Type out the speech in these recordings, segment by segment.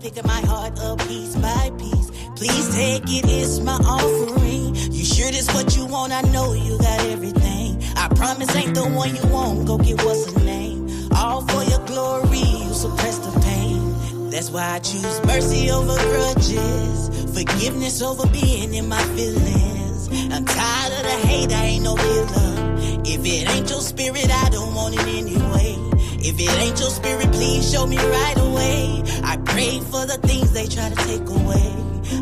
picking my heart up piece by piece. Please take it, it's my offering. You sure this what you want? I know you got everything. I promise ain't the one you want. Go get what's her name. All for your glory, you suppress the pain. That's why I choose mercy over grudges, forgiveness over being in my feelings. I'm tired of the hate, I ain't no killer. If it ain't your spirit, I don't want it anyway. If it ain't your spirit, please show me right away. I pray for the things they try to take away.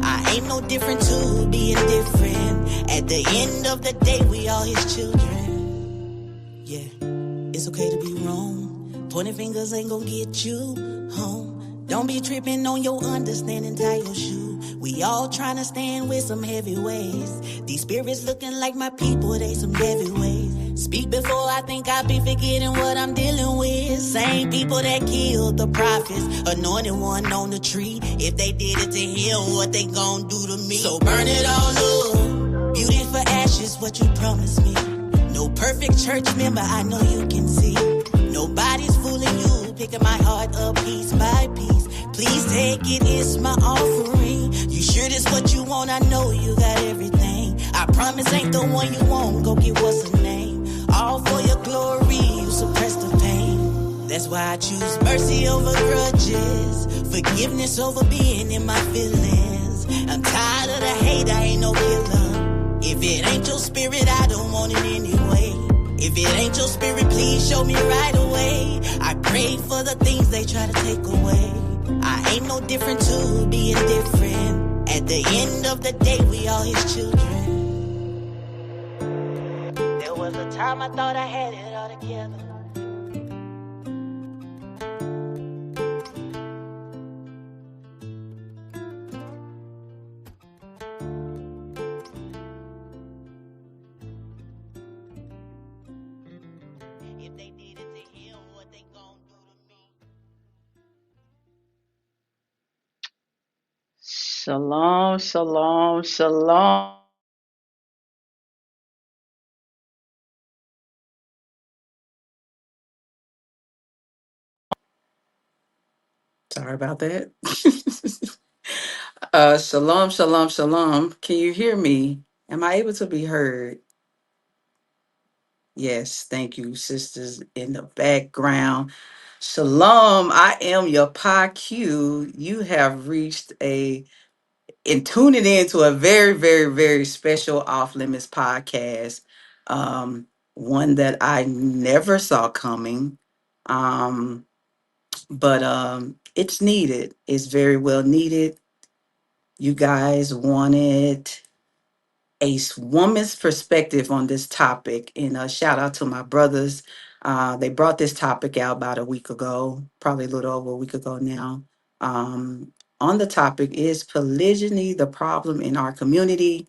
I ain't no different to being different. At the end of the day, we all his children. Yeah, it's okay to be wrong. Pointing fingers ain't gonna get you home. Don't be tripping on your understanding, tie your shoe. We all trying to stand with some heavy weights. These spirits looking like my people, they some heavyweights. Speak before I think I be forgetting what I'm dealing with. Same people that killed the prophets, anointed one on the tree. If they did it to him, what they gon' do to me? So burn it all up. Beauty for ashes, what you promised me. No perfect church member, I know you can see. Nobody's fooling you, picking my heart up piece by piece. Please take it, it's my offering. You sure this what you want? I know you got everything. I promise ain't the one you want. Go get what's her name. All for your glory, you suppress the pain. That's why I choose mercy over grudges, forgiveness over being in my feelings. I'm tired of the hate, I ain't no killer. If it ain't your spirit, I don't want it anyway. If it ain't your spirit, please show me right away. I pray for the things they try to take away. I ain't no different to being different. At the end of the day, we all his children. There was a time I thought I had it all together. If they did it to him, what they gon' do to me? Shalom, shalom, shalom. Sorry about that. Shalom, shalom, shalom. Can you hear me? Am I able to be heard? Yes, thank you, sisters in the background. Shalom, I am your PAQ. You have reached and tuning in to a very, very, very special Off Limits podcast. One that I never saw coming. Um, but it's needed. It's very well needed. You guys wanted woman's perspective on this topic, and a shout out to my brothers. They brought this topic out about a week ago, probably a little over a week ago now. On the topic, is polygyny the problem in our community?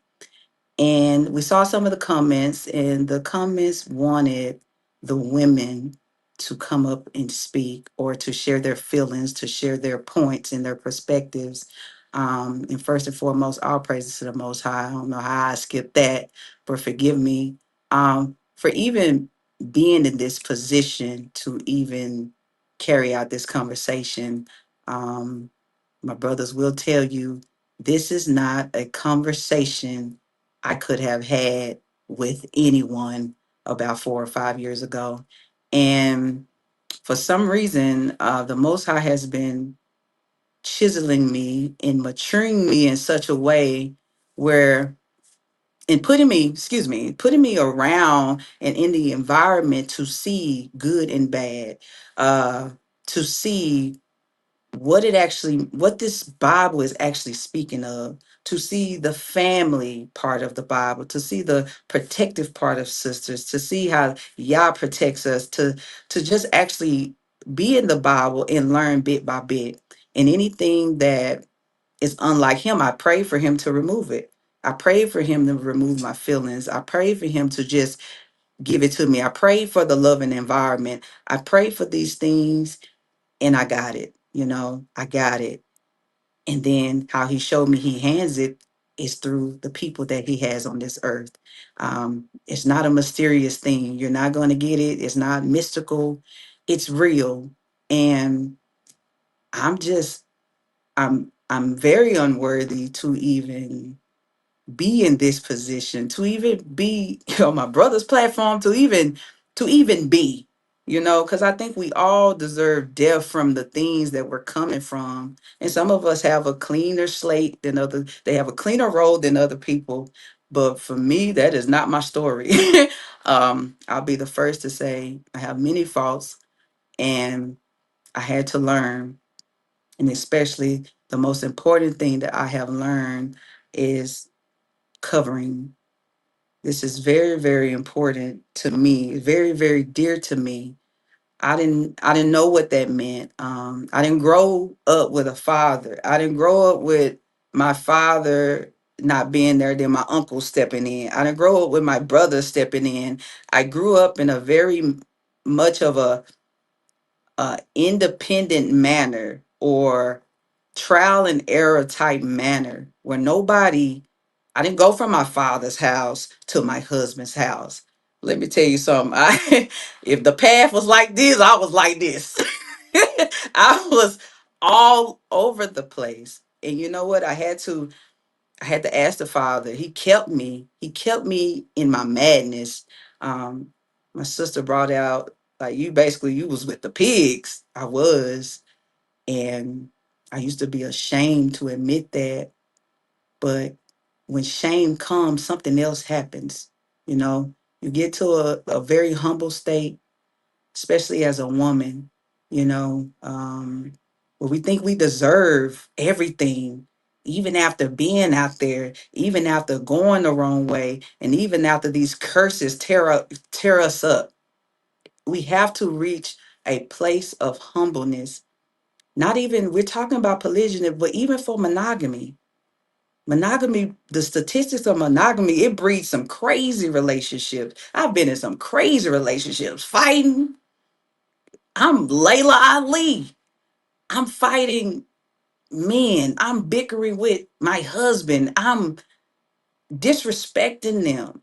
And we saw some of the comments, and the comments wanted the women to come up and speak or to share their feelings, to share their points and their perspectives. And first and foremost, all praises to the Most High. I don't know how I skipped that, but forgive me for even being in this position to even carry out this conversation. Um, my brothers will tell you this is not a conversation I could have had with anyone about 4 or 5 years ago. And for some reason, the Most High has been chiseling me and maturing me in such a way where, and putting me around and in the environment to see good and bad, to see what this Bible is actually speaking of, to see the family part of the Bible, to see the protective part of sisters, to see how Yah protects us, to just actually be in the Bible and learn bit by bit. And anything that is unlike him, I pray for him to remove it. I pray for him to remove my feelings. I pray for him to just give it to me. I pray for the loving environment. I pray for these things, and I got it. I got it. And then how he showed me he hands it is through the people that he has on this earth. It's not a mysterious thing. You're not going to get it. It's not mystical. It's real. And I'm just I'm very unworthy to even be in this position, to even be on my brother's platform, to even be, because I think we all deserve death from the things that we're coming from. And some of us have a cleaner slate than others, they have a cleaner road than other people. But for me, that is not my story. I'll be the first to say I have many faults, and I had to learn. And especially the most important thing that I have learned is covering. This is very, very important to me, very, very dear to me. I didn't know what that meant. I didn't grow up with a father. I didn't grow up with my father not being there, then my uncle stepping in. I didn't grow up with my brother stepping in. I grew up in a very much of a independent manner, or trial and error type manner, where nobody, I didn't go from my father's house to my husband's house. Let me tell you something. If the path was like this, I was like this. I was all over the place. And you know what? I had to ask the Father. He kept me. He kept me in my madness. Um, my sister brought out, like, you was with the pigs. I was, and I used to be ashamed to admit that. But when shame comes, something else happens. You know, you get to a very humble state, especially as a woman, where we think we deserve everything, even after being out there, even after going the wrong way, and even after these curses tear us up. We have to reach a place of humbleness. Not even, we're talking about polygyny, but even for monogamy. Monogamy, the statistics of monogamy, it breeds some crazy relationships. I've been in some crazy relationships, fighting. I'm Layla Ali. I'm fighting men. I'm bickering with my husband. I'm disrespecting them.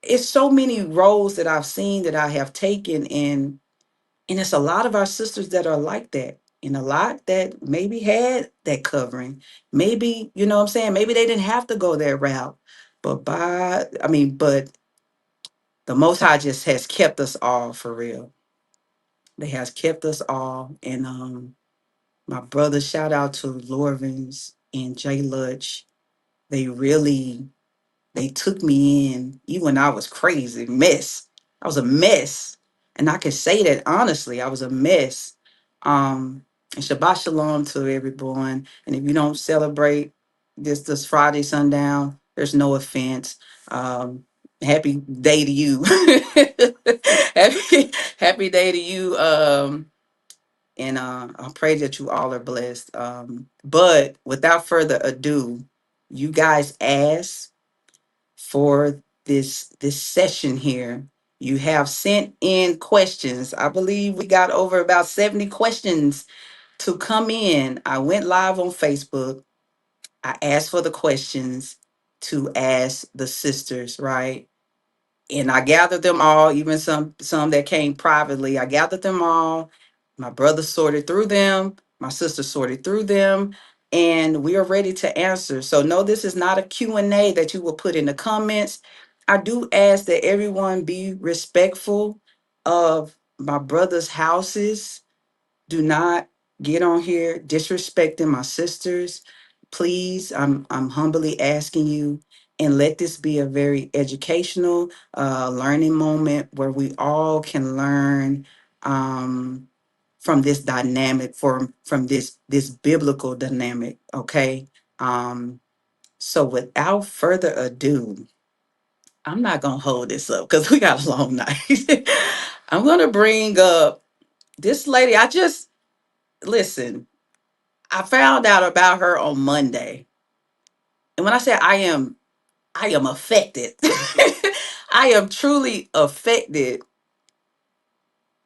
It's so many roles that I've seen that I have taken, and it's a lot of our sisters that are like that. And a lot that maybe had that covering. Maybe, you know what I'm saying? Maybe they didn't have to go that route. But the Most High just has kept us all for real. They has kept us all. And my brother, shout out to Lorvins and Jay Lutch. They really, they took me in even when I was crazy, mess. I was a mess. And I can say that honestly, I was a mess. And Shabbat Shalom to everyone. And if you don't celebrate this Friday sundown, there's no offense. Happy day to you. happy day to you. And I pray that you all are blessed. But without further ado, you guys asked for this session here. You have sent in questions. I believe we got over about 70 questions to come in. I went live on Facebook. I asked for the questions to ask the sisters, right? And I gathered them all, even some that came privately. I gathered them all. My brother sorted through them. My sister sorted through them, and we are ready to answer. So no, this is not a Q&A that you will put in the comments. I do ask that everyone be respectful of my brother's houses. Do not get on here disrespecting my sisters. Please, I'm humbly asking you, and let this be a very educational, learning moment where we all can learn from this dynamic, from this biblical dynamic. Okay. So without further ado, I'm not gonna hold this up because we got a long night. I'm gonna bring up this lady. I just listen. I found out about her on Monday. And when I say I am affected. I am truly affected.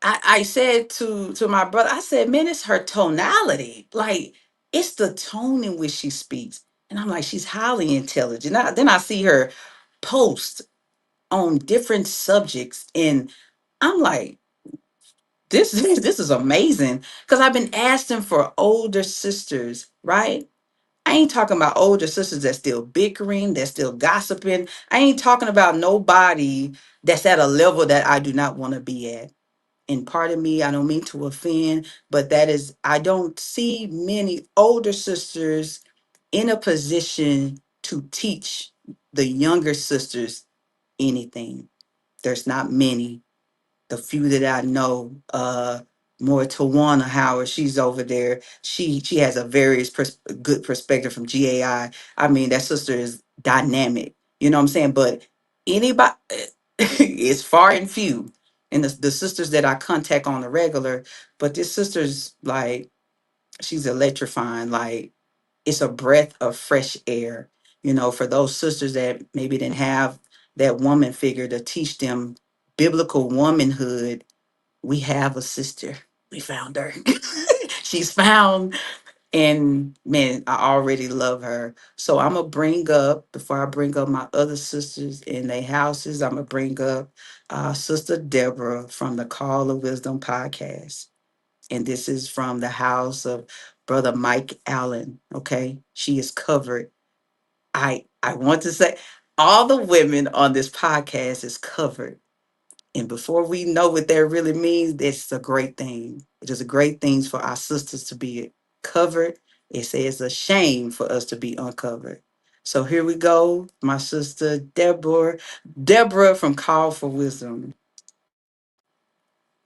I said to my brother, I said, man, it's her tonality. Like, it's the tone in which she speaks. And I'm like, she's highly intelligent. Then I see her post on different subjects. And I'm like, this is amazing because I've been asking for older sisters, right? I ain't talking about older sisters that's still bickering, that's still gossiping. I ain't talking about nobody that's at a level that I do not want to be at. And part of me, I don't mean to offend, but that is, I don't see many older sisters in a position to teach the younger sisters anything. There's not many. The few that I know, more Tawana Howard, she's over there. She has a very good perspective from GAI. I mean, that sister is dynamic. You know what I'm saying? But anybody, it's far and few. And the sisters that I contact on the regular, but this sister's like, she's electrifying. Like, it's a breath of fresh air. For those sisters that maybe didn't have that woman figure to teach them biblical womanhood, we have a sister. We found her. She's found, and man, I already love her. So I'm gonna bring up, before I bring up my other sisters in their houses, I'm gonna bring up Sister Deborah from the Call of Wisdom podcast. And this is from the house of Brother Mike Allen. Okay. She is covered. I want to say all the women on this podcast is covered. And before we know what that really means, that's a great thing. It is a great thing for our sisters to be covered. It says it's a shame for us to be uncovered. So here we go. My sister Deborah from Call for Wisdom.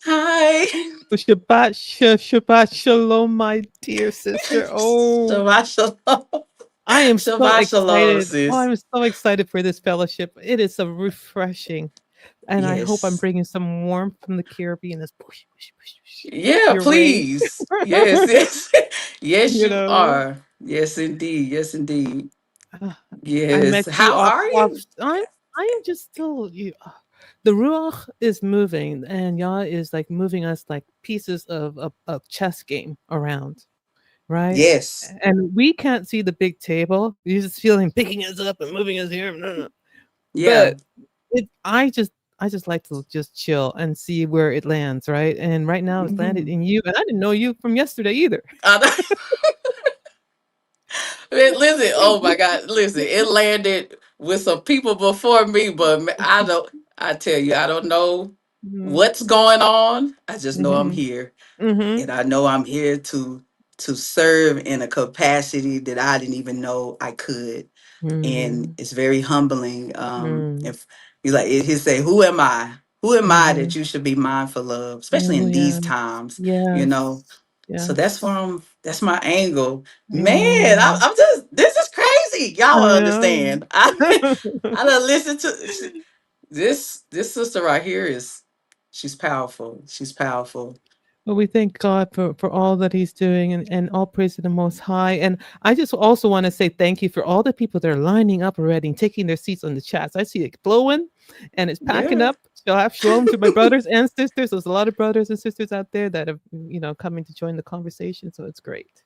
Hi. Oh, Shabbat Shalom, my dear sister. Oh, Shabbat shalom. I am so Shabbat shalom, excited. Oh, sis. I'm so excited for this fellowship. It is so refreshing. And I hope I'm Yes. bringing some warmth from the Caribbean this Yeah, your way. please. Yes, yes. Yes, you you know, are. Yes, indeed. Yes, indeed. Uh, I Yes. met you How are off. you? I am just still you. The ruach is moving, and Yah is like moving us like pieces of a chess game around, right? Yes. And we can't see the big table. You just feel him picking us up and moving us here. No, no. Yeah. But it, I just like to just chill and see where it lands, right? And right now it's landed Mhm. in you, and I didn't know you from yesterday either. I listen, oh my God, listen, it landed with some people before me, but I don't, I tell you, I don't know Mhm. what's going on. I just know I'm Mhm. here. Mhm. And I know I'm here to serve in a capacity that I didn't even know I could. And Mhm. it's very humbling. Mhm. If he's like he say, "Who am I? Who am I that Mhm. you should be mindful of, especially Oh in these yes. times?" You know. Yes. So that's Yes. from that's my angle, man. Mhm. I'm just this is crazy. Y'all I don't know. understand. I done listened to this sister right here is she's powerful. She's powerful. Well, we thank God for all that He's doing and all praise to the Most High. And I just also want to say thank you for all the people that are lining up already and taking their seats on the chats. I see it blowing and it's packing Yeah. up. So I have shalom to my brothers and sisters. There's a lot of brothers and sisters out there that have, coming to join the conversation. So it's great.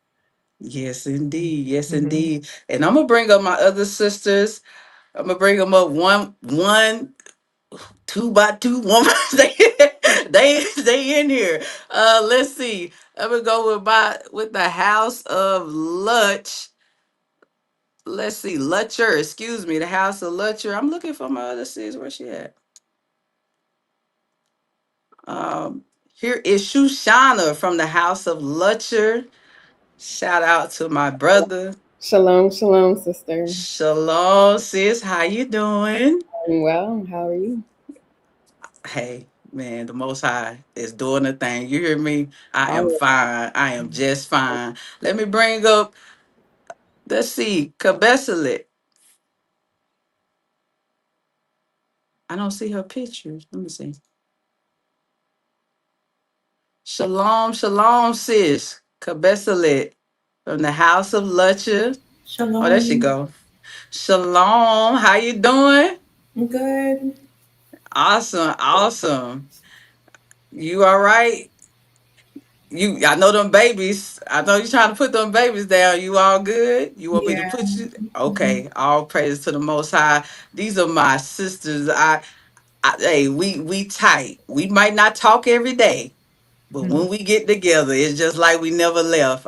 Yes, indeed. Yes, Mm-hmm. indeed. And I'm gonna bring up my other sisters. I'm gonna bring them up one, two by two. One, they in here. Let's see. I'm gonna go with the House of Lutch. Let's see, Lutcher. Excuse me, the House of Lutcher. I'm looking for my other sis. Where she at? Um, Here is Shoshana from the House of Lutcher. Shout out to my brother. Shalom, shalom, sister. Shalom, sis. How you doing? I'm well. How are you? Hey, man, the Most High is doing the thing. You hear me? I am All fine. I am just fine. Let me bring up, let's see, Kabesalet. I don't see her pictures. Let me see. Shalom, shalom, sis. Kabesalet from the House of Lutcher. Oh, there she Shalom. go. Shalom. How you doing? I'm good. Awesome, awesome. You all right? I know them babies. I know you trying to put them babies down. You all good? You want me to Yeah. put you? Mhm. Okay. All praise to the Most High. These are my sisters. Hey, we tight. We might not talk every day, But Mhm. when we get together, it's just like we never left.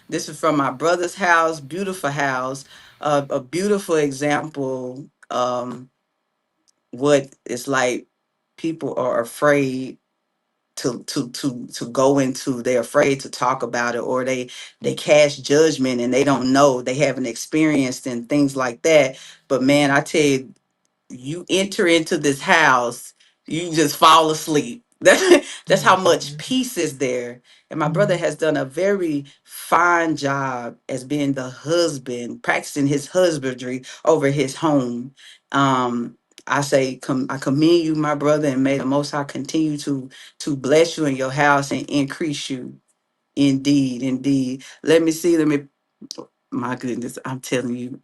This is from my brother's house, beautiful house, a beautiful example. What it's like people are afraid to go into, they're afraid to talk about it, or they cast judgment and they don't know, they haven't experienced and things like that. But man, I tell you, you enter into this house, you just fall asleep. That's how much Mhm. peace is there. And my brother Mhm. has done a very fine job as being the husband, practicing his husbandry over his home. I say, I commend you, my brother, and may the Most High continue to bless you in your house and increase you. Indeed, indeed. Let me see. Let me. My goodness, I'm telling you,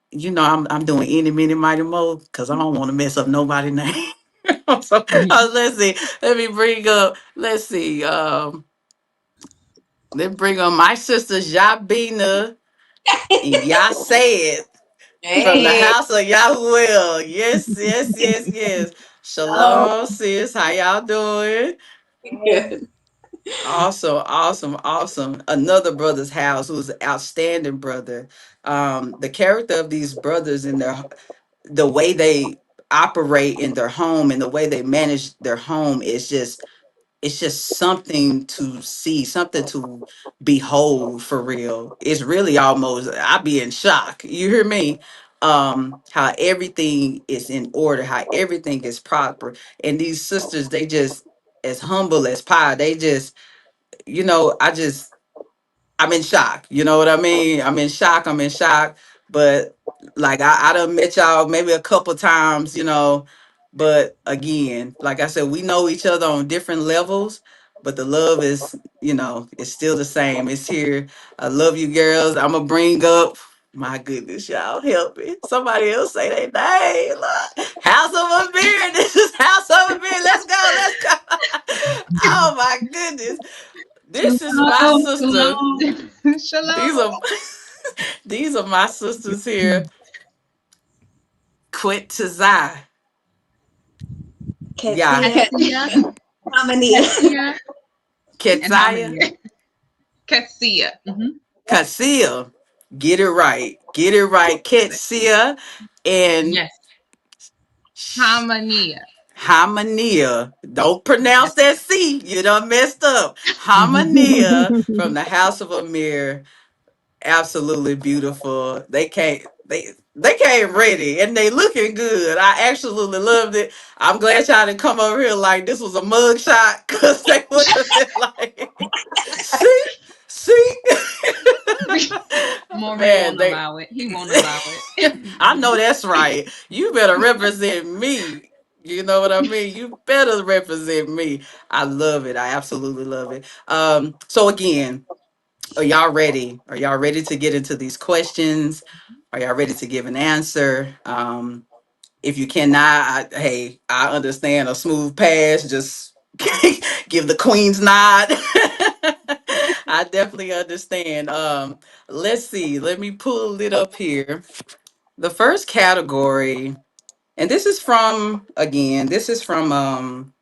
I'm doing any, mini, mighty mo because I don't want to mess up nobody's name. So let's see. Let me bring up. Let's see. Let's bring up my sister Jabina and Yased from the Hey, house of Yahuwah. Yes, yes, yes, yes. hello. Shalom, sis. How y'all doing? Good. Awesome, awesome, awesome. Another brother's house who's an outstanding brother. The character of these brothers and the way they operate in their home and the way they manage their home is just, it's just something to see, something to behold for real. It's really almost, I'd be in shock. You hear me? How everything is in order, how everything is proper. And these sisters, they just as humble as pie. They just, I just, I'm in shock. You know what I mean? I'm in shock. I'm in shock. But like I done met y'all maybe a couple times, But again, like I said, we know each other on different levels, but the love is, it's still the same. It's here. I love you girls. I'ma bring up, my goodness, y'all help me. Somebody else say their name. Look, House of a Beer. This is House of a Beer. Let's go. Let's go. Oh my goodness. This is my Shalom, sister. shalom. These Shalom. are these are my sisters here. Quit to Zai. Yeah. Cat, Ketsia, Hamania. Ketsia, and Ketzaya. Harmonia. Ketsia. Kasia. Get it right. Get it right. Ketsia and Yes. Harmonia. Harmonia. Don't pronounce Yes. that C. You done messed up. Harmonia from the House of Amir. Absolutely beautiful. They came ready and they looking good. I absolutely loved it. I'm glad y'all didn't come over here like this was a mug shot because they would have been like, see, see. Morris Man, won't they allow it. He won't allow it. I know that's right. You better represent me. You know what I mean? You better represent me. I love it. I absolutely love it. So again, are y'all ready? Are y'all ready to get into these questions? Are y'all ready to give an answer? If you cannot, hey, I understand a smooth pass. Just give the queen's nod. I definitely understand. Let's see. Let me pull it up here. The first category, and this is from again. This is from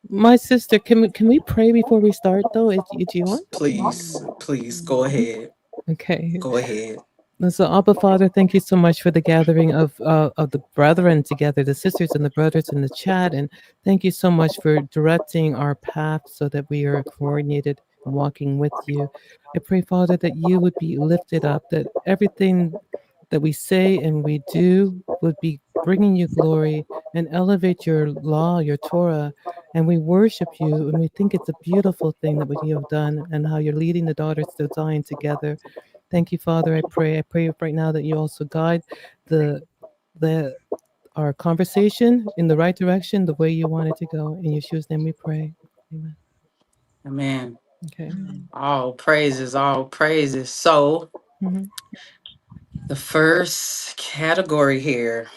My sister, can we pray before we start though? Do you want? Please, please go ahead. Okay. Go ahead. And so, Abba Father, thank you so much for the gathering of the brethren together, the sisters and the brothers in the chat, and thank you so much for directing our path so that we are coordinated and walking with you. I pray, Father, that you would be lifted up, that everything that we say and we do would be bringing you glory and elevate your law, your Torah, and we worship you and we think it's a beautiful thing that what you have done and how you're leading the daughters to Zion together. Thank you, Father. I pray right now that you also guide the the our conversation in the right direction, the way you want it to go. In Yeshua's name we pray. Amen. Amen. Okay. All praises, all praises. So Mhm. the first category here,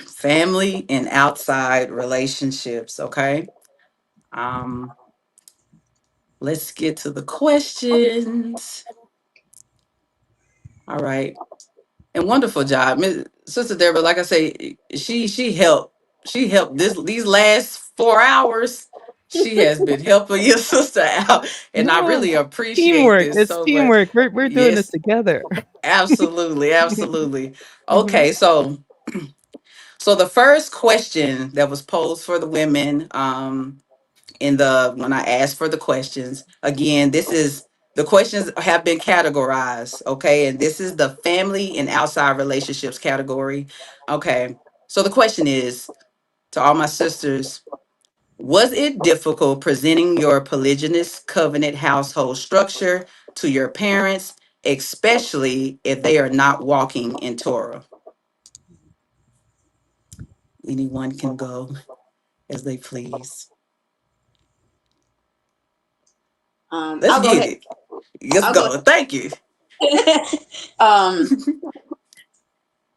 family and outside relationships. Okay. Um, let's get to the questions. All right. And wonderful job. Sister Deborah, like I say, she helped. She helped these last 4 hours. She has been helping your sister out, and I No, really appreciate teamwork. this It's so much. teamwork. We're doing this Yes, together. absolutely, absolutely. Hmm. Okay, so the first question that was posed for the women, in the when I asked for the questions, again, this is the questions have been categorized, okay, and this is the family and outside relationships category. Okay, so the question is to all my sisters: was it difficult presenting your polygynous covenant household structure to your parents, especially if they are not walking in Torah? Anyone can go as they please. Let's I'll go get ahead. it. Let's I'll go. go. Thank you. um,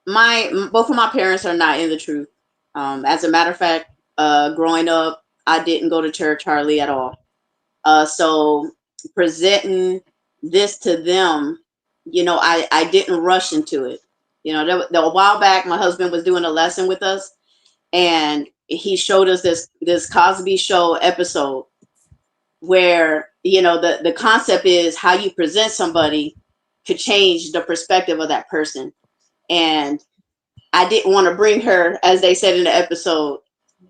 my both of my parents are not in the truth. As a matter of fact, growing up, I didn't go to church hardly at all. So presenting this to them, I didn't rush into it. A while back, my husband was doing a lesson with us, and he showed us this Cosby Show episode where the concept is how you present somebody could change the perspective of that person. And I didn't want to bring her, as they said in the episode,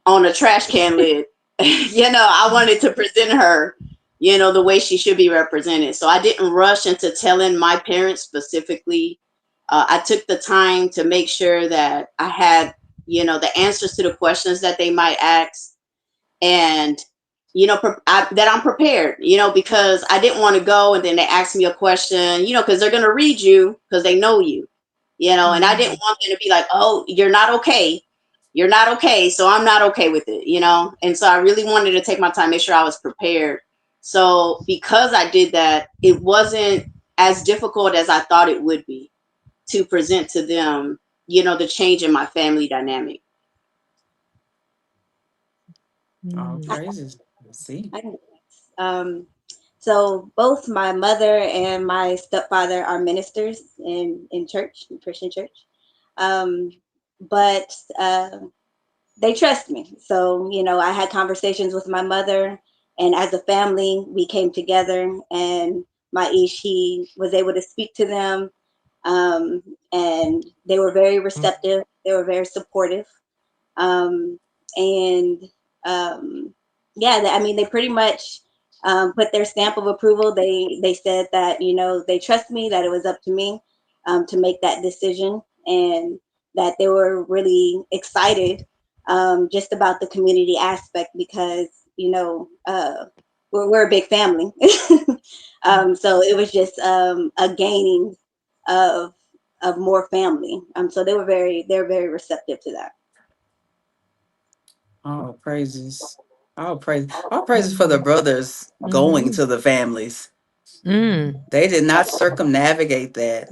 on a trash can lid. I wanted to present her, the way she should be represented. So I didn't rush into telling my parents specifically. I took the time to make sure that I had, the answers to the questions that they might ask, and that I'm prepared, because I didn't want to go and then they ask me a question, because they're going to read you because they know you, and I didn't want them to be like, oh, you're not okay. You're not okay. So I'm not okay with it, And so I really wanted to take my time, make sure I was prepared. So because I did that, it wasn't as difficult as I thought it would be to present to them, the change in my family dynamic. All Mm. praises. Let's see. I can um, so both my mother and my stepfather are ministers in church, in Christian church. Um, but they trust me. So, I had conversations with my mother, and as a family, we came together, and my ish, he was able to speak to them. Um, and they were very receptive. They were very supportive. Um, and yeah, I mean, they pretty much put their stamp of approval. They said that they trust me, that it was up to me to make that decision, and that they were really excited just about the community aspect because we're a big family. So it was just a gaining of more family. So they're very receptive to that. All praises. All praises for the brothers going Mhm. to the families. Mm. They did not circumnavigate that.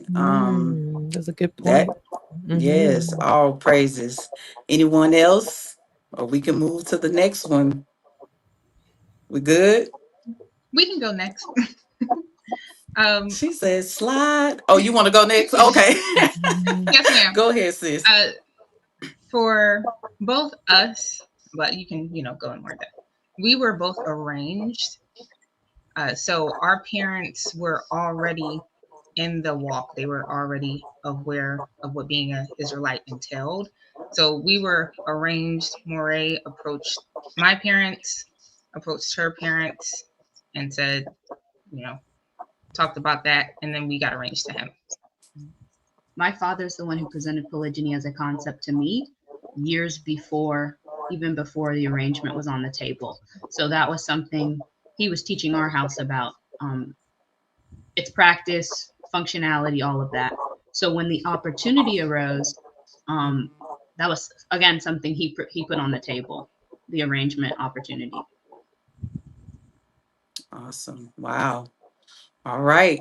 That's a good That point. Hmm. yes, all praises. Anyone else? Or we can move to the next one. We good? We can go next. um, She said slide. Oh, you want to go next? Okay. yes, ma'am. Go ahead, sis. Uh, for both us, but you can, go in more depth. We were both arranged. So our parents were already in the walk. They were already aware of what being an Israelite entailed. So we were arranged. Moray approached my parents, approached her parents, and said, you know, talked about that, and then we got arranged to him. My father's the one who presented polygyny as a concept to me years before, even before the arrangement was on the table. So that was something he was teaching our house about. Its practice, functionality, all of that. So when the opportunity arose, um, that was again something he put on the table, the arrangement opportunity. Awesome. Wow. All right.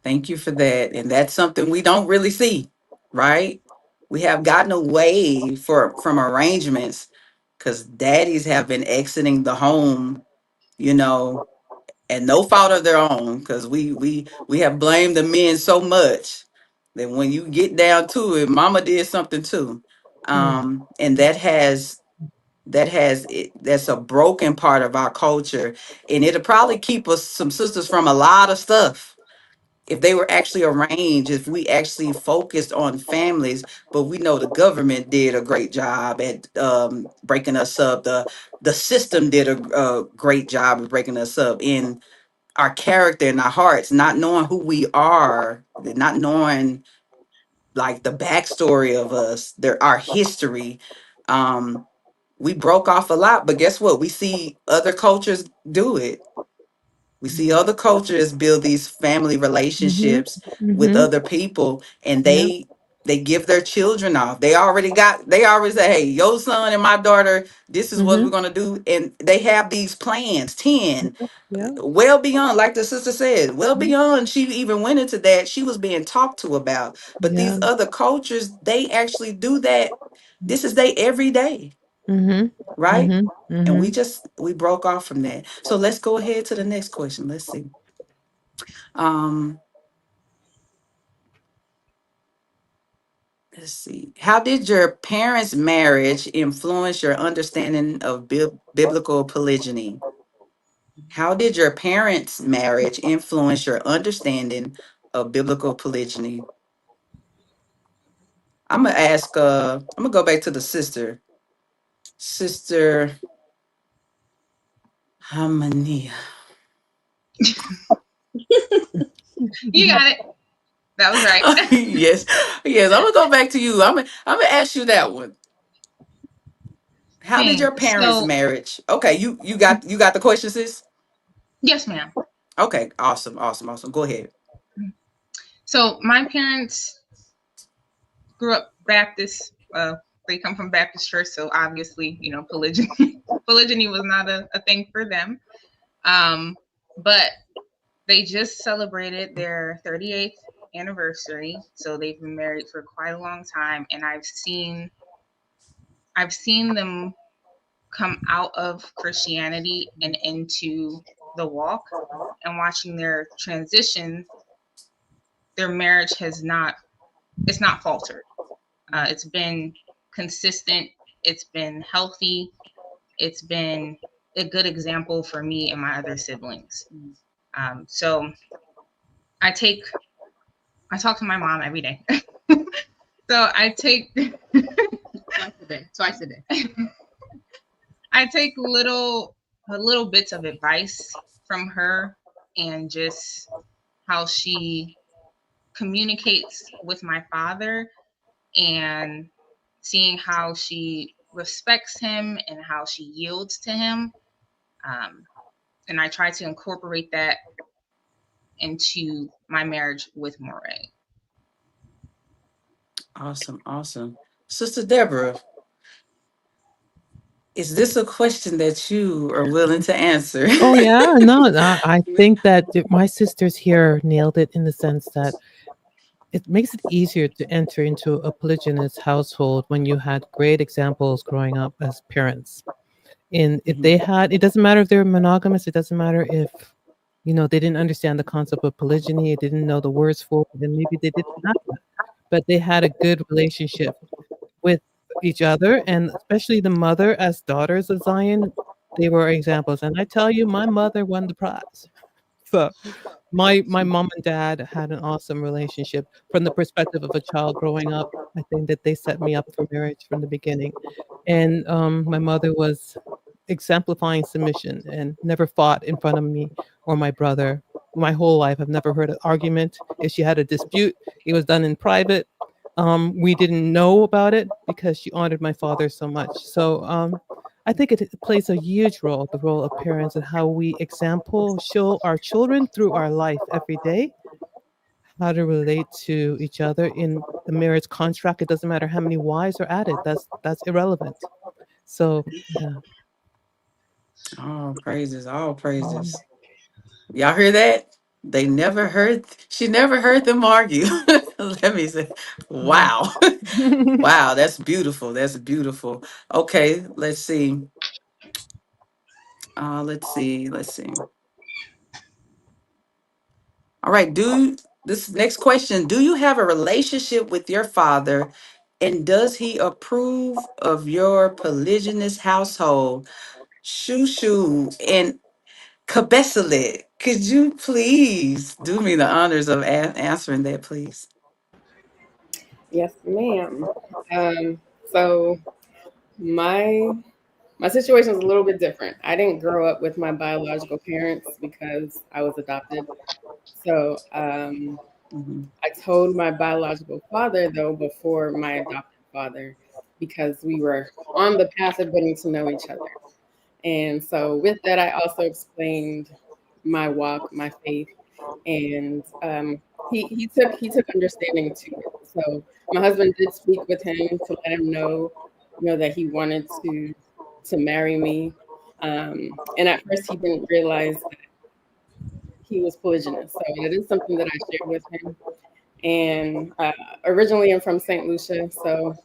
Thank you for that. And that's something we don't really see, right? We have gotten away from arrangements because daddies have been exiting the home, you know, and no fault of their own, because we have blamed the men so much that when you get down to it, mama did something too. Mm. And that has that's a broken part of our culture, and it'll probably keep us some sisters from a lot of stuff if they were actually arranged, if we actually focused on families. But we know the government did a great job at breaking us up. The system did a great job of breaking us up in our character and our hearts, not knowing who we are, not knowing like the backstory of us, our history. Um, we broke off a lot, but guess what? We see other cultures do it. We see other cultures build these family Mhm. relationships with Mhm. other people, and Yeah. they give their children off. They already say, "Hey, your son and my daughter, this is what we're Mhm. gonna do," and they have these plans, 10, Yeah. well beyond, like the sister said, well Mhm. beyond she even went into that. She was being talked to about. But Yeah. these other cultures, they actually do that. This is they every day, Mhm. right? Mhm. And Mhm. we broke off from that. So let's go ahead to the next question. Let's see. Um, let's see. How did your parents' marriage influence your understanding of biblical polygyny? How did your parents' marriage influence your understanding of biblical polygyny? I'm gonna ask. I'm gonna go back to the sister. Sister Harmonia. You got it. That was right. Yes, yes. I'm gonna go back to you. I'm gonna ask you that one. How did Dang. your parents' So marriage? Okay, you got the question, sis. yes, ma'am. Okay, awesome, awesome, awesome. Go ahead. So my parents grew up Baptist. They come from Baptist church, so obviously, polygyny polygyny was not a thing for them. But they just celebrated their 38th anniversary, so they've been married for quite a long time, and I've seen them come out of Christianity and into the walk, and watching their transition. Their marriage has not it's not faltered. It's been consistent. It's been healthy. It's been a good example for me and my other siblings. So I take I talk to my mom every day. So I take Twice a day. Twice a day. I take little bits of advice from her, and just how she communicates with my father, and seeing how she respects him and how she yields to him. Um, and I try to incorporate that into my marriage with Moray. Awesome, awesome. Sister Deborah, is this a question that you are willing to answer? Oh yeah, no, I think that my sisters here nailed it in the sense that it makes it easier to enter into a polygynous household when you had great examples growing up as parents. And if Mhm. they had, it doesn't matter if they're monogamous, it doesn't matter if, they didn't understand the concept of polygyny, they didn't know the words for it, and maybe they didn't have that. But they had a good relationship with each other, and especially the mother as daughters of Zion, they were examples. And I tell you, my mother won the prize. So my mom and dad had an awesome relationship from the perspective of a child growing up. I think that they set me up for marriage from the beginning. And my mother was exemplifying submission and never fought in front of me or my brother. My whole life, I've never heard an argument. If she had a dispute, it was done in private. We didn't know about it because she honored my father so much. So I think it plays a huge role, the role of parents and how we example show our children through our life every day how to relate to each other in the marriage contract. It doesn't matter how many wives are added. That's irrelevant. So yeah. All praises, all Mhm. praises. Y'all hear that? She never heard them argue. Let me say, Mhm. wow. Wow, that's beautiful. That's beautiful. Okay, let's see. Let's see. All right, this next question, do you have a relationship with your father And does he approve of your polygynous household? Shoo shoo and Kabesalet, could you please do me the honors of answering that, please? Yes, ma'am. Um, so my my situation is a little bit different. I didn't grow up with my biological parents because I was adopted. So Hmm. I told my biological father though before my adopted father because we were on the path of getting to know each other. And so with that, I also explained my walk, my faith, and he took understanding to it. So my husband did speak with him to let him know, that he wanted to marry me. And at first, he didn't realize that he was polygynous. So it is something that I shared with him. And originally, I'm from St. Lucia, so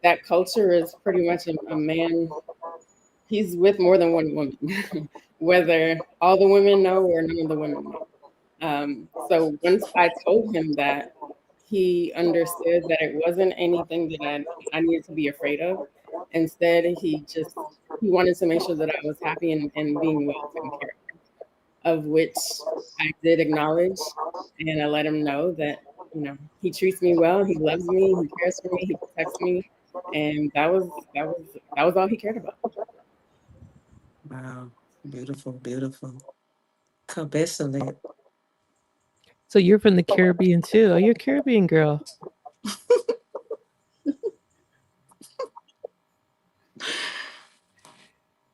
that culture is pretty much a man. He's with more than one woman, whether all the women know or none of the women know. So once I told him that, he understood that it wasn't anything that I needed to be afraid of. Instead, he wanted to make sure that I was happy and being well taken care of which I did acknowledge. And I let him know that, he treats me well, he loves me, he cares for me, he protects me. And that was all he cared about. Wow. Beautiful, beautiful. Kabesalet. So you're from the Caribbean too. Oh, you're a Caribbean girl.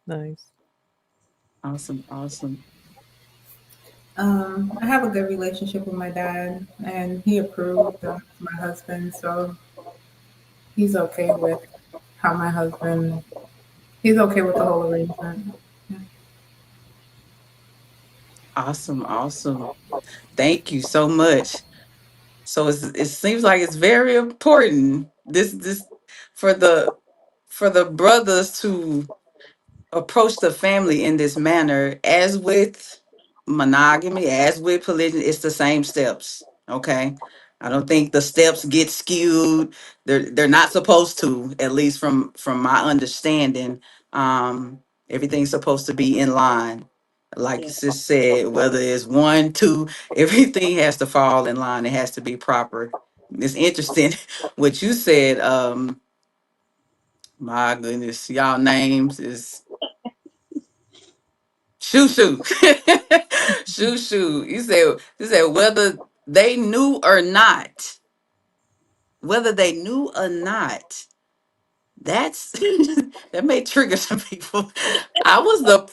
Nice. Awesome, awesome. I have a good relationship with my dad, and he approved of my husband, so he's okay with how my husband. He's okay with the whole arrangement. Awesome, awesome. Thank you so much. So it seems like it's very important this for the brothers to approach the family in this manner. As with monogamy, as with polygyny, it's the same steps. Okay. I don't think the steps get skewed. They're not supposed to, at least from my understanding. Everything's supposed to be in line. Like Yeah. sis said, whether it's one, two, everything has to fall in line. It has to be proper. It's interesting what you said. My goodness, y'all names is Shoo shoo. Shoo shoo. You said they knew or not. Whether they knew or not. That's that may trigger some people. I was the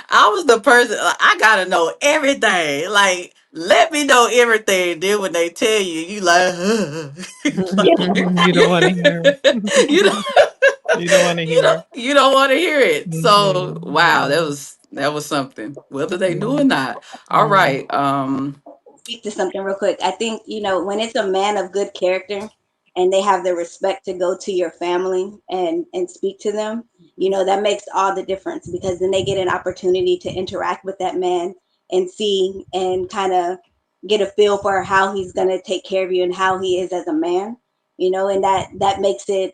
I was the person I gotta know everything. Like let me know everything. Then when they tell you, you like, You don't want to hear. you know You don't want to hear. you don't want to hear it. So wow, that Mhm. was something. Whether they knew or Mhm. not. All Mhm. right. Speak to something real quick. I think, when it's a man of good character and they have the respect to go to your family and speak to them, that makes all the difference because then they get an opportunity to interact with that man and see and kind of get a feel for how he's going to take care of you and how he is as a man, and that makes it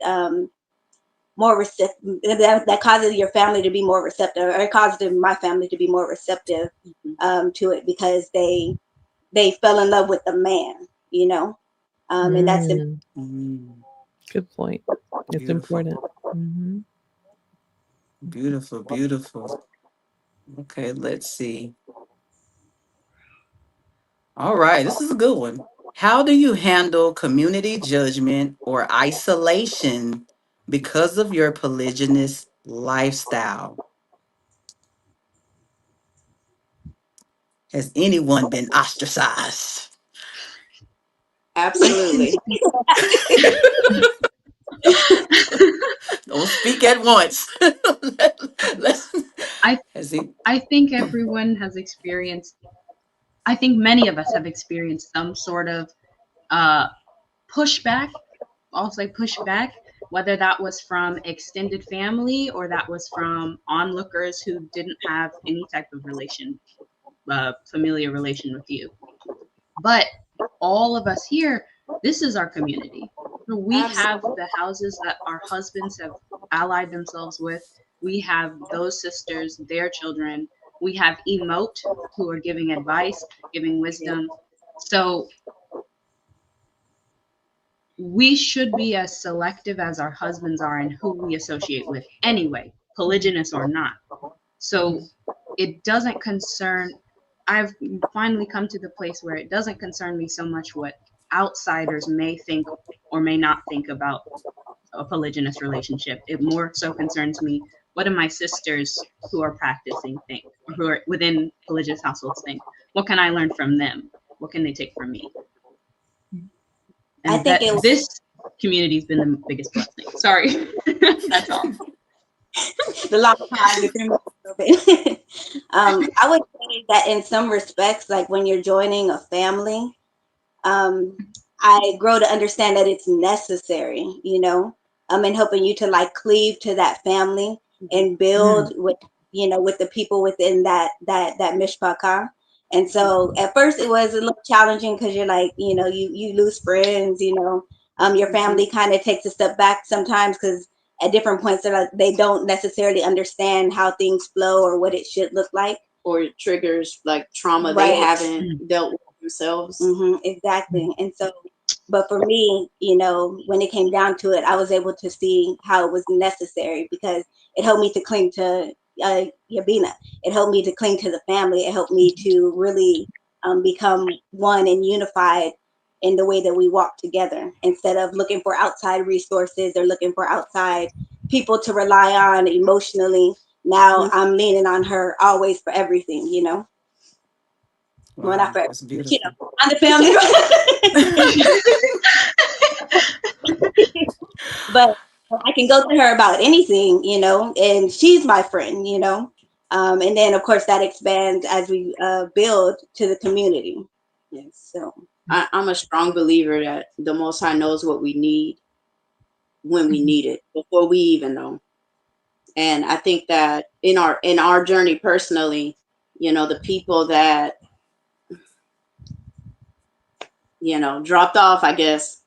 more receptive. That causes your family to be more receptive, or it causes my family to be more receptive to it because they fell in love with the man, and that's Mm. mm, Good point. It's beautiful. important. Hmm. Beautiful, beautiful. Okay, let's see. All right, this is a good one. How do you handle community judgment or isolation because of your polygynous lifestyle? Has anyone been ostracized? I can Absolutely. speak. Don't speak at once. Let's, I has he? I think everyone has experienced. I think many of us have experienced some sort of uh, pushback. I'll say pushback, whether that was from extended family or that was from onlookers who didn't have any type of familiar relation with you. But all of us here, this is our community. We have the houses that our husbands have allied themselves with. We have those sisters, their children. We have emote who are giving advice, giving wisdom. So we should be as selective as our husbands are in who we associate with anyway, polygynous or not. So it doesn't concern, I've finally come to the place where it doesn't concern me so much what outsiders may think or may not think about a polygynous relationship. It more so concerns me, what do my sisters who are practicing think, or who are within polygynous households think? What can I learn from them? What can they take from me? I And think that this community's been the biggest blessing. Sorry, that's all. the long time you threw me a little bit. I would say that in some respects, like when you're joining a family, um, I grow to understand that it's necessary, and helping you to like cleave to that family and build with, with the people within that mishpachah. And so at first it was a little challenging because you're like, you lose friends, your family kind of takes a step back sometimes because at different points they're like, they don't necessarily understand how things flow or what it should look like. Or it triggers like trauma Right. they haven't dealt with themselves. Exactly. And so, but for me, when it came down to it, I was able to see how it was necessary because it helped me to cling to Yabina. It helped me to cling to the family. It helped me to really become one and unified in the way that we walk together instead of looking for outside resources or looking for outside people to rely on emotionally. Now I'm leaning on her always for everything, Wow, well, not for that's beautiful. on the family. But I can go to her about anything, and she's my friend, and then of course that expands as we build to the community. Yes, so I'm a strong believer that the Most High knows what we need when we need it before we even know. And I think that in our journey personally, the people that dropped off, I guess,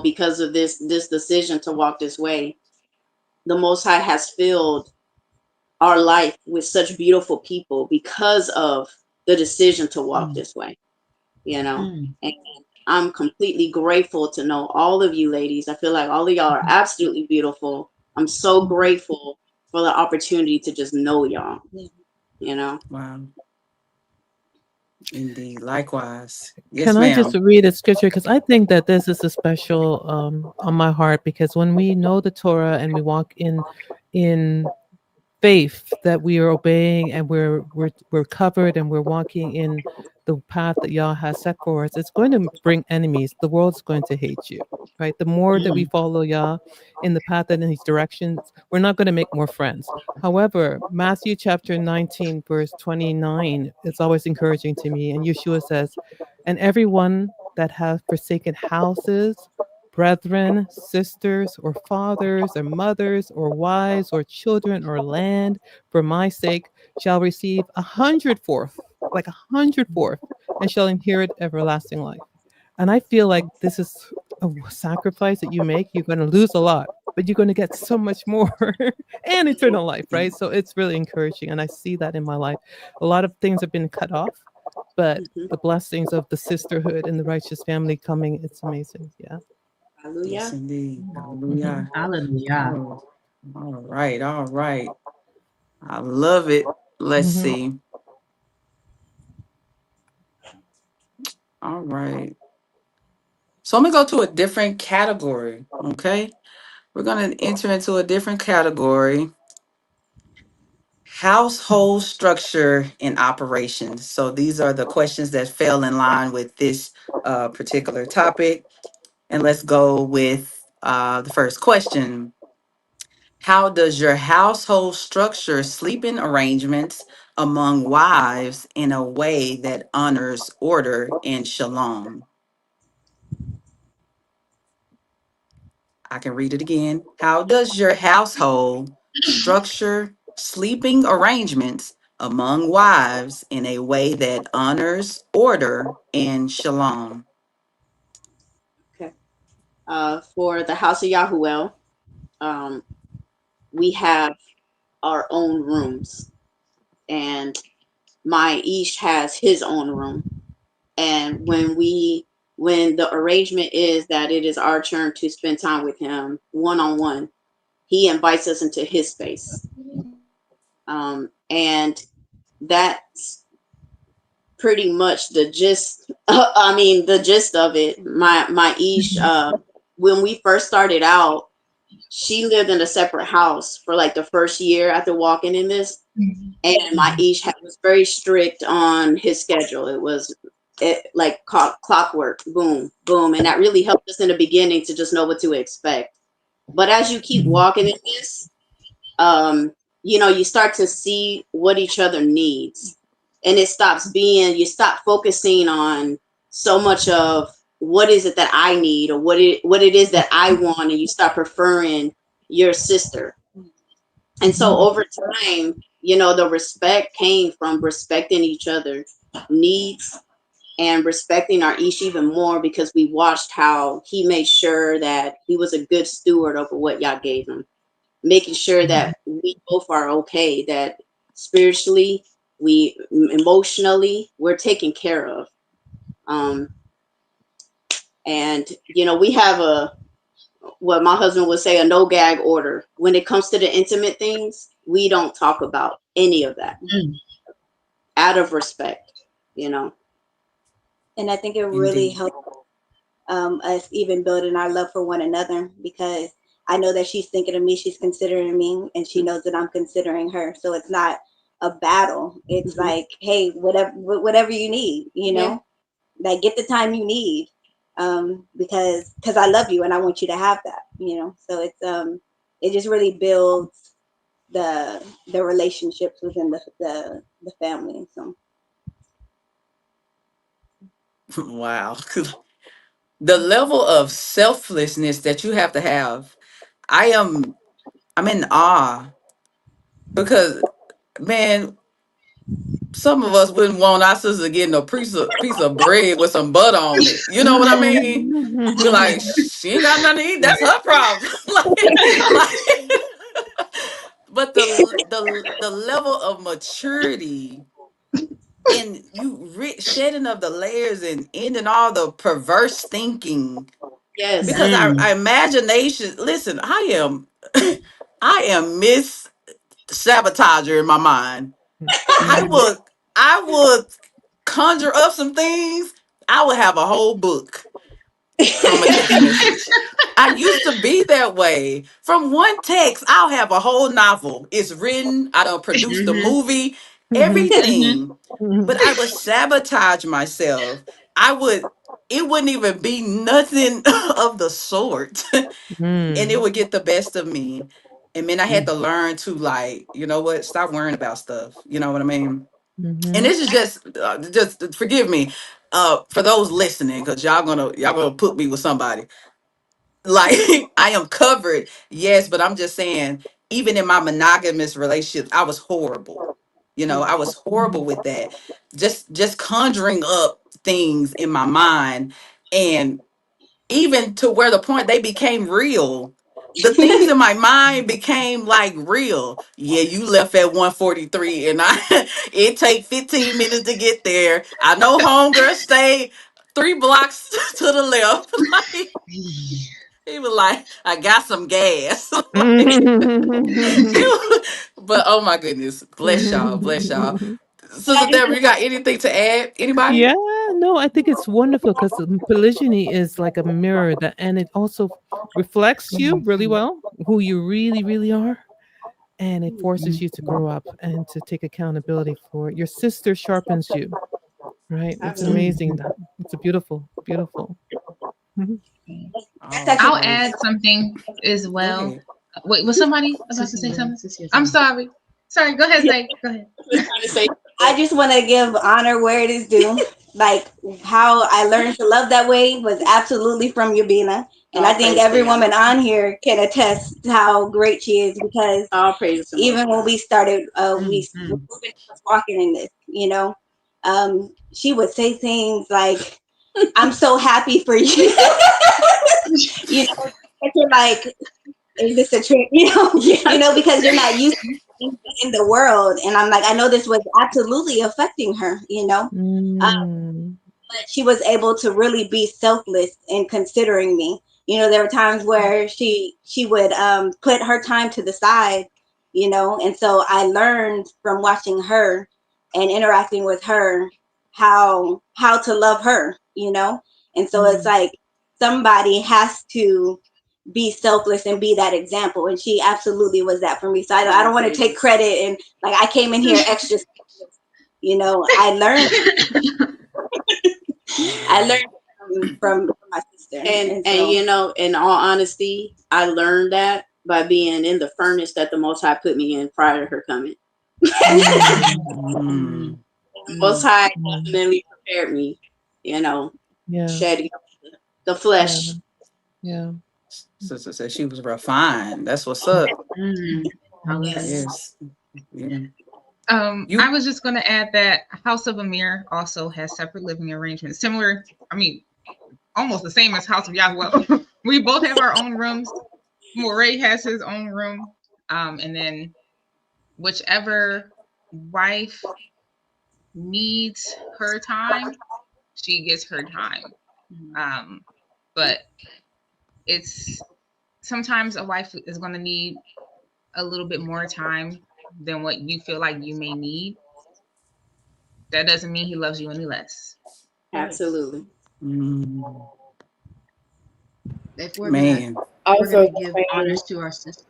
because of this decision to walk this way, the Most High has filled our life with such beautiful people because of the decision to walk this way, and I'm completely grateful to know all of you ladies. I feel like all of y'all are absolutely beautiful. I'm so grateful for the opportunity to just know y'all, Wow. Indeed. Likewise. Yes, Can I just ma'am. read a scripture? Because I think that this is a special on my heart. Because when we know the Torah and we walk in faith that we are obeying and we're covered and we're walking in the path that Yah has set for us, it's going to bring enemies. The world's going to hate you, right? The more that we follow Yah in the path and in His directions, we're not going to make more friends. However, Matthew chapter 19, verse 29, it's always encouraging to me. And Yeshua says, "And everyone that hath forsaken houses, brethren, sisters, or fathers, or mothers, or wives, or children, or land, for my sake, shall receive 100-fold, like 100-fold, and shall inherit everlasting life." And I feel like this is a sacrifice that you make. You're going to lose a lot, but you're going to get so much more and eternal life, right? So it's really encouraging. And I see that in my life. A lot of things have been cut off, but the blessings of the sisterhood and the righteous family coming, it's amazing. Yeah. Yes, Hallelujah. indeed. Hallelujah. Hallelujah. Oh, all right. All right. I love it. Let's see. All right. So I'm going to go to a different category. Okay. We're going to enter into a different category: household structure and operations. So these are the questions that fell in line with this particular topic. And let's go with the first question. How does your household structure sleeping arrangements among wives in a way that honors order and shalom? I can read it again. How does your household structure sleeping arrangements among wives in a way that honors order and shalom? Okay. For the House of Yahuwah, um, we have our own rooms, and my Ish has his own room. And when the arrangement is that it is our turn to spend time with him one on one, he invites us into his space, and that's pretty much the gist. I mean, the gist of it. My Ish, when we first started out, she lived in a separate house for like the first year after walking in this, and my Ish was very strict on his schedule. It was like clockwork, boom, boom, and that really helped us in the beginning to just know what to expect. But as you keep walking in this, you start to see what each other needs, and you stop focusing on so much of what is it that I need or what it is that I want, and you start preferring your sister. And so over time, the respect came from respecting each other needs and respecting our Ish even more, because we watched how he made sure that he was a good steward over what y'all gave him, making sure that we both are okay, that spiritually, we emotionally, we're taken care of. And we have what my husband would say, a no gag order. When it comes to the intimate things, we don't talk about any of that out of respect, And I think it really Indeed. helped us even building our love for one another, because I know that she's thinking of me, she's considering me, and she knows that I'm considering her. So it's not a battle. It's like, hey, whatever you need, Yeah. like get the time you need, because I love you and I want you to have that, So it just really builds the relationships within the family. So Wow. The level of selflessness that you have to have, I am I'm in awe because, man, some of us wouldn't want our sister getting a piece of bread with some butter on it. You know what I mean? Be like, she ain't got nothing to eat. That's her problem. like, but the level of maturity and shedding of the layers and ending all the perverse thinking, Yes. because our imagination. Listen, I am Miss Sabotager in my mind. I would I would conjure up some things. I would have a whole book from a text message. I used to be that way. From one text, I'll have a whole novel. It's written, I don't produce the movie, everything. But I would sabotage myself. I would, it wouldn't even be nothing of the sort. And it would get the best of me. And then I had to learn to, like, you know what, stop worrying about stuff. You know what I mean? And this is just forgive me for those listening, because y'all gonna put me with somebody. Like, I am covered, yes, but I'm just saying, even in my monogamous relationships, I was horrible. I was horrible with that. Just conjuring up things in my mind, and even to where the point they became real. The things in my mind became like real. Yeah, you left at 1:43, and it take 15 minutes to get there. I know homegirl stayed 3 blocks to the left. Like, he was like, I got some gas. Like, but oh my goodness, bless y'all. Sister Deborah, you got anything to add? Anybody? Yeah, no, I think it's wonderful because polygyny is like a mirror that, and it also reflects you really well, who you really, really are. And it forces you to grow up and to take accountability for it. Your sister sharpens you, right? It's amazing. It's a beautiful, beautiful. Mhm. that's Oh, I'll actually add praise. something as Go well. ahead. Wait, was somebody about to say something? I'm sorry. Sorry, go ahead, Yeah, say. Go ahead. I was trying to say. I just want to give honor where it is due. Like how I learned to love that way was absolutely from Yabina. And I All think praise to every God. woman on here can attest to how great she is, because All praise to Most even when High. we started, we were moving towards walking in this, she would say things like, I'm so happy for you. you know, and you're like, is this a trick? Yeah. Because you're not used to in the world. And I'm like, I know this was absolutely affecting her, Mm. but she was able to really be selfless in considering me. There were times where she would put her time to the side, and so I learned from watching her and interacting with her how to love her, and so it's like somebody has to be selfless and be that example, and she absolutely was that for me. So I don't want to take credit, and like I came in here extra selfless. I learned I learned from my sister. And So, in all honesty, I learned that by being in the furnace that the Most High put me in prior to her coming. Mm. The Most High Mm. definitely prepared me, Yeah. shedding the Yeah. flesh. Yeah. Sister said she was refined. That's what's up. Hallelujah. Yes. Yeah. I You was just going to add that House of Amir also has separate living arrangements, similar. I mean, almost the same as House of Yahweh. We both have our own rooms. Moray has his own room, and then whichever wife needs her time, she gets her time. But it's sometimes a wife is going to need a little bit more time than what you feel like you may need. That doesn't mean he loves you any less. Absolutely. mm, If we're gonna man. Also, give the honors same, to our sister.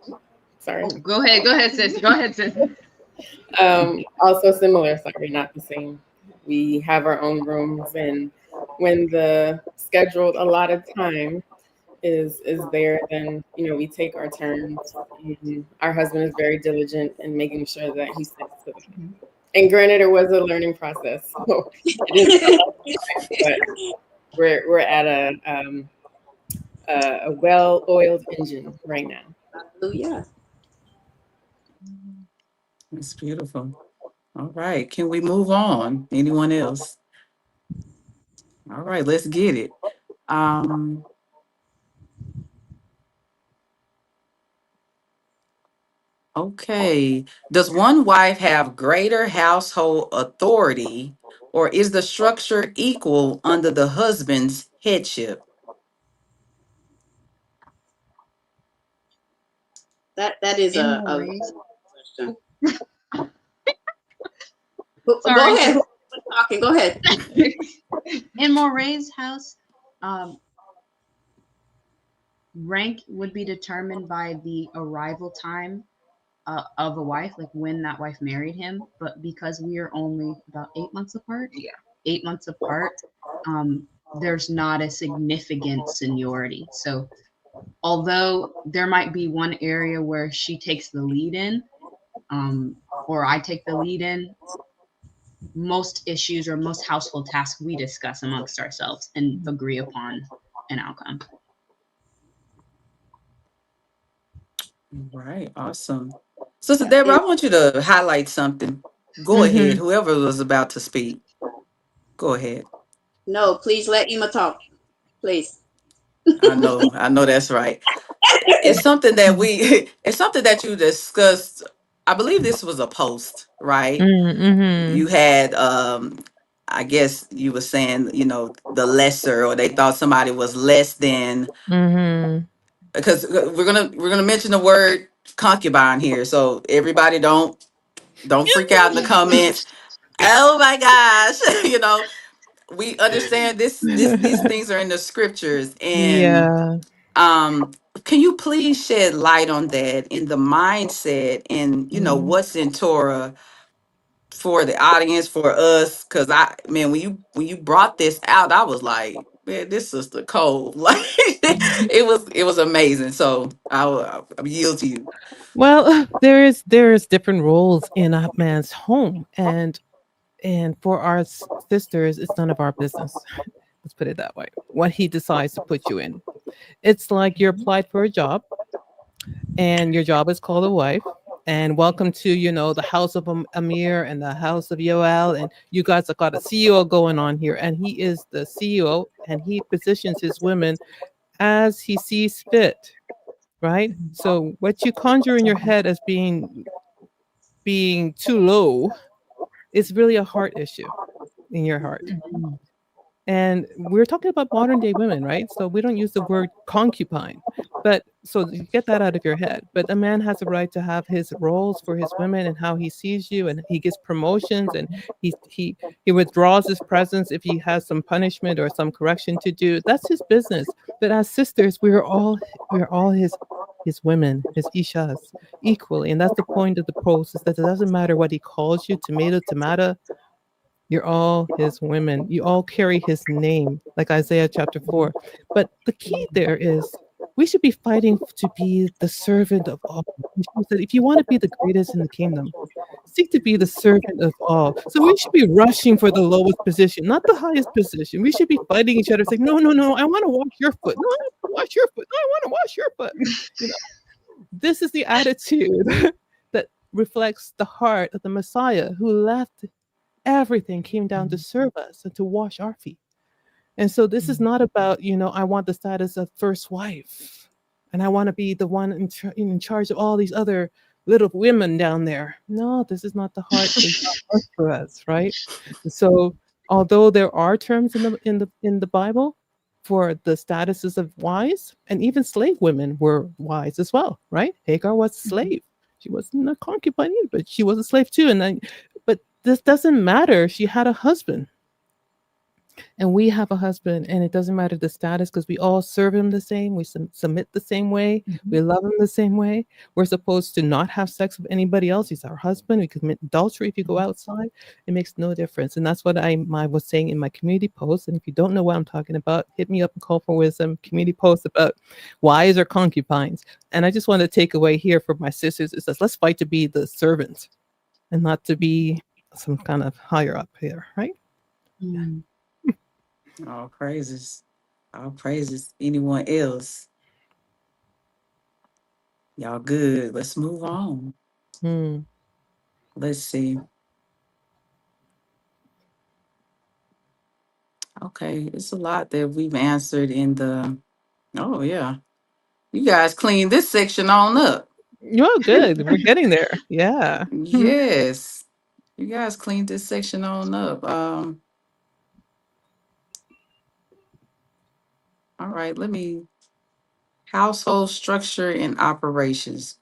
sorry. Oh, go ahead, sis. Go ahead, sis. Also similar, sorry, not the same. We have our own rooms, and when the scheduled allotted time is there, then we take our turns. Our husband is very diligent in making sure that he sticks to that. And granted, it was a learning process, so it is a lot of time, but we're at a well-oiled engine right now. Hallelujah. It's beautiful. All right. Can we move on? Anyone else? All right, let's get it. Um, okay. Does one wife have greater household authority, or is the structure equal under the husband's headship? That is In a Moray's, question. Sorry, Go ahead. sis. Who's talking? Go ahead. in Moray's house, um, rank would be determined by the arrival time of a wife, like when that wife married him. But because we are only about 8 months apart, Yeah. 8 months apart, there's not a significant seniority. So although there might be one area where she takes the lead in, or I take the lead in, most issues or most household tasks we discuss amongst ourselves and agree upon an outcome. Right, awesome. Sister Yeah. Deborah, I want you to highlight something. Go ahead, Mm-hmm. whoever was about to speak. Go ahead. No, please let Emma talk. Please. I know that's right. It's something that it's something that you discussed. I believe this was a post, right? Mm-hmm. You had I guess you were saying, the lesser, or they thought somebody was less than, Mm-hmm. because we're gonna mention the word concubine here. So everybody don't freak out in the comments. Oh my gosh, we understand these things are in the scriptures. And Yeah. um can you please shed light on that, in the mindset, and Mm. what's in Torah for the audience, for us? Because when you brought this out, I was like, man, this sister cold. Like, it was amazing. So I'll yield to you. Well, there is different roles in a man's home, and for our sisters, it's none of our business. Let's put it that way. What he decides to put you in. It's like you're applied for a job, and your job is called a wife. And welcome to, the house of Amir and the house of Yoel. And you guys have got a CEO going on here. And he is the CEO, and he positions his women as he sees fit, right? So what you conjure in your head as being too low is really a heart issue in your heart. Mhm. And we're talking about modern day women, right? So we don't use the word concubine, but so you get that out of your head. But a man has a right to have his roles for his women and how he sees you, and he gets promotions, and he withdraws his presence if he has some punishment or some correction to do. That's his business. But as sisters, we're all his women, his ishas, equally. And that's the point of the post, is that it doesn't matter what he calls you, tomato, you're all his women. You all carry his name, like Isaiah chapter 4. But the key there is we should be fighting to be the servant of all. He said, if you want to be the greatest in the kingdom, seek to be the servant of all. So we should be rushing for the lowest position, not the highest position. We should be fighting each other, saying, no, no, no, I want to wash your foot. No, I want to wash your foot. No, I want to wash your foot. You know, this is the attitude that reflects the heart of the Messiah, who left everything, came down to serve us and to wash our feet. And so this is not about, I want the status of first wife and I want to be the one in charge of all these other little women down there. No, this is not the heart that God wants for us, right? So although there are terms in the Bible for the statuses of wives, and even slave women were wives as well, right? Hagar was a slave. She wasn't a concubine, but she was a slave too. But this doesn't matter. She had a husband. And we have a husband, and it doesn't matter the status, because we all serve him the same. We submit the same way. We love him the same way. We're supposed to not have sex with anybody else. He's our husband. We commit adultery if you go outside. It makes no difference. And that's what I was saying in my community post. And if you don't know what I'm talking about, hit me up and call for wisdom. Community post about wives or concubines. And I just want to take away here for my sisters, it says, let's fight to be the servant and not to be some kind of higher up here, right? Mm. All praises. All praises. Anyone else? Y'all good. Let's move on. Hmm. Let's see. Okay, it's a lot that we've answered in the. Oh, yeah. You guys clean this section on up. Oh, good. We're getting there. Yeah. Yes. You guys cleaned this section on up. All right, household structure and operations.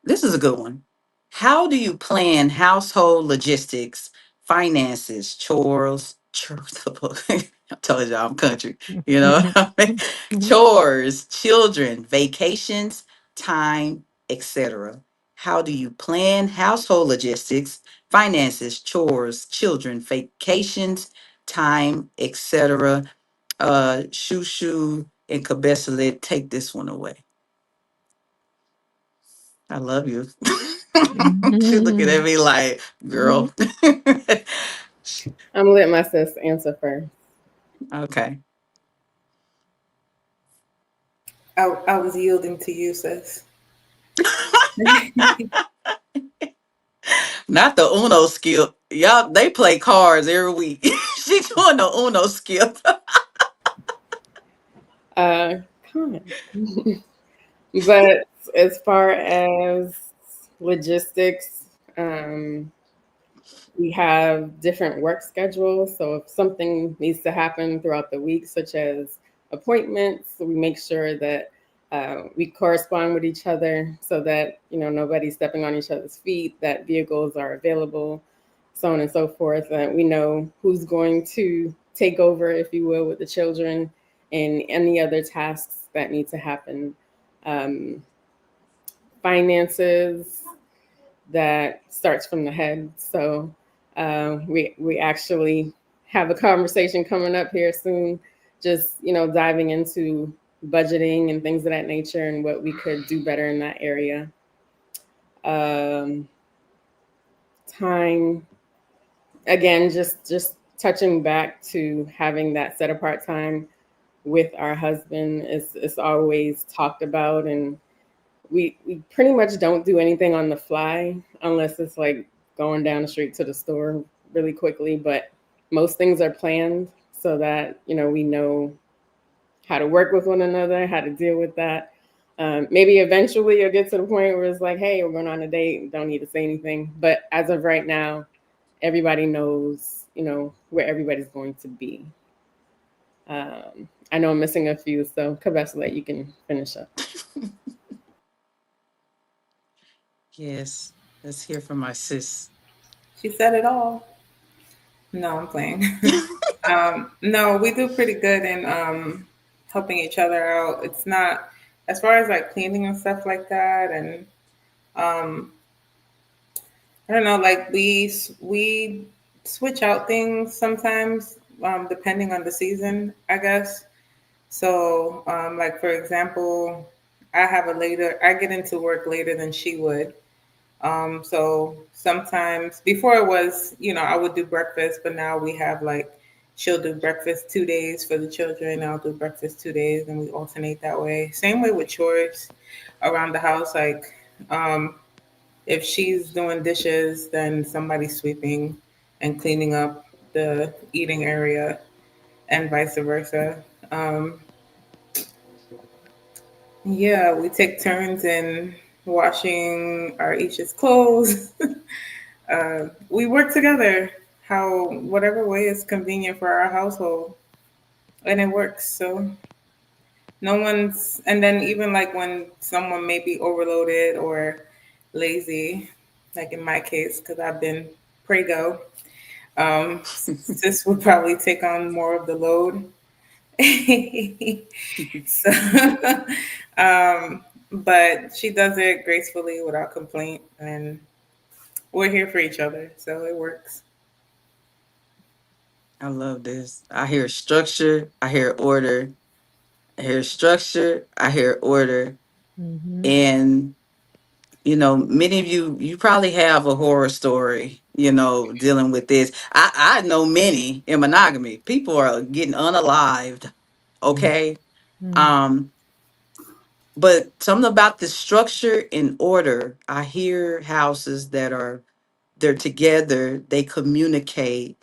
This is a good one. How do you plan household logistics, finances, chores, I told you I'm country, chores, children, vacations, time, etc. How do you plan household logistics, finances, chores, children, vacations, time, etc.? Shushu and Kabesalet, take this one away. I love you. She's looking at me like, girl. I'm gonna let my sis answer first. Okay. I was yielding to you, sis. Not the Uno skill. Y'all, they play cards every week. She's doing the Uno skill. Kind. But as far as logistics, we have different work schedules. So if something needs to happen throughout the week, such as appointments, we make sure that we correspond with each other so that nobody's stepping on each other's feet, that vehicles are available, so on and so forth. We know who's going to take over, if you will, with the children and any other tasks that need to happen. Finances, that starts from the head. So we actually have a conversation coming up here soon, just diving into budgeting and things of that nature and what we could do better in that area. Time, again, just touching back to having that set apart time with our husband is always talked about, and we pretty much don't do anything on the fly unless it's like going down the street to the store really quickly, but most things are planned. so that, we know how to work with one another, how to deal with that. Maybe eventually you'll get to the point where it's like, hey, we're going on a date, don't need to say anything. But as of right now, everybody knows, where everybody's going to be. I know I'm missing a few, so Kabeslet, you can finish up. Yes. Let's hear from my sis. She said it all. No, I'm playing. No, we do pretty good in helping each other out. It's not as far as like cleaning and stuff like that, and um, I don't know, like we switch out things sometimes depending on the season, I guess. So, like for example, I get into work later than she would. So sometimes before it was, I would do breakfast, but now we have like she'll do breakfast 2 days for the children. I'll do breakfast 2 days, and we alternate that way. Same way with chores around the house. Like if she's doing dishes, then somebody's sweeping and cleaning up the eating area, and vice versa. Yeah, we take turns in washing our each's clothes. We work together how whatever way is convenient for our household, and it works. So no one's, and then even like when someone may be overloaded or lazy, like in my case, because I've been prego, sis would probably take on more of the load. So, but she does it gracefully without complaint, and we're here for each other, so it works. I love this. I hear structure, I hear order, I hear structure, I hear order. Mm-hmm. And many of you probably have a horror story, dealing with this. I know many in monogamy. People are getting unalived. Okay. Mm-hmm. Um, but something about the structure and order, I hear houses that they're together, they communicate,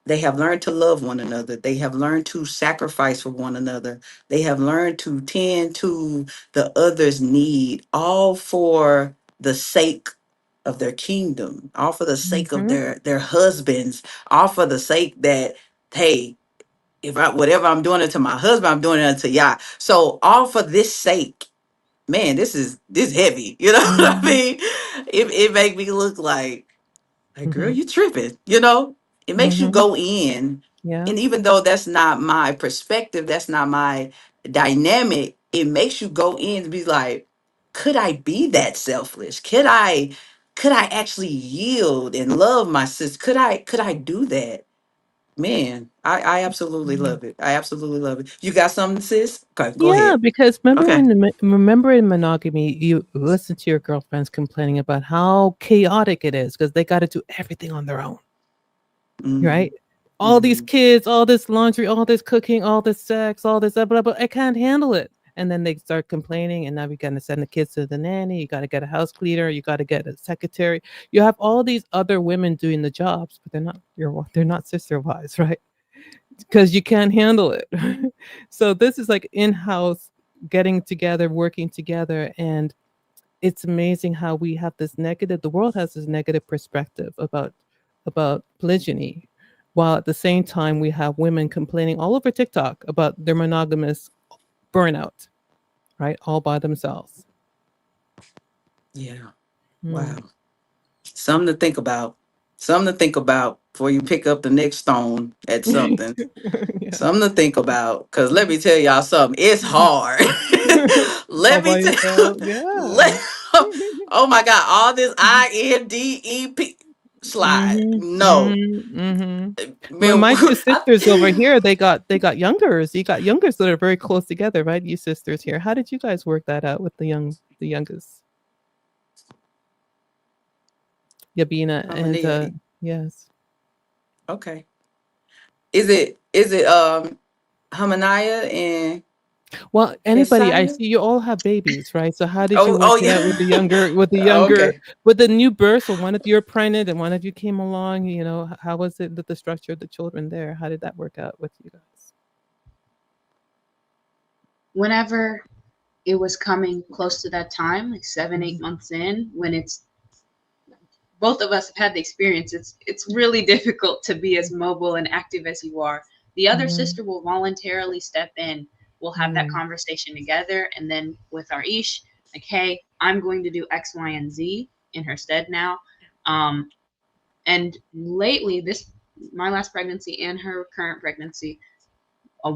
they have learned to love one another. They have learned to sacrifice for one another. They have learned to tend to the other's need, all for the sake of their kingdom, all for the sake of Mm-hmm. their husbands, all for the sake that, hey, if I whatever I'm doing it to my husband, I'm doing it unto Yah. So all for this sake, man, this heavy. You know what I Mm-hmm. mean? It make me look like, girl, Mm-hmm. you tripping, It makes you Mm-hmm. go in. Yeah. And even though that's not my perspective, that's not my dynamic, it makes you go in to be like, could I be that selfless? Could I actually yield and love my sister? Could I do that? Man, I absolutely Mhm. love it. I absolutely love it. You got something, sis? Okay, go Yeah, ahead. because Okay. remember in monogamy, you listen to your girlfriends complaining about how chaotic it is because they got to do everything on their own, Mm-hmm. right? All these Mm-hmm. kids, all this laundry, all this cooking, all this sex, all this blah blah blah. I can't handle it. And then they start complaining, and now we got to send the kids to the nanny. You got to get a house cleaner. You got to get a secretary. You have all these other women doing the jobs, but they're not sister wives, right? Because you can't handle it. So this is like in-house getting together, working together, and it's amazing how we have this negative. The world has this negative perspective about polygyny, while at the same time we have women complaining all over TikTok about their monogamous burnout, right? All by themselves. Yeah. Mm. Wow. Something to think about. Something to think about before you pick up the next stone at something. Yeah. Something to think about. Cause let me tell y'all something. It's hard. All Let me by tell. yourself. Yeah. Let, oh my God! All this INDEP slide. Mhm. No, Mhm. Mhm. man. My 2 I, sisters over here, they got youngers. You got youngers that are very close together, right? You sisters here. How did you guys work that out with the youngest? Yabina I'm gonna and need. yes. Okay. Is it Hamanaya and? Well, anybody I Kesia? see you all have babies, right? So how did you Oh, work oh it out with the yeah. younger, Okay. with the new birth? So one of you are pregnant and one of you came along, how was it that the structure of the children there? How did that work out with you guys? Whenever it was coming close to that time, like 7, 8 Mhm. months in, when it's both of us have had the experience, it's really difficult to be as mobile and active as you are. The other Mhm. sister will voluntarily step in. We'll have that Mm. conversation together, and then with our ish, like, hey, I'm going to do X, Y, and Z in her stead now. Um, and lately, this my last pregnancy and her current pregnancy,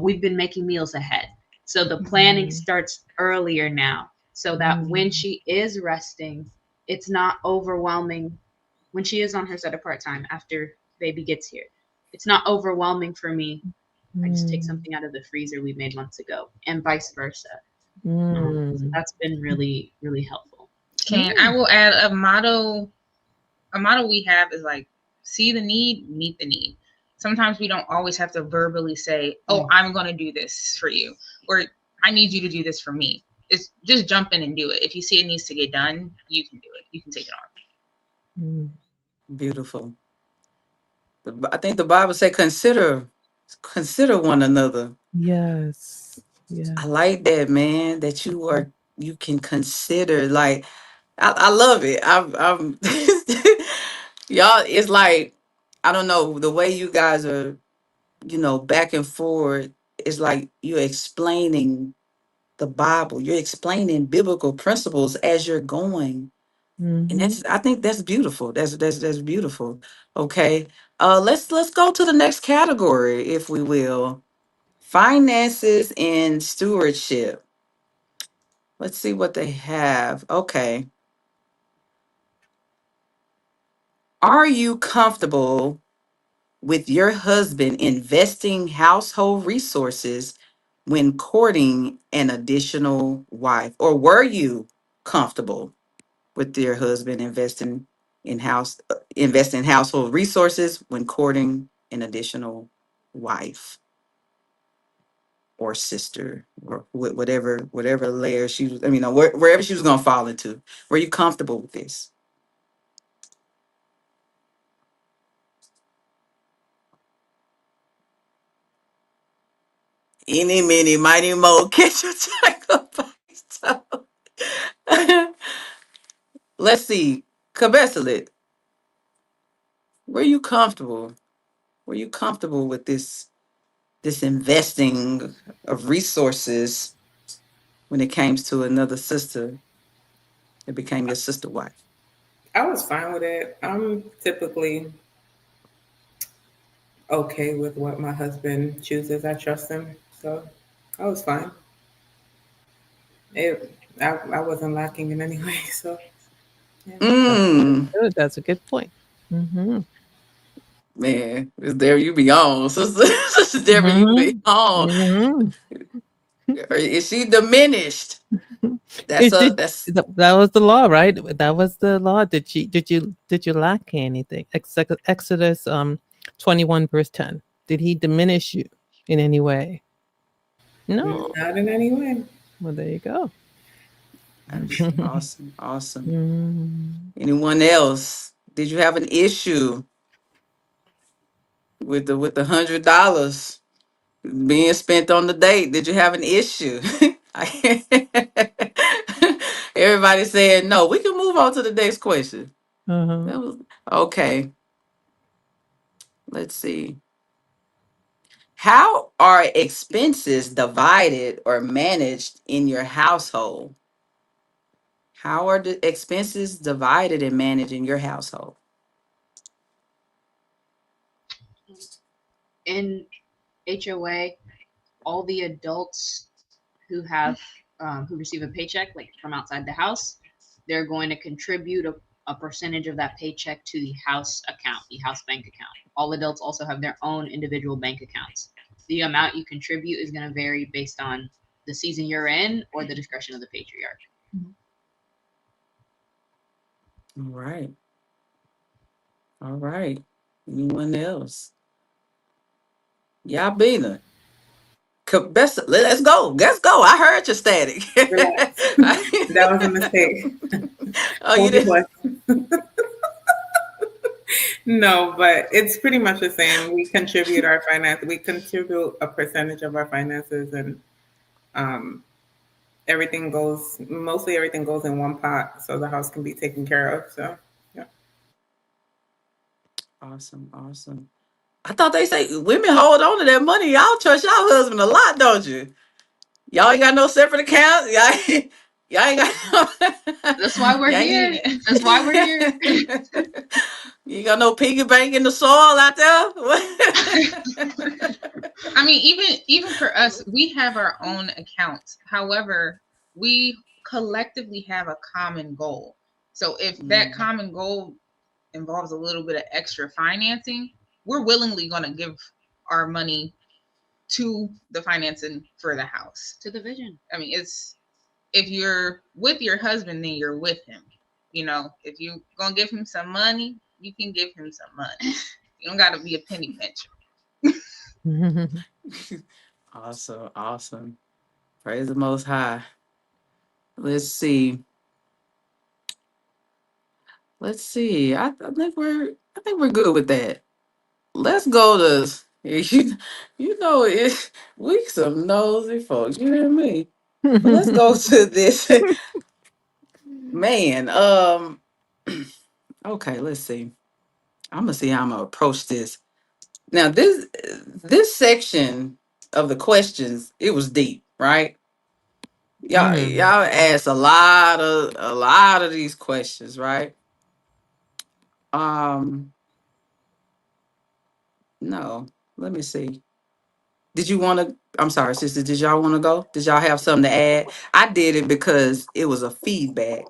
we've been making meals ahead. So the planning Mm. starts earlier now, so that when Mm. she is resting, it's not overwhelming. When she is on her set of part time after baby gets here, it's not overwhelming for me. I just take Mm. something out of the freezer we made months ago, and vice versa. So Mm. that's been really, really helpful. Can I Mm. will add a motto we have is like, see the need, meet the need. Sometimes we don't always have to verbally say, "Oh, I'm going to do this for you," or "I need you to do this for me." It's just jump in and do it. If you see it needs to get done, you can do it. You can take it Mm. Beautiful. I think the Bible say consider one another. Yes. Yeah. I like that, man, that you can consider. Like, I love it. I'm y'all, it's like, I don't know, the way you guys are, back and forth, it's like you're explaining the Bible. You're explaining biblical principles as you're going. And Mhm. I think that's beautiful. That's beautiful. Okay. Let's go to the next category, if we will. Finances and stewardship. Let's see what they have. Okay. Are you comfortable with your husband investing household resources when courting an additional wife? Or were you comfortable with your husband investing household resources when courting an additional wife or sister or whatever layer she was, wherever she was going to fall into? Were you comfortable with this? Any, mini, mighty, mo, catch your tackle. So, let's see. Cabesalet, were you comfortable? Were you comfortable with this investing of resources when it came to another sister that became your sister wife? I was fine with it. I'm typically okay with what my husband chooses. I trust him, so I was fine. I wasn't lacking in any way, so yeah. That's Mm, good. That's a good point. Mhm. man, it's there you be on, sister. Sister Deborah, you be Mhm. on. Mhm. Is she diminished? That's Is a did that's that was the law, right? That was the law. Did you lack anything? Exodus 21 verse 10. Did he diminish you in any way? No. Not in any way. Well, there you go. awesome, awesome. Mm. Anyone else? Did you have an issue with the $100 being spent on the date? Did you have an issue? Everybody saying no. We can move on to the next question. Uh-huh. That was okay. Let's see. How are expenses divided or managed in your household? How are the expenses divided and managed in your household? In HOA, all the adults who have who receive a paycheck like from outside the house, they're going to contribute a percentage of that paycheck to the house account, the house bank account. All adults also have their own individual bank accounts. The amount you contribute is going to vary based on the season you're in or the discretion of the patriarch. All right. All right. Anyone else? Y'all been Best, let's go. Let's go. I heard your static. Relax. That was a mistake. Oh, you Hold your did. question. No, but it's pretty much the same. We contribute our finance. We contribute a percentage of our finances, and um, everything goes. Mostly everything goes in one pot, so the house can be taken care of. So, yeah. Awesome, awesome. I thought they say women hold on to that money. Y'all trust y'all husband a lot, don't you? Y'all ain't got no separate accounts. Y'all ain't got. That's why we're Y'all here. ain't, That's why we're here. you ain't got no piggy bank in the soil out there. I mean, even for us, we have our own accounts. However, we collectively have a common goal. So if that Mm, common goal involves a little bit of extra financing, we're willingly going to give our money to the financing for the house. To the vision. I mean, it's if you're with your husband, then you're with him. If you gonna give him some money, you can give him some money. You don't gotta be a penny pincher. awesome, awesome. Praise the Most High. Let's see. Let's see. I think we're good with that. Let's go to you know it. We some nosy folks. You hear me? But let's go to this man. Okay, let's see. I'm gonna see how I'm gonna approach this. Now this section of the questions, it was deep, right? Mm. Y'all asked a lot of these questions, right? Um, no, let me see. Did you want to? I'm sorry, sister. Did y'all want to go? Did y'all have something to add? I did it because it was a feedback.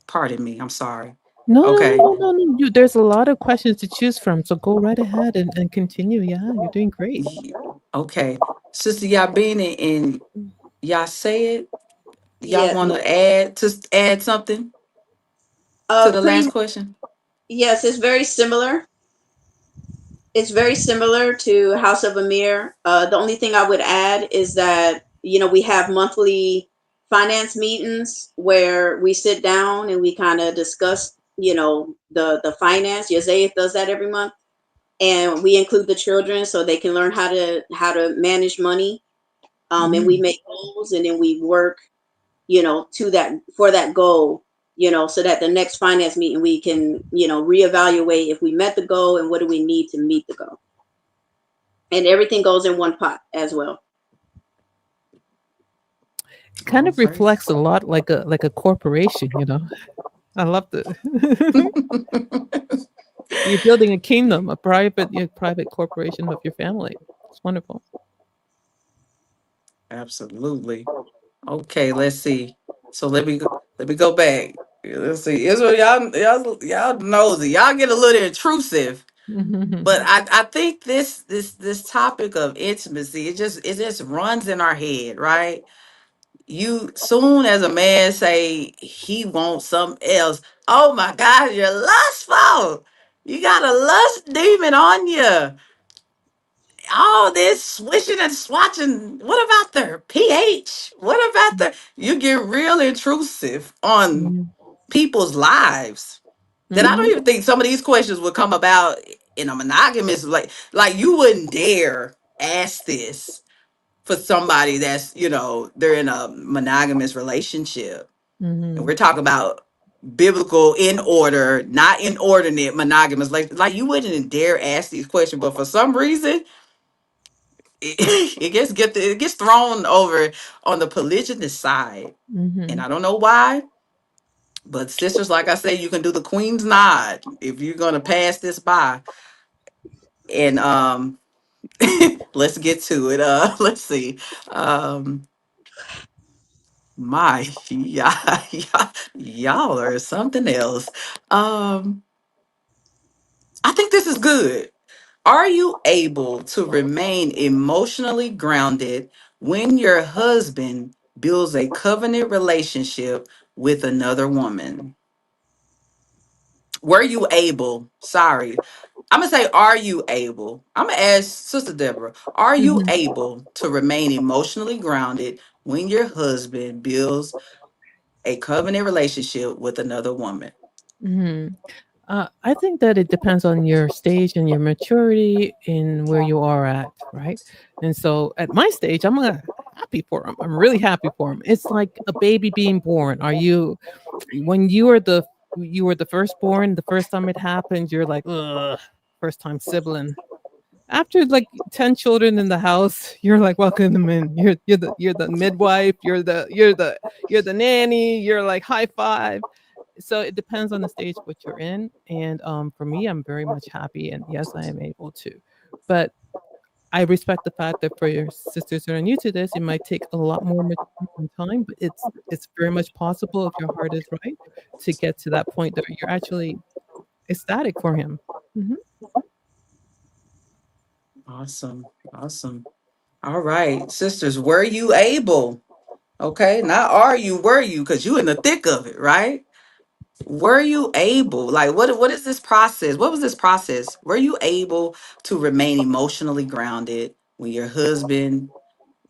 Pardon me. I'm sorry. No, no, no, Okay. no, no, no. There's a lot of questions to choose from, so go right ahead and continue. Yeah, you're doing great. Ye- Okay. Sister Yabini and y'all say it. Y'all Yeah. want to add something to the Pretty last much, question? yes, it's very similar. It's very similar to House of Amir. The only thing I would add is that, we have monthly finance meetings where we sit down and we kind of discuss, the finance. Yosef does that every month. And we include the children so they can learn how to manage money. And we Mm, make goals and then we work, to that for that goal, so that the next finance meeting we can, reevaluate if we met the goal and what do we need to meet the goal. And everything goes in one pot as well. It kind all of praise. reflects a lot like a corporation, you know. I love the you're building a kingdom, private corporation of your family. It's wonderful. Absolutely. Okay, let's see. So let me go back. Let's see. Israel, y'all nosy. Y'all get a little intrusive. But I think this topic of intimacy, it just runs in our head, right? You soon as a man say he wants something else, oh my God, you're lustful. You got a lust demon on you. All this swishing and swatching. What about their pH? What about the? You get real intrusive on Mhm. people's lives. That I don't Mhm. even think some of these questions would come about in a monogamous, like you wouldn't dare ask this for somebody that's, they're in a monogamous relationship. And Mhm. we're talking about biblical in order, not inordinate monogamous. Like you wouldn't dare ask these questions, but for some reason it gets thrown over on the polygynist side. And Mhm. I don't know why, but sisters, like I say, you can do the queen's nod if you're gonna pass this by. And let's get to it. Let's see. Um my y'all are something else. Um I think this is good. Are you able to remain emotionally grounded when your husband builds a covenant relationship with another woman? Were you able? Sorry. I'm gonna say, are you able? I'm gonna ask Sister Deborah, are you Mhm. able to remain emotionally grounded when your husband builds a covenant relationship with another woman? Mhm. I think that it depends on your stage and your maturity in where you are at, right? And so at my stage, I'm happy for him. I'm really happy for him. It's like a baby being born. Are you when you were the firstborn, the first time it happened, you're like, ugh, first time sibling. After like 10 children in the house, you're like, welcome them in. You're the midwife, you're the nanny, you're like high five. So it depends on the stage what you're in. And for me, I'm very much happy, and yes, I am able to. But I respect the fact that for your sisters that are new to this, it might take a lot more maturity and time, but it's very much possible if your heart is right to get to that point that you're actually ecstatic for him. Mhm. Awesome. Awesome. All right, sisters, were you able? Okay, not are you, were you? Because you in the thick of it, right? Were you able? Like, what is this process? What was this process? Were you able to remain emotionally grounded when your husband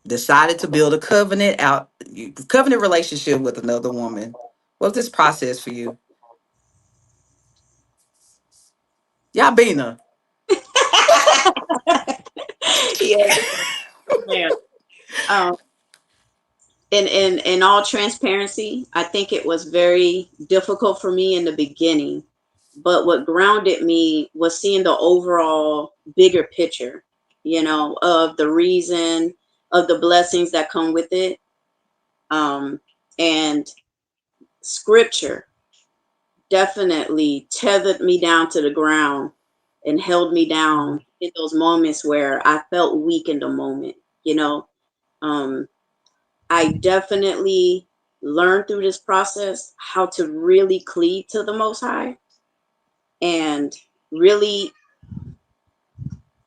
decided to build a covenant relationship with another woman? What's this process for you? Yabina. Yeah, man. Um, in all transparency, I think it was very difficult for me in the beginning. But what grounded me was seeing the overall bigger picture, of the reason, of the blessings that come with it. And scripture definitely tethered me down to the ground and held me down in those moments where I felt weak in the moment, you know. Um, I definitely learned through this process how to really cleave to the Most High and really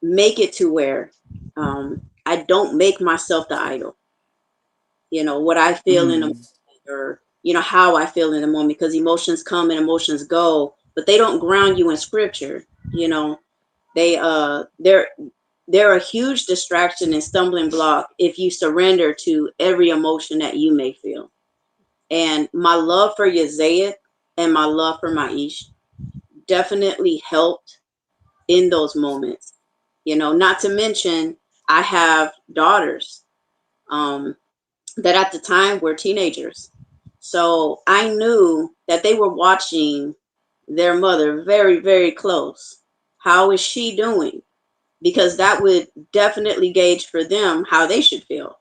make it to where I don't make myself the idol. What I feel in a moment, Mm, or how I feel in a moment, because emotions come and emotions go, but they don't ground you in scripture. You know, they're a huge distraction and stumbling block if you surrender to every emotion that you may feel. And my love for Yazayat and my love for Maish definitely helped in those moments. Not to mention, I have daughters um, that at the time were teenagers. So I knew that they were watching their mother very, very close. How is she doing? Because that would definitely gauge for them how they should feel.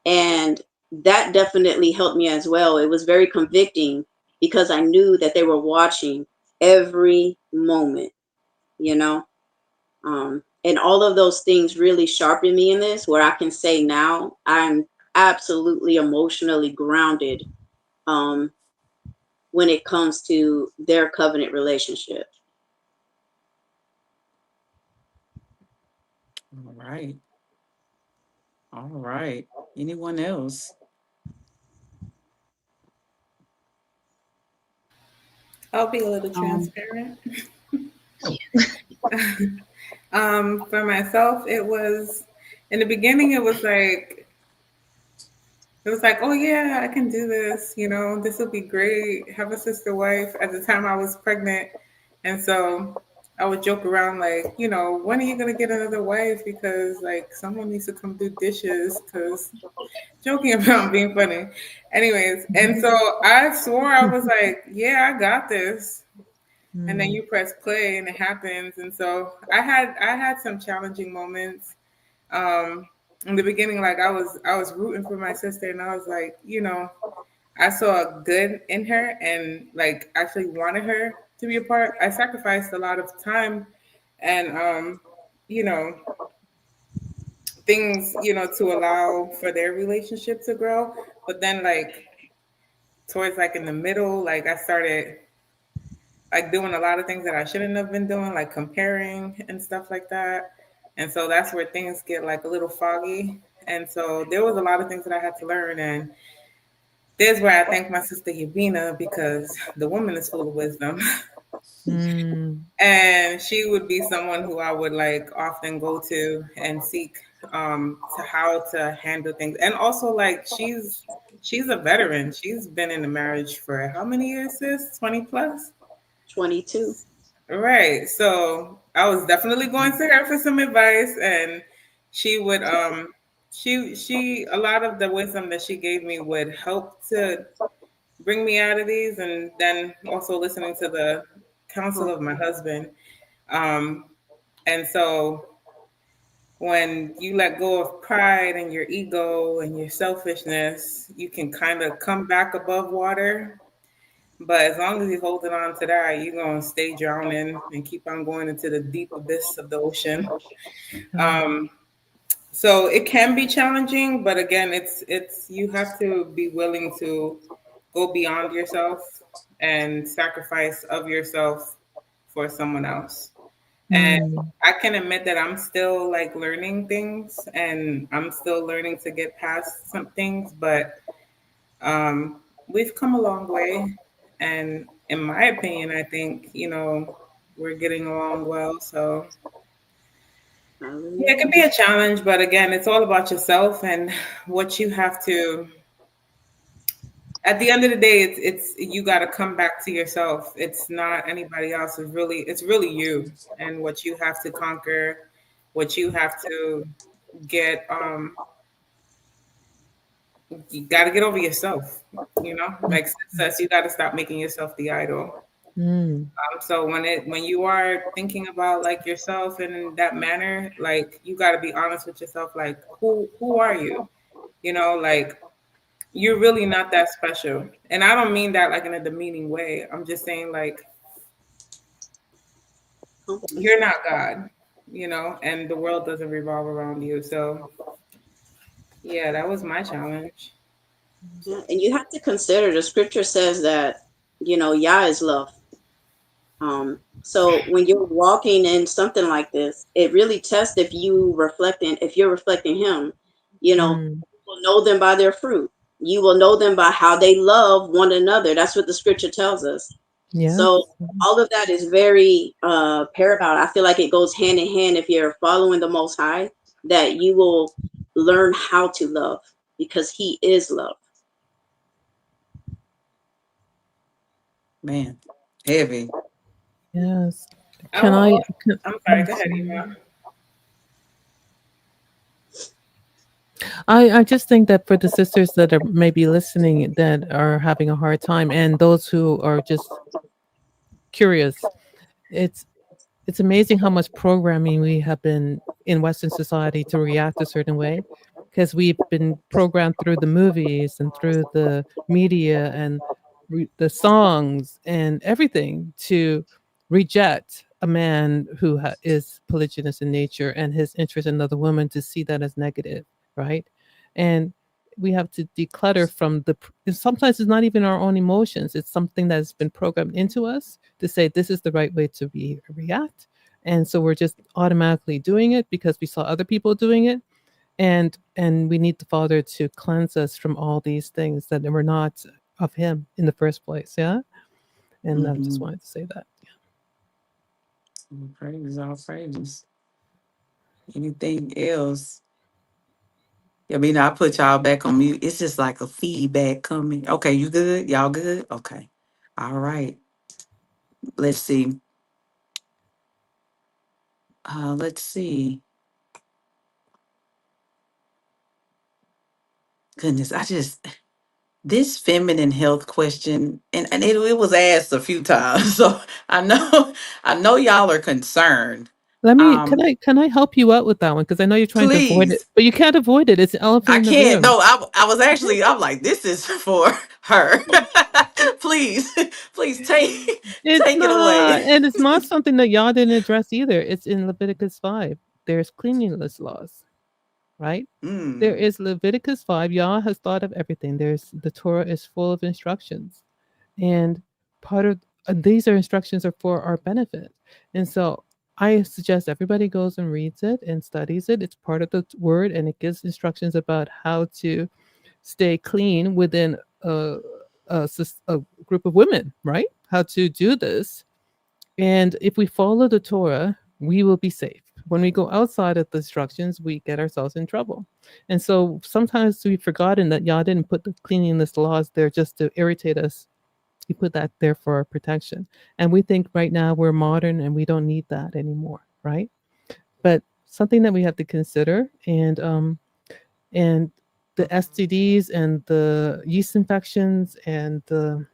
And that definitely helped me as well. It was very convicting because I knew that they were watching every moment, you know? And all of those things really sharpened me in this, where I can say now I'm absolutely emotionally grounded um, when it comes to their covenant relationship. all right. All right. Anyone else? I'll be a little Um, transparent. For myself, it was in the beginning. It was like, oh yeah, I can do this. This will be great. Have a sister wife. At the time, I was pregnant, and so I would joke around like, when are you gonna get another wife? Because like someone needs to come do dishes. Because joking about being funny. Anyways, and so I swore I was like, yeah, I got this. And then Mm. you press play and it happens. And so I had some challenging moments. Um, in the beginning, like I was rooting for my sister, and I was like, I saw good in her and like actually wanted her to be a part. I sacrificed a lot of time and you know, things, to allow for their relationship to grow. But then like towards like in the middle, like I started like doing a lot of things that I shouldn't have been doing, like comparing and stuff like that. And so that's where things get like a little foggy. And so there was a lot of things that I had to learn. And there's where I thank my sister Yavina because the woman is full of wisdom. Mm. And she would be someone who I would like often go to and seek to how to handle things. And also like she's a veteran. She's been in the marriage for how many years, sis? 20 plus? 22. Right. So I was definitely going to her for some advice, and she would she a lot of the wisdom that she gave me would help to bring me out of these, and then also listening to the counsel of my husband. Um, and so when you let go of pride and your ego and your selfishness, you can kind of come back above water. But as long as you're holding on to that, you're going to stay drowning and keep on going into the deep abyss of the ocean. Yeah. Um, so it can be challenging, but again, it's you have to be willing to go beyond yourself and sacrifice of yourself for someone else. And Mm. I can admit that I'm still like learning things and I'm still learning to get past some things, but we've come a long way. And in my opinion, I think, we're getting along well. So yeah, it can be a challenge, but again, it's all about yourself and what you have to. At the end of the day, it's you got to come back to yourself. It's not anybody else. It's really you and what you have to conquer, what you have to get. You got to get over yourself. Like Sis says, you got to stop making yourself the idol. Mm. So when you are thinking about like yourself in that manner, like you got to be honest with yourself. Like who are you? Like you're really not that special. And I don't mean that like in a demeaning way. I'm just saying like you're not God, and the world doesn't revolve around you. So yeah, that was my challenge. Yeah, and you have to consider the scripture says that, Yah is love. So when you're walking in something like this, it really tests if you're reflecting him, Mm. you will know them by their fruit. You will know them by how they love one another. That's what the scripture tells us. So Yes. all of that is very paramount. I feel like it goes hand in hand. If you're following the Most High, that you will learn how to love because He is love. Man, heavy. Yes. I Can will I? also, Can, I'm sorry, go ahead, sorry. Eva. I just think that for the sisters that are maybe listening that are having a hard time, and those who are just curious, it's it's amazing how much programming we have been in Western society to react a certain way, because we've been programmed through the movies and through the media and the songs and everything to reject a man who is polygynous in nature and his interest in another woman, to see that as negative, right? And we have to declutter from and sometimes it's not even our own emotions, it's something that's been programmed into us to say this is the right way to react, and so we're just automatically doing it because we saw other people doing it, and we need the Father to cleanse us from all these things that were not of him in the first place. Yeah. And I just Mm-hmm. wanted to say that. Praises, all praises. Anything else? I mean, I put y'all back on mute. It's just like a feedback coming. Okay, you good? Y'all good? Okay. All right. Let's see. Let's see. Goodness, this feminine health question, and it was asked a few times, so I know y'all are concerned. Let me Um, can I help you out with that one, because I know you're trying to avoid it, please. but you can't avoid it. It's an elephant I in the can't. room. No, I was actually. I'm like, this is for her. Please, please It's take it not, away. and it's not something that y'all didn't address either. It's in Leviticus 5. There's cleanliness laws, right? There Mm, is Leviticus 5. Yah has thought of everything. The Torah is full of instructions. And part of these instructions are for our benefit. And so I suggest everybody goes and reads it and studies it. It's part of the word, and it gives instructions about how to stay clean within a group of women, right? How to do this And if we follow the Torah, we will be safe. When we go outside of the instructions, we get ourselves in trouble. And so sometimes we've forgotten that Yah didn't put the cleanliness laws there just to irritate us. He put that there for our protection. And we think right now we're modern and we don't need that anymore, right? But something that we have to consider, and the STDs and the yeast infections and the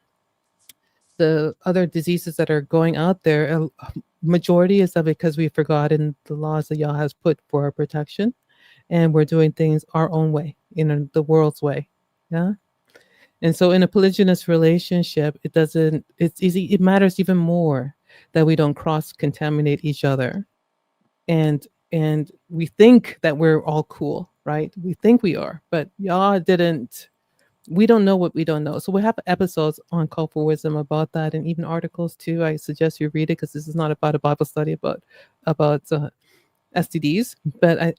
other diseases that are going out there, a majority is of it because we've forgotten the laws that Yah has put for our protection, and we're doing things our own way, the world's way. Yeah. And so in a polygynous relationship, it's easy, it matters even more that we don't cross contaminate each other. And we think that we're all cool, right? We think we are, but Yah didn't. We don't know what we don't know. So we have episodes on Call for Wisdom about that, and even articles too. I suggest you read it because this is not about a Bible study about STDs,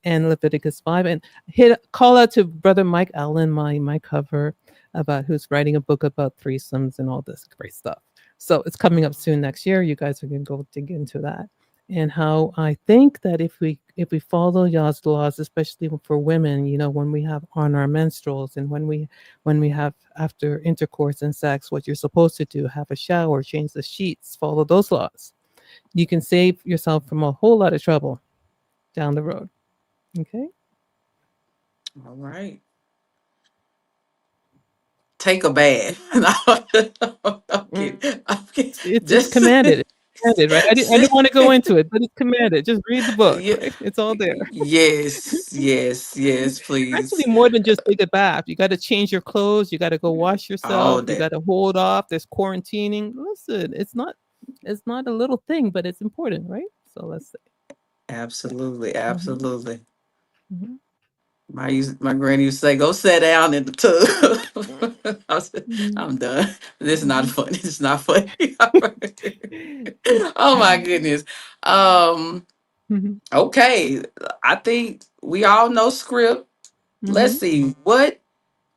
and Leviticus 5. And call out to Brother Mike Allen, my cover, about who's writing a book about threesomes and all this great stuff. So it's coming up soon next year. You guys are gonna go dig into that, and how I think that if we follow Yah's laws, especially for women, when we have on our menstruals, and when we have after intercourse and sex, what you're supposed to do, have a shower, change the sheets, follow those laws, you can save yourself from a whole lot of trouble down the road. Okay. All right. Take a bath. No, I'm kidding. I'm kidding. It's commanded. It's commanded, right? I didn't want to go into it, but it's commanded. Just read the book, Yeah, right? It's all there. yes, yes, yes, Actually, please. more than just take a bath. You got to change your clothes. You got to go wash All yourself. You that. got to hold off. There's quarantining. Listen, it's not a little thing, but it's important, right? So let's say. Absolutely, Mhm, absolutely. mhm, My granny used to say, "Go sit down in the tub." mhm, I'm done. This is not mhm. funny. This is not funny. Oh my goodness. Um. Mhm, Okay. I think we all know script. Let's mhm. see what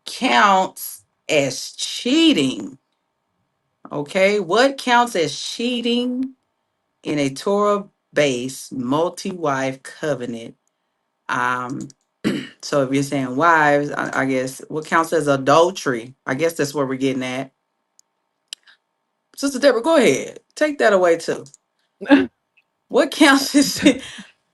counts as cheating. Okay, what counts as cheating in a Torah-based multi-wife covenant? Um, so if you're saying wives, I guess what counts as adultery? I guess that's where we're getting at. Sister Deborah, go ahead. Take that away too. What counts as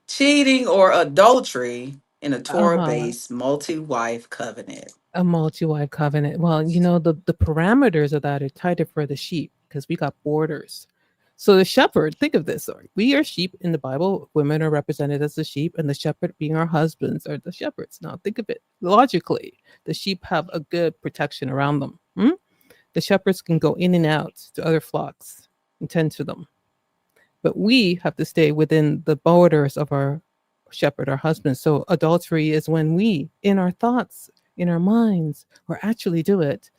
cheating or adultery in a Uh-huh. Torah-based multi-wife covenant? A multi-wife covenant. Well, the parameters of that are tighter for the sheep because we got borders. So the shepherd, think of this. Sorry, we are sheep in the Bible. Women are represented as the sheep, and the shepherd, being our husbands, are the shepherds. Now think of it logically. The sheep have a good protection around them. The shepherds can go in and out to other flocks and tend to them, but we have to stay within the borders of our shepherd, our husband. So adultery is when we, in our thoughts, in our minds, or actually do it,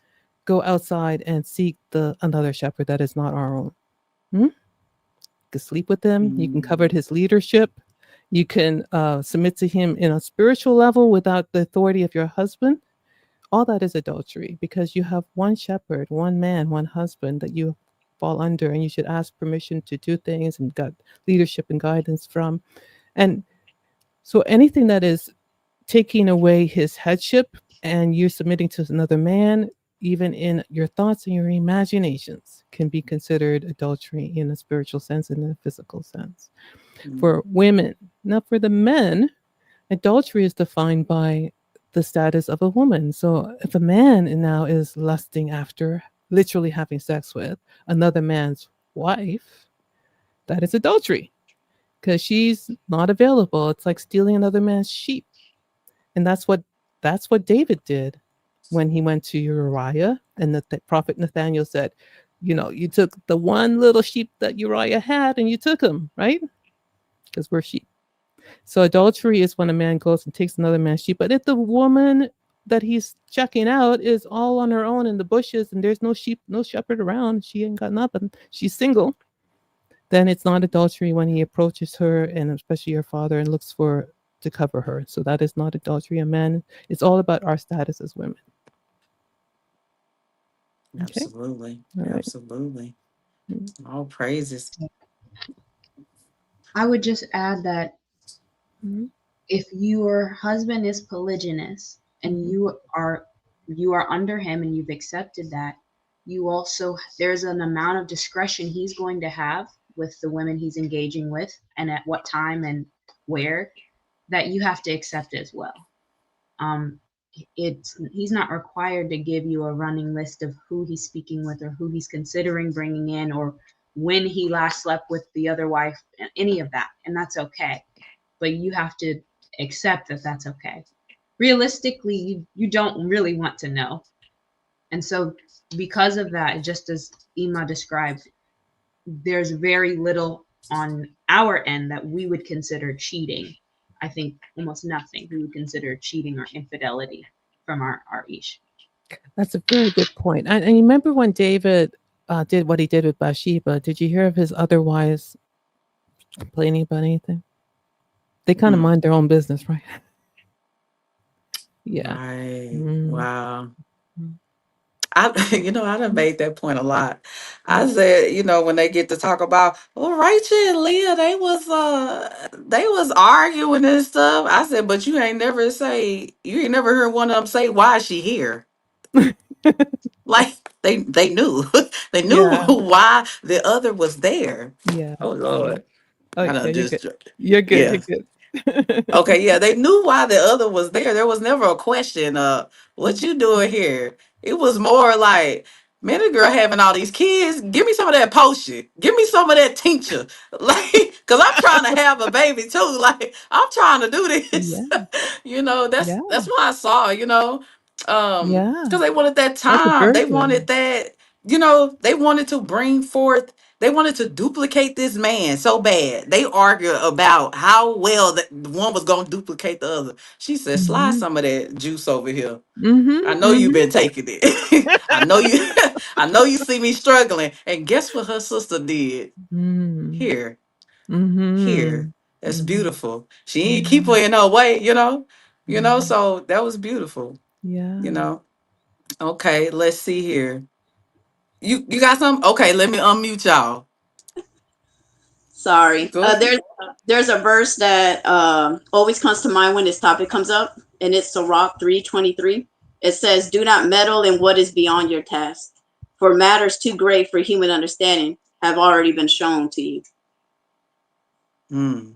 go outside and seek the another shepherd that is not our own. You can sleep with him. You can covet Mm, his leadership. You can submit to him in a spiritual level without the authority of your husband. All that is adultery because you have one shepherd, one man, one husband that you fall under, and you should ask permission to do things and got leadership and guidance from. And so anything that is taking away his headship and you're submitting to another man, even in your thoughts and your imaginations, can be considered adultery in a spiritual sense and in a physical sense. mm, For women, now for the men, adultery is defined by the status of a woman. So if a man now is lusting after, literally having sex with another man's wife, that is adultery because she's not available. It's like stealing another man's sheep. And that's what David did when he went to Uriah, and the prophet Nathaniel said, you took the one little sheep that Uriah had and you took him, right? Because we're sheep. So adultery is when a man goes and takes another man's sheep. But if the woman that he's checking out is all on her own in the bushes and there's no sheep, no shepherd around, she ain't got nothing, she's single, then it's not adultery when he approaches her and especially her father and looks for to cover her. So that is not adultery. A man, it's all about our status as women. Okay. absolutely, All right. absolutely. Mm. All praises. I would just add that Mhm. if your husband is polygynous and Mhm. you are under him and you've accepted that, you also there's an amount of discretion he's going to have with the women he's engaging with and at what time and where, that you have to accept as well. um he's not required to give you a running list of who he's speaking with or who he's considering bringing in or when he last slept with the other wife, any of that, and that's okay. But you have to accept that that's okay. Realistically, you don't really want to know. And so because of that, just as Ima described, there's very little on our end that we would consider cheating. I think almost nothing we would consider cheating or infidelity from our ish. That's a very good point. And you remember when David did what he did with Bathsheba? Did you hear of his other wives complaining about anything? They kind of Mm. mind their own business, right? Yeah. Right. Mm. Wow. Mm. I done made that point a lot. I said, when they get to talk about, well, Rachel and Leah, they was arguing and stuff. I said, but you ain't never heard one of them say, why is she here? Like they knew. They knew Yeah. why the other was there. Yeah. Oh Yeah. Lord. Oh, I yeah, done you're good. just You're good. You're yeah. good. Okay, yeah, they knew why the other was there. There was never a question of what you doing here. It was more like, man, the girl having all these kids. Give me some of that potion. Give me some of that tincture. Like, cause I'm trying to have a baby too. Like, I'm trying to do this. Yeah. That's Yeah. why I saw, Yeah. because they wanted that That's a time. They wanted virgin. that, they wanted to bring forth, they wanted to duplicate this man so bad. They argue about how well that one was going to duplicate the other. She said, slide Mhm. some of that juice over here. I Mhm. know you've Mhm. been taking it. I know you I know you see me struggling. And guess what her sister did? Mm. Here. Here. Mhm. That's Mhm. beautiful. She ain't keep her Mhm. in her way, Mhm. so that was beautiful, you Yeah. know. Okay, let's see here. You got some? Okay, let me unmute y'all. Sorry. Go ahead. There's a verse that always comes to mind when this topic comes up, and it's Sirach 3:23. It says, "Do not meddle in what is beyond your task, for matters too great for human understanding have already been shown to you." Hmm.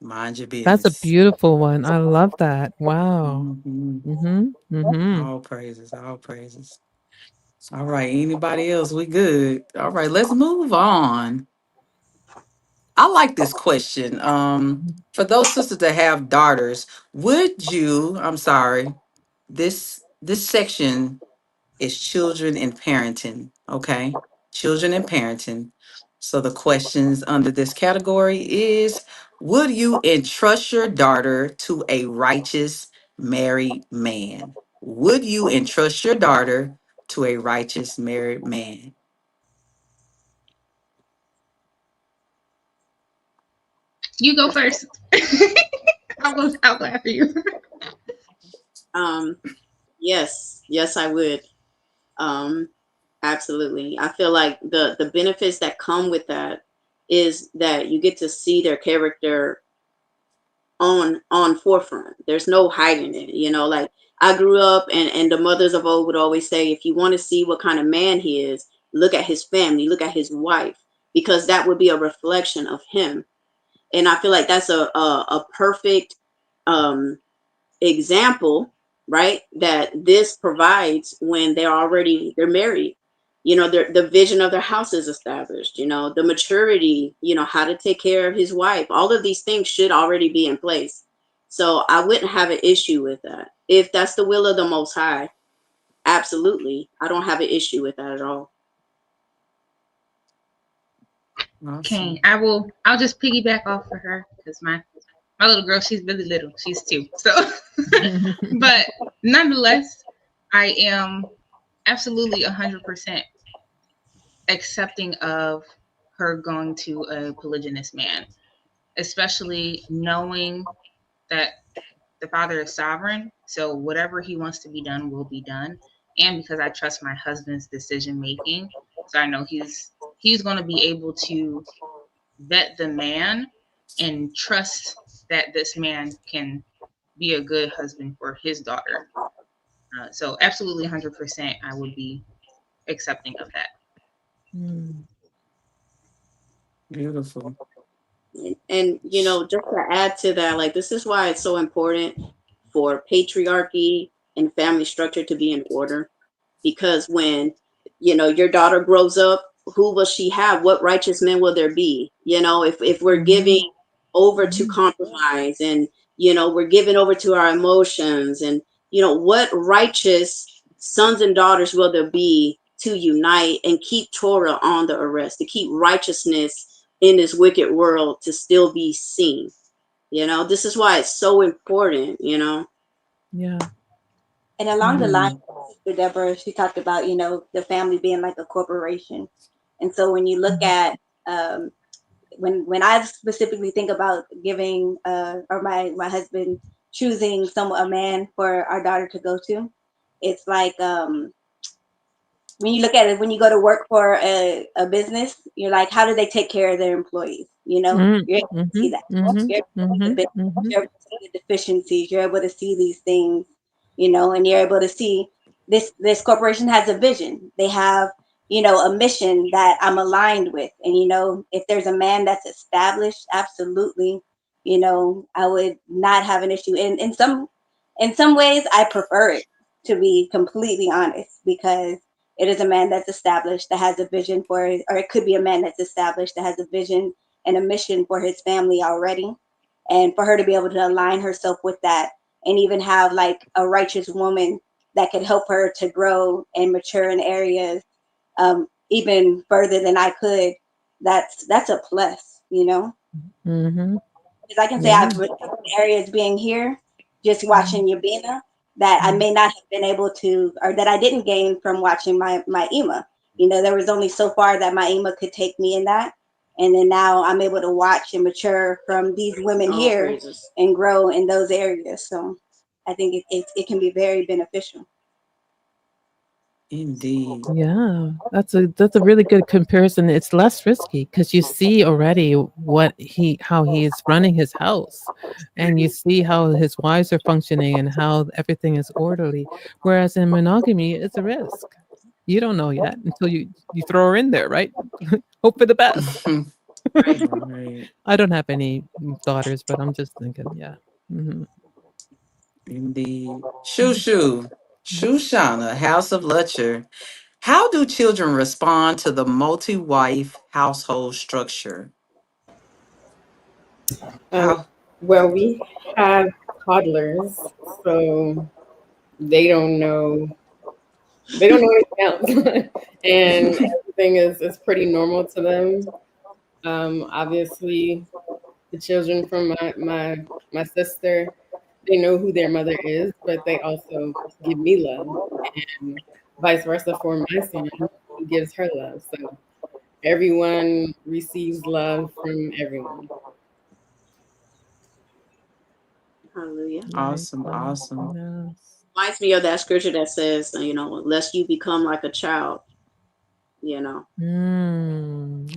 Mind your That's a business. beautiful one. I love that. Wow. Hmm. Mhm. Mhm. All praises. All praises. All right. Anybody else? We good. All right. Let's move on. I like this question. For those sisters that have daughters, would you? I'm sorry. This section is children and parenting. Okay, children and parenting. So the questions under this category is: would you entrust your daughter to a righteous married man? Would you entrust your daughter to a righteous married man? You go first. I'll go after you. Um, yes, yes, I would. Um, Absolutely. I feel like the benefits that come with that is that you get to see their character on forefront. There's no hiding it. Like I grew up, and the mothers of old would always say, if you want to see what kind of man he is, look at his family, look at his wife, because that would be a reflection of him. And I feel like that's a perfect um example, right, that this provides when they're married. The vision of their house is established, the maturity, how to take care of his wife. All of these things should already be in place. So I wouldn't have an issue with that if that's the will of the Most High. Absolutely, I don't have an issue with that at all. Okay, Awesome. I'll just piggyback off of her because my little girl, she's really little. She's 2. So but nonetheless, I am absolutely 100% accepting of her going to a polygynous man, especially knowing that the Father is sovereign. So whatever he wants to be done will be done. And because I trust my husband's decision making, so I know he's going to be able to vet the man and trust that this man can be a good husband for his daughter. So absolutely 100% I would be accepting of that. Mm. Beautiful. And just to add to that, like, this is why it's so important for patriarchy and family structure to be in order. Because when your daughter grows up, who will she have? What righteous men will there be? If we're Mhm. giving over to Mhm. compromise, and we're giving over to our emotions, and what righteous sons and daughters will there be to unite and keep Torah on the arrest, to keep righteousness in this wicked world to still be seen? This is why it's so important. Yeah. And along the line, Mm. Sister Deborah, she talked about, the family being like a corporation. And so when you look Mhm. at, um, when I specifically think about giving, or my husband choosing a man for our daughter to go to, it's like, when you look at it, when you go to work for a business, you're like, how do they take care of their employees? Mm. You're able to see Mhm. that. Mhm. You're able to see the Mhm. business, Mhm. you're able to see the deficiencies, you're able to see these things, and you're able to see this corporation has a vision. They have, a mission that I'm aligned with. And if there's a man that's established, absolutely, I would not have an issue. And in some ways I prefer it, to be completely honest, because it is a man that's established, that has a vision for it, or it could be a man that's established that has a vision and a mission for his family already. And for her to be able to align herself with that, and even have like a righteous woman that could help her to grow and mature in areas, even further than I could, that's a plus. Mhm. Because I can say Yeah. I've areas being here, just Mhm. watching Yabina, that I Mhm. may not have been able to, or that I didn't gain from watching my Ema. There was only so far that my Ema could take me in that. And then now I'm able to watch and mature from these women All here praises. and grow in those areas. So I think it can be very beneficial. Indeed. Yeah, that's a really good comparison. It's less risky because you see already how he is running his house, and you see how his wives are functioning and how everything is orderly. Whereas in monogamy, it's a risk. You don't know yet until you throw her in there, right? Hope for the best. Right. Right. I don't have any daughters, but I'm just thinking, yeah. Hmm. Indeed. Shushu. Shushana, House of Lutcher. How do children respond to the multi-wife household structure? Um, How? well, we have toddlers, so they don't know anything else, and everything is pretty normal to them. Obviously, the children from my sister, they know who their mother is, but they also give me love, and vice versa for my son. He gives her love, so everyone receives love from everyone. Hallelujah. Right. Awesome, Right. awesome. Yes. Reminds me of that scripture that says, lest you become like a child, you know.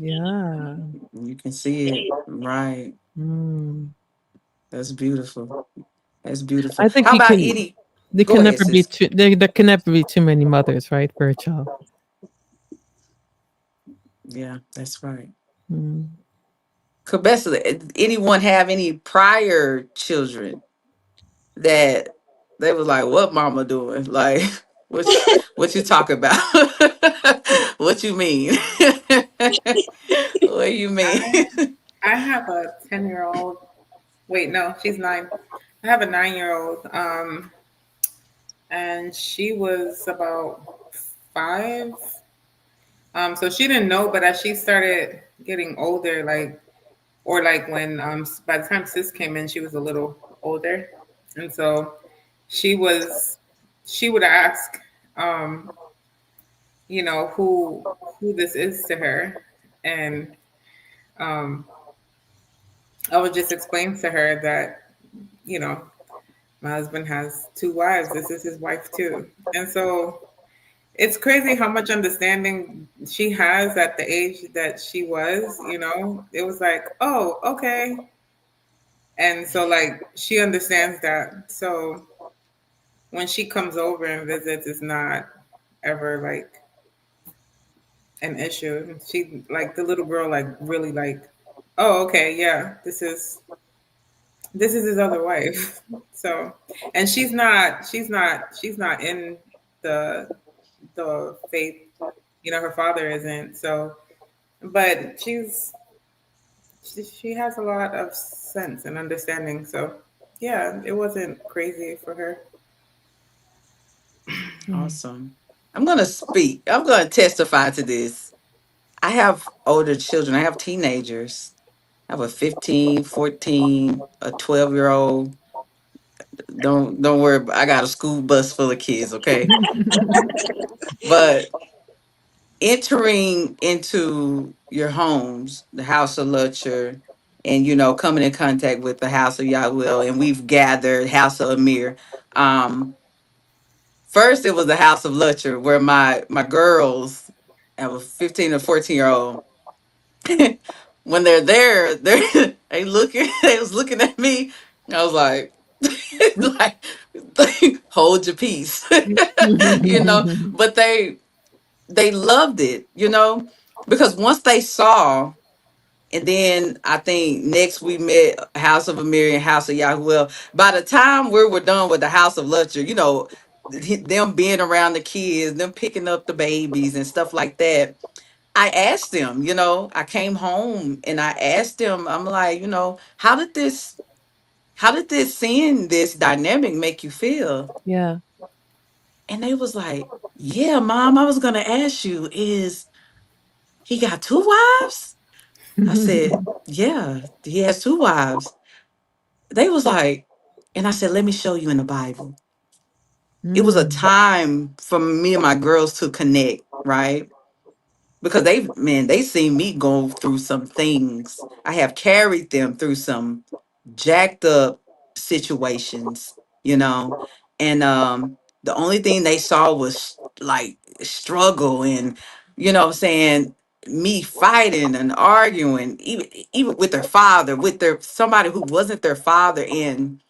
Yeah. You can see it. Right. Mm. That's beautiful. That's beautiful. I think How you about can. Edie? There Go can ahead, never be sis. too. There can never be too many mothers, right, for a child. Yeah, that's right. Mm. Cabessa, anyone have any prior children that they was like, what mama doing? Like, what you talking about? What you mean? What you mean? I have a 10-year-old. Wait, no, she's 9. I have a 9-year-old. And she was about 5. So she didn't know, but as she started getting older, like when by the time sis came in, she was a little older, and so she was she would ask, um, who this is to her, and um, I would just explain to her that you know my husband has 2 wives. This is his wife too, and so it's crazy how much understanding she has at the age that she was, you know. It was like, oh, okay. And so like she understands that. So when she comes over and visits, it's not ever like an issue. She like the little girl like really like, oh, okay, yeah, this is his other wife. So, and she's not in the the faith. You know, her father isn't. So, but she has a lot of sense and understanding. So, yeah, it wasn't crazy for her. Awesome. I'm going to speak. I'm going to testify to this. I have older children. I have teenagers. I have a 15, 14, a 12-year-old. Don't worry. I got a school bus full of kids, okay? But entering into your homes, the house of Lutcher, and coming in contact with the house of Yahweh, and we've gathered house of Amir. First, it was the house of Lutcher, where my girls, I was 15 or 14-year-old. When they're there, they looking. They was looking at me. I was like, like, hold your peace, But they loved it, because once they saw. And then I think next we met House of Amir and House of Yahuwah. By the time we were done with the House of Lutcher, them being around the kids, them picking up the babies and stuff like that. I asked them, I came home and I asked them, I'm like, how did this seeing this dynamic make you feel? Yeah. And they was like, yeah, Mom, I was gonna ask you, is he got two wives? I said, yeah, he has two wives. They was like, and I said, let me show you in the Bible. It was a Mm. time for me and my girls to connect, right? Because they seen me go through some things. I have carried them through some jacked up situations, you know. And the only thing they saw was like struggle and what I'm saying, me fighting and arguing, even with their father, with their somebody who wasn't their father. And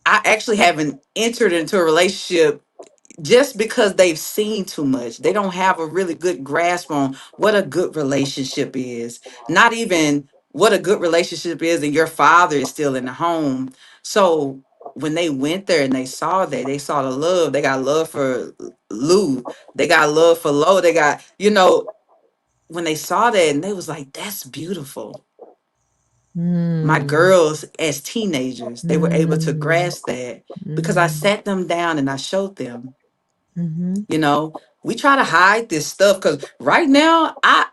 I actually haven't entered into a relationship just because they've seen too much. They don't have a really good grasp on what a good relationship is. Not even what a good relationship is, and your father is still in the home. So when they went there and they saw that, they saw the love. They got love for Lou. They got love for Lo. They got, when they saw that and they was like, that's beautiful. My Mm. girls as teenagers, they were able to Mm. grasp that because I Mm. sat them down and I showed them. Mhm. You know, we try to hide this stuff because right now, I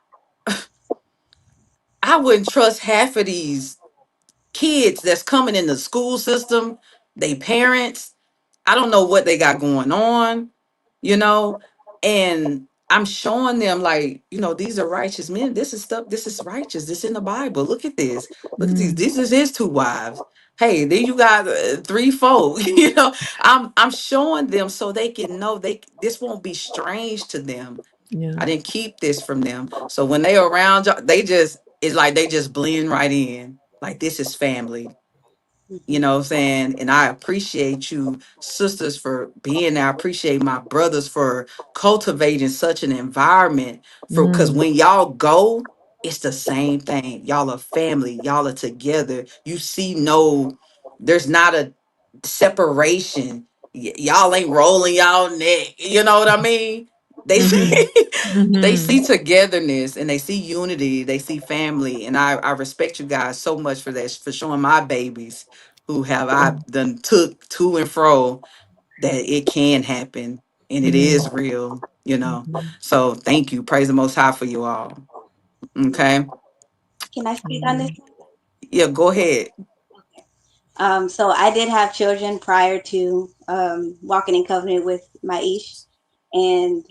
wouldn't trust half of these kids that's coming in the school system. They parents, I don't know what they got going on, you know, and I'm showing them like, these are righteous men. This is stuff. This is righteous. This in the Bible. Look at this. Look at these. Mm. This is his two wives. Hey, then you got three, four. I'm showing them so they can know this won't be strange to them. Yeah. I didn't keep this from them. So when they around y'all, it's like they just blend right in. Like this is family. You know what I'm saying? And I appreciate you, sisters, for being there. I appreciate my brothers for cultivating such an environment. Because Mm. when y'all go, it's the same thing. Y'all are family. Y'all are together. You see, there's not a separation. Y'all ain't rolling y'all neck. You know what I mean? They Mhm. see, they Mhm. see togetherness and they see unity. They see family, and I respect you guys so much for that, for showing my babies who have I done took to and fro that it can happen and it Mm. is real. Mhm. So thank you. Praise the Most High for you all. Okay. Can I speak on this? Amen. Yeah. Go ahead. Okay. So I did have children prior to walking in covenant with my ish, and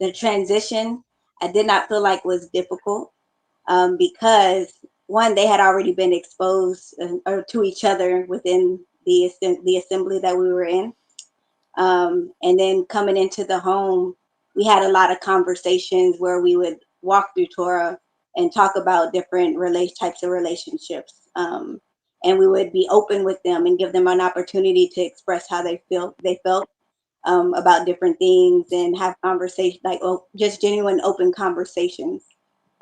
the transition I did not feel like was difficult because one, they had already been exposed or to each other within the assembly that we were in, and then coming into the home. we had a lot of conversations where we would walk through Torah and talk about different types of relationships. And we would be open with them and give them an opportunity to express how they felt about different things, and have conversation, like, just genuine open conversations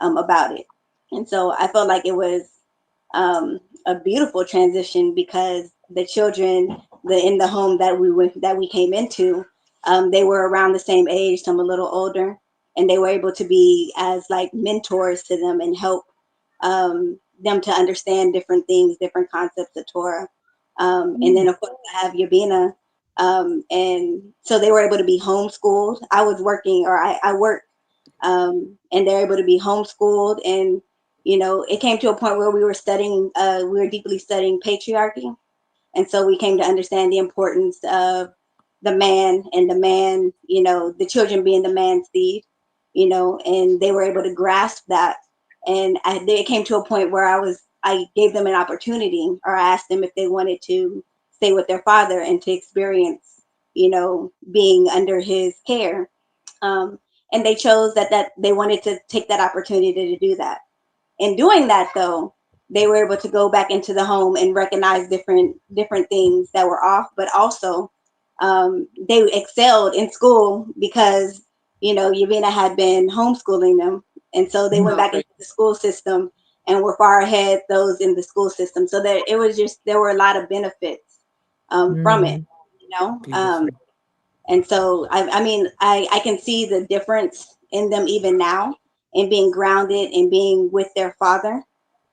about it. And so I felt like it was a beautiful transition, because the children in the home that we came into, they were around the same age, some a little older, and they were able to be as like mentors to them and help them to understand different things, different concepts of Torah. And then of course I have Yabina, and so they were able to be homeschooled. I was working, or I worked, and they're able to be homeschooled. And it came to a point where we were studying, we were deeply studying patriarchy, and so we came to understand the importance of the man, and the children being the man's seed, and they were able to grasp that. And they came to a point where I gave them an opportunity, or I asked them if they wanted to stay with their father and to experience, being under his care. And they chose that they wanted to take that opportunity to do that. In doing that, though, they were able to go back into the home and recognize different things that were off, but also they excelled in school, because Yavina had been homeschooling them, and so they went back into the school system and were far ahead those in the school system. So that it was just, there were a lot of benefits from it, Beautiful. and so I mean, I can see the difference in them even now, in being grounded and being with their father.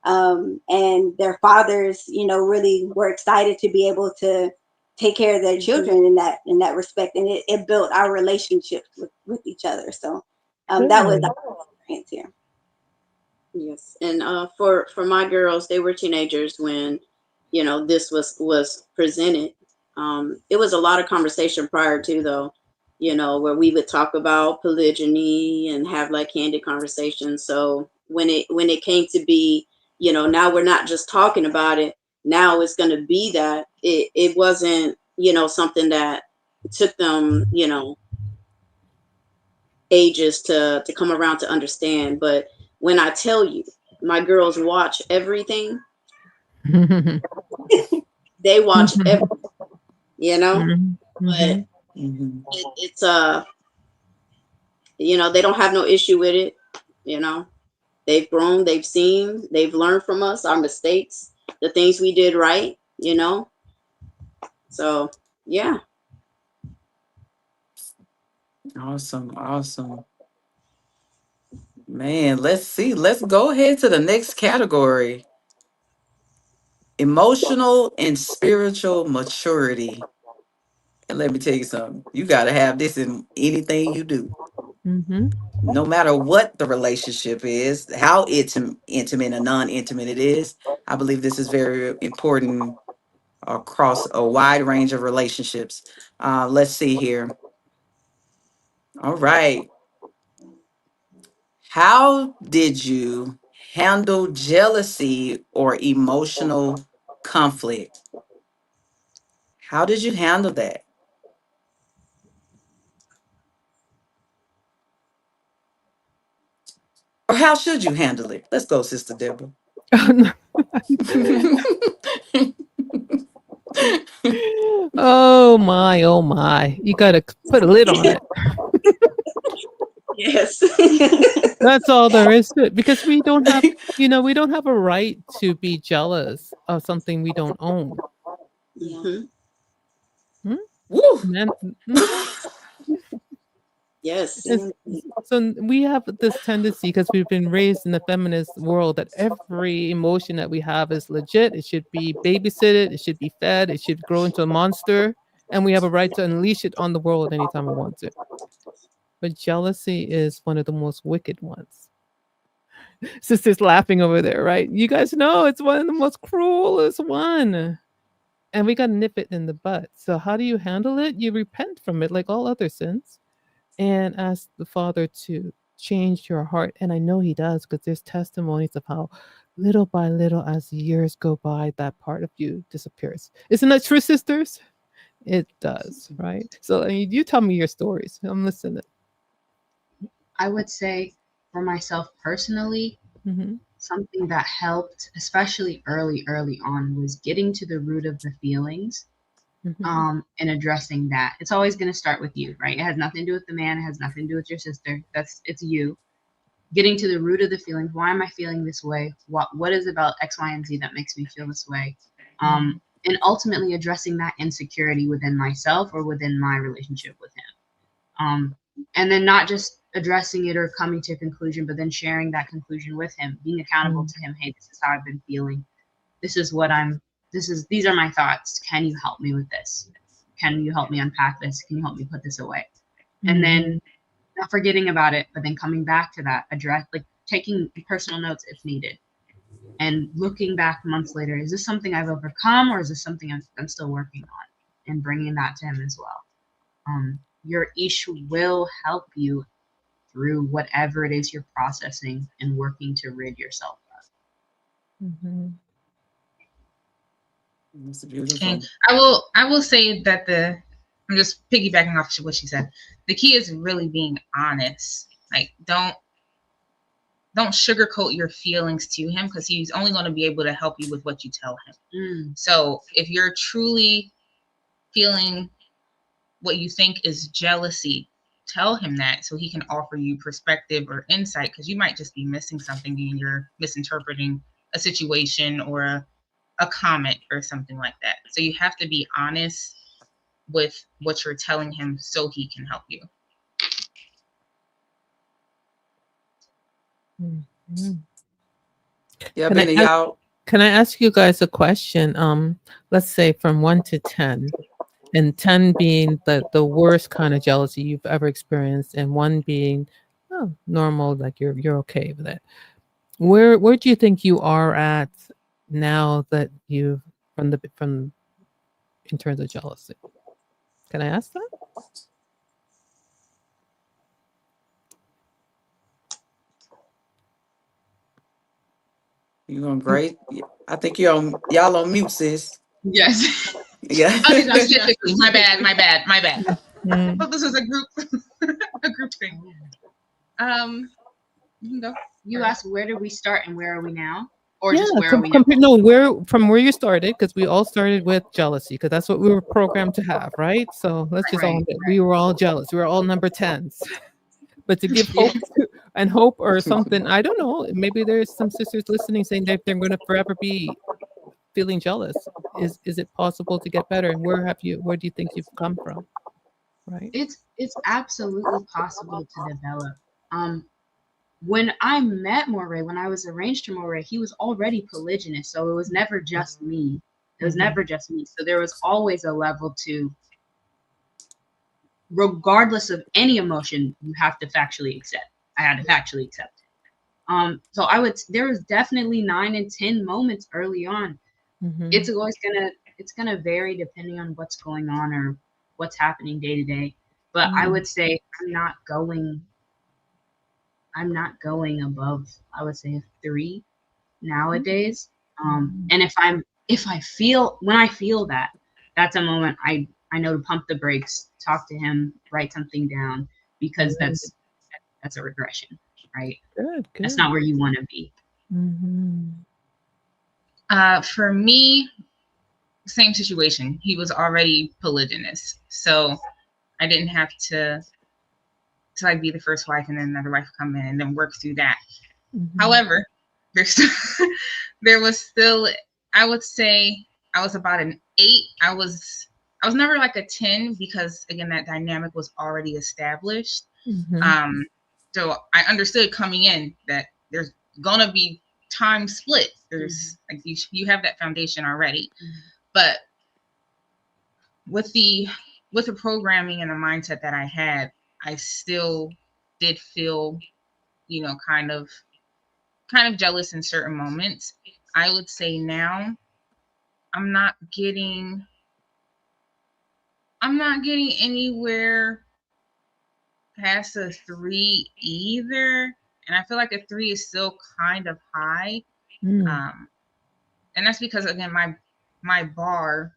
And their fathers, really were excited to be able to take care of their children in that respect. And it built our relationships with each other. So that was our experience here. Yes, and for my girls, they were teenagers when this was presented. It was a lot of conversation prior to, though, where we would talk about polygyny and have like candid conversations. So when it came to be, now we're not just talking about it. Now it's going to be that it wasn't something that took them ages to come around to understand. But when I tell you, my girls watch everything. They watch everything, but it's they don't have no issue with it. They've grown, they've seen, they've learned from us, our mistakes, the things we did right. So yeah. Awesome. Man, let's see. Let's go ahead to the next category. Emotional and spiritual maturity. And let me tell you something. You got to have this in anything you do. No matter what the relationship is, how intimate or non-intimate it is. I believe this is very important across a wide range of relationships. Let's see here. All right. How did you handle jealousy or emotional conflict? How did you handle that? Or how should you handle it? Let's go, Sister Deborah. Oh my, oh my. You got to put a lid on it. Yes. That's all there is to it, because we don't have, we don't have a right to be jealous of something we don't own. Woo! Yes. So we have this tendency, because we've been raised in the feminist world, that every emotion that we have is legit. It should be babysitted. It should be fed. It should grow into a monster. And we have a right to unleash it on the world anytime we want to. But jealousy is one of the most wicked ones. Sister's laughing over there, right? You guys know it's one of the most cruelest one. And we got to nip it in the butt. So how do you handle it? You repent from it like all other sins, and ask the Father to change your heart. And I know He does, because there's testimonies of how little by little, as years go by, that part of you disappears. Isn't that true, sisters? It does, right? So you tell me your stories. I'm listening. I would say for myself personally, Mm-hmm. something that helped, especially early on, was getting to the root of the feelings, Mm-hmm. and addressing that. It's always going to start with you, right? It has nothing to do with the man. It has nothing to do with your sister. It's you. Getting to the root of the feelings. Why am I feeling this way? What is about X, Y, and Z that makes me feel this way? And ultimately addressing that insecurity within myself or within my relationship with him. And then not just addressing it or coming to a conclusion, but then sharing that conclusion with him, being accountable to him. Hey, this is how I've been feeling. This is what these are my thoughts. Can you help me with this? Can you help me unpack this? Can you help me put this away? And then not forgetting about it, but then coming back to that, like taking personal notes if needed, and looking back months later, is this something I've overcome, or is this something I'm still working on, and bringing that to him as well. Your ish will help you through whatever it is you're processing and working to rid yourself of. Mm-hmm. It's beautiful. And I will say that I'm just piggybacking off what she said. The key is really being honest. Like don't sugarcoat your feelings to him, because he's only going to be able to help you with what you tell him. So if you're truly feeling what you think is jealousy, tell him that so he can offer you perspective or insight, because you might just be missing something and you're misinterpreting a situation or a comment or something like that. So you have to be honest with what you're telling him so he can help you. Mm-hmm. Yeah, Benny, y'all. Can I ask you guys a question? Let's say from 1 to 10, and 10 being the worst kind of jealousy you've ever experienced, and 1 being normal, like you're okay with it. Where do you think you are at now that you've from in terms of jealousy? Can I ask that? You going great? I think y'all on mute, sis. Yes. Yeah. Oh, no, specifically. My bad. Mm. I thought this was a group thing. You can go. You asked where did we start and where are we now, or Yeah, just where are we now? no, from where you started, because we all started with jealousy, because that's what we were programmed to have, right? So let's just all admit, we were all jealous. We were all number 10s. But to give hope and hope or something, I don't know. Maybe there's some sisters listening saying that they're going to forever be feeling jealous. Is it possible to get better? And where do you think you've come from? Right. It's absolutely possible to develop. When I met Moray, when I was arranged to Moray, he was already polygynous, so it was never just me. It was never just me. So there was always a level to, regardless of any emotion, you have to factually accept. I had to factually accept it. So there was definitely 9 and 10 moments early on. It's always gonna vary depending on what's going on or what's happening day to day. But I would say I'm not going above, I would say, a 3 nowadays. And when I feel that, that's a moment I know to pump the brakes, talk to him, write something down, because that's a regression, right? Good. That's not where you want to be. For me, same situation. He was already polygynous, so I didn't have to like be the first wife and then another wife come in and then work through that. However, there was still, I would say I was about an 8. I was never like a 10, because again, that dynamic was already established. So I understood coming in that there's gonna be time split. There's like you have that foundation already. But with the programming and the mindset that I had, I still did feel, kind of jealous in certain moments. I would say now I'm not getting anywhere past a 3 either. And I feel like a 3 is still kind of high. And that's because, again, my bar,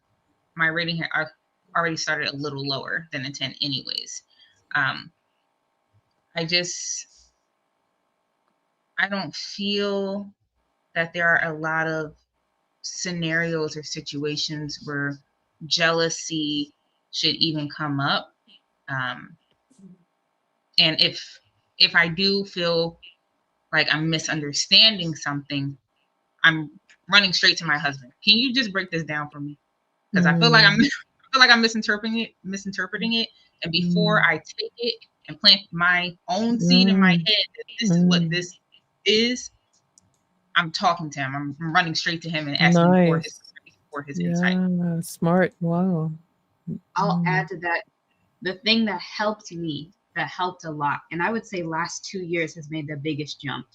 my rating had already started a little lower than a 10 anyways. I I don't feel that there are a lot of scenarios or situations where jealousy should even come up. And if I do feel like I'm misunderstanding something, I'm running straight to my husband. Can you just break this down for me? Because I feel like I'm misinterpreting it. And before I take it and plant my own seed in my head that this is what this is, I'm talking to him. I'm running straight to him and asking Nice. for his insight. Yeah, smart. Wow. I'll add to that. The thing that helped me, that helped a lot, and I would say last 2 years has made the biggest jump.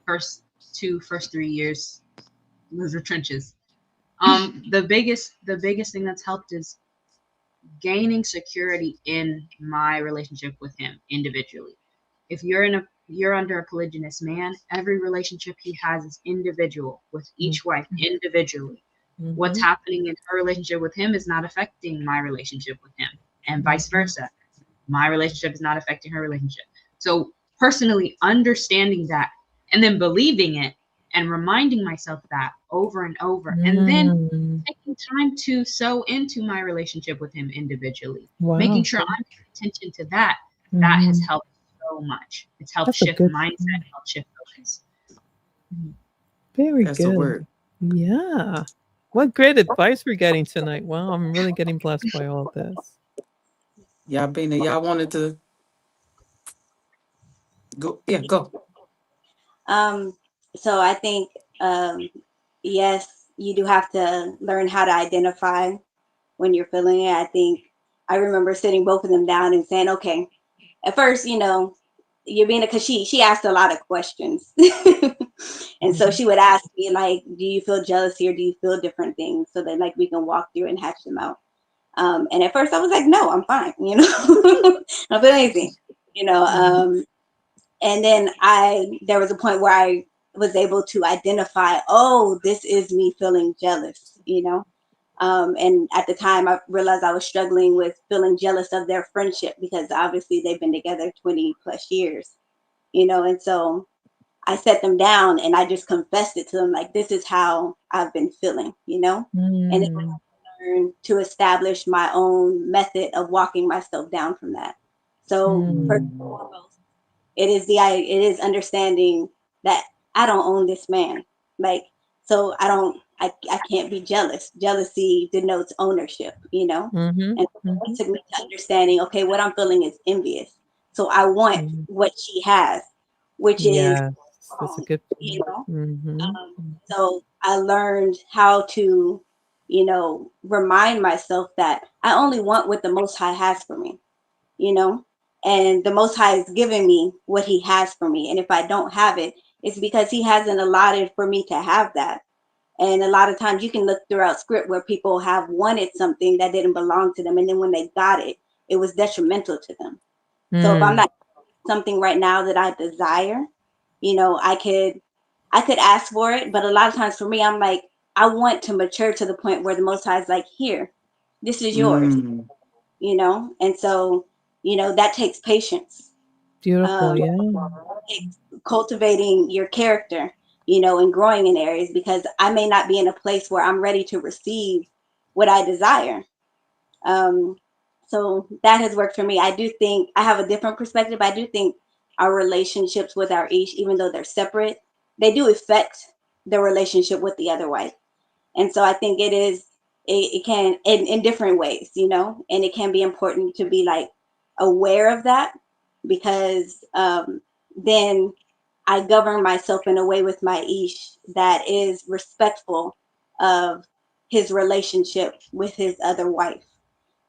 First 3 years was the trenches. The biggest thing that's helped is gaining security in my relationship with him individually. If you're under a polygynous man, every relationship he has is individual with each wife individually. What's happening in her relationship with him is not affecting my relationship with him, and vice versa. My relationship is not affecting her relationship. So personally understanding that and then believing it and reminding myself that over and over, and then taking time to sow into my relationship with him individually, making sure I'm paying attention to that. That has helped so much. It's helped shift mindset, helped shift focus. Very That's the good. word. Yeah. What great advice we're getting tonight. Wow, I'm really getting blessed by all this. Y'all wanted to go? Yeah, go. So I think, yes, you do have to learn how to identify when you're feeling it. I think I remember sitting both of them down and saying, okay, at first, you're being, because she asked a lot of questions. And so she would ask me, like, do you feel jealousy or do you feel different things? So that like we can walk through and hatch them out. And at first I was like, no, I'm fine, I don't feel anything, and then there was a point where I was able to identify, oh, this is me feeling jealous, and at the time I realized I was struggling with feeling jealous of their friendship because obviously they've been together 20 plus years, and so I set them down and I just confessed it to them, like, this is how I've been feeling, and then I learned to establish my own method of walking myself down from that. So first and foremost, it is understanding that I don't own this man. Like, so I can't be jealous. Jealousy denotes ownership, And it took me to understanding, okay, what I'm feeling is envious. So I want what she has, which is, that's a good so I learned how to, remind myself that I only want what the Most High has for me, and the Most High is giving me what He has for me. And if I don't have it, it's because He hasn't allotted for me to have that. And a lot of times you can look throughout script where people have wanted something that didn't belong to them. And then when they got it, it was detrimental to them. So if I'm not something right now that I desire, I could ask for it, but a lot of times for me, I'm like, I want to mature to the point where the Most High is like, here, this is yours, and so, that takes patience. Beautiful, yeah. Cultivating your character, and growing in areas, because I may not be in a place where I'm ready to receive what I desire. So that has worked for me. I do think I have a different perspective. I do think our relationships with our ish, even though they're separate, they do affect the relationship with the other wife. And so I think it can in different ways, and it can be important to be like aware of that, because then I govern myself in a way with my ish that is respectful of his relationship with his other wife,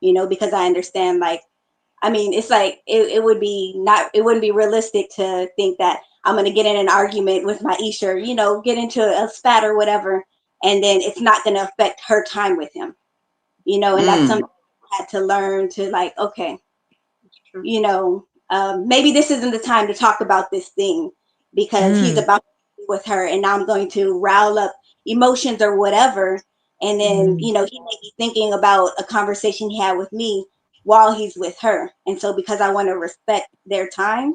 because I understand, like, I mean, it's like it wouldn't be realistic to think that I'm going to get in an argument with my ish, or, get into a spat or whatever, and then it's not going to affect her time with him, and that's something I had to learn to, like, okay, maybe this isn't the time to talk about this thing because he's about to be with her, and I'm going to rile up emotions or whatever. And then, he may be thinking about a conversation he had with me while he's with her. And so because I want to respect their time,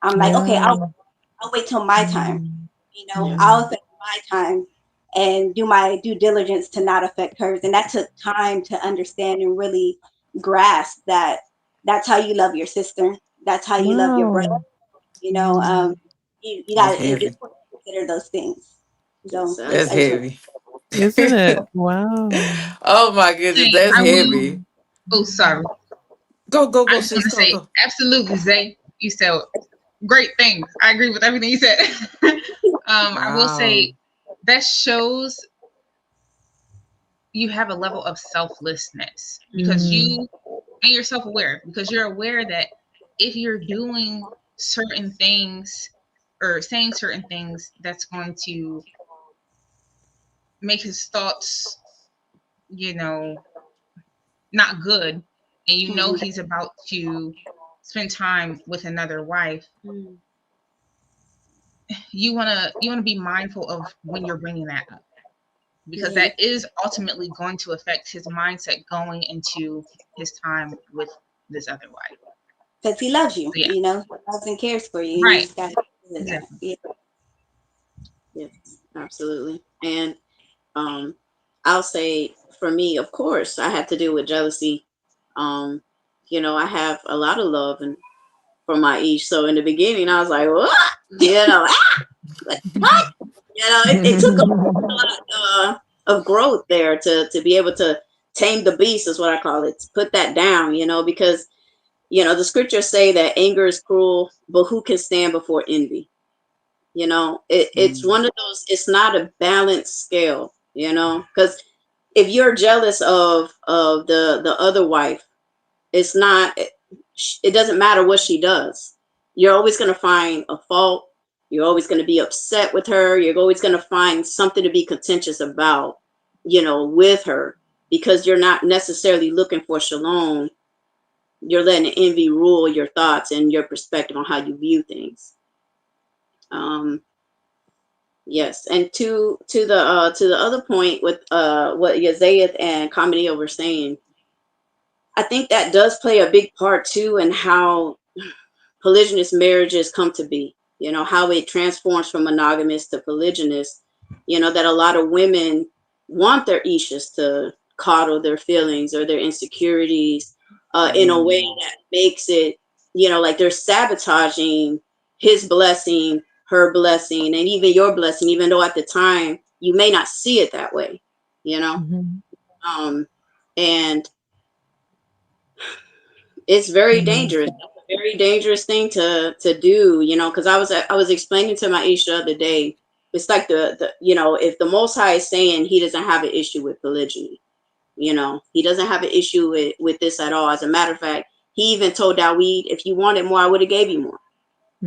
I'm like, okay, Yeah. I'll wait till my time. Mm. Yeah. I'll Mm. affect my time and do my due diligence to not affect hers. And that took time to understand and really grasp that that's how you love your sister. That's how you love your brother. Wow. You know, Mm. you That's got it's heavy. important to consider those things. So Yes, That's I just want absolutely. heavy. Isn't it? Wow. Oh my goodness, Hey, that's I will. heavy. Mm. Oh, sorry. Go, go, I go, just want sis. to Go, say, go. absolutely, Zay. You said great things. I agree with everything you said. I will Wow. say that shows you have a level of selflessness because Mm. you and you're self-aware because you're aware that if you're doing certain things or saying certain things, that's going to make his thoughts, you know, not good, and you know Mhm. he's about to spend time with another wife, you want to be mindful of when you're bringing that up because Yeah, that is ultimately going to affect his mindset going into his time with this other wife. because he loves you. So yeah, He loves and cares for you, and you right, just got to consider that. exactly. Yeah. Yes, absolutely. And um, I'll say for me, of course, I had to deal with jealousy. Um, I have a lot of love and for my Ish. So in the beginning, I was like, what? Like, what? It took a lot of growth there to be able to tame the beast, is what I call it. To put that down, because the scriptures say that anger is cruel, but who can stand before envy? It's Mm. one of those. It's not a balanced scale, because if you're jealous of the other wife, it's not. It doesn't matter what she does. You're always going to find a fault. You're always going to be upset with her. You're always going to find something to be contentious about, with her, because you're not necessarily looking for shalom. You're letting envy rule your thoughts and your perspective on how you view things. Um, yes, and to the other point with what Yazayeth and Comedy were saying, I think that does play a big part too in how polygynous marriages come to be. How it transforms from monogamous to polygynous. That a lot of women want their ishas to coddle their feelings or their insecurities in a way Mm. that makes it, like they're sabotaging his blessing, her blessing, and even your blessing, even though at the time you may not see it that way. You know, Mhm. um, and it's very Mm. dangerous. It's a very dangerous thing to do, because I was explaining to my Isha the other day. It's like if the Most High is saying he doesn't have an issue with polygyny, he doesn't have an issue with this at all. As a matter of fact, he even told Dawid, if you wanted more, I would have gave you more.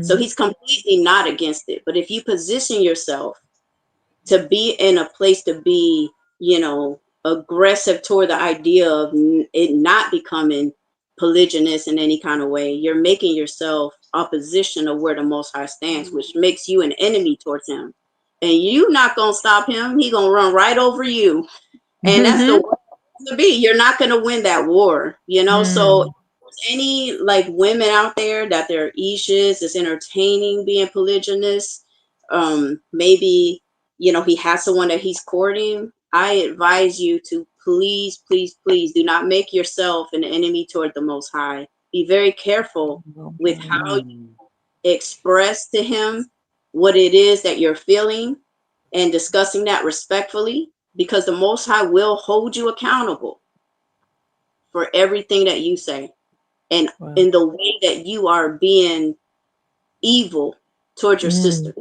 So Mm. he's completely not against it. But if you position yourself to be in a place to be, aggressive toward the idea of it not becoming polygynous in any kind of way, you're making yourself opposition of where the Most High stands, which makes you an enemy towards him. And you not gonna stop him. He gonna run right over you, and that's the Mhm. way to be. You're not gonna win that war. So Mm. any like women out there that their issues is entertaining being polygynous, maybe he has someone that he's courting, I advise you to please, please, please do not make yourself an enemy toward the Most High. Be very careful with how you Mm. express to him what it is that you're feeling and discussing that respectfully, because the Most High will hold you accountable for everything that you say and Wow. in the way that you are being evil towards your Mm. sister.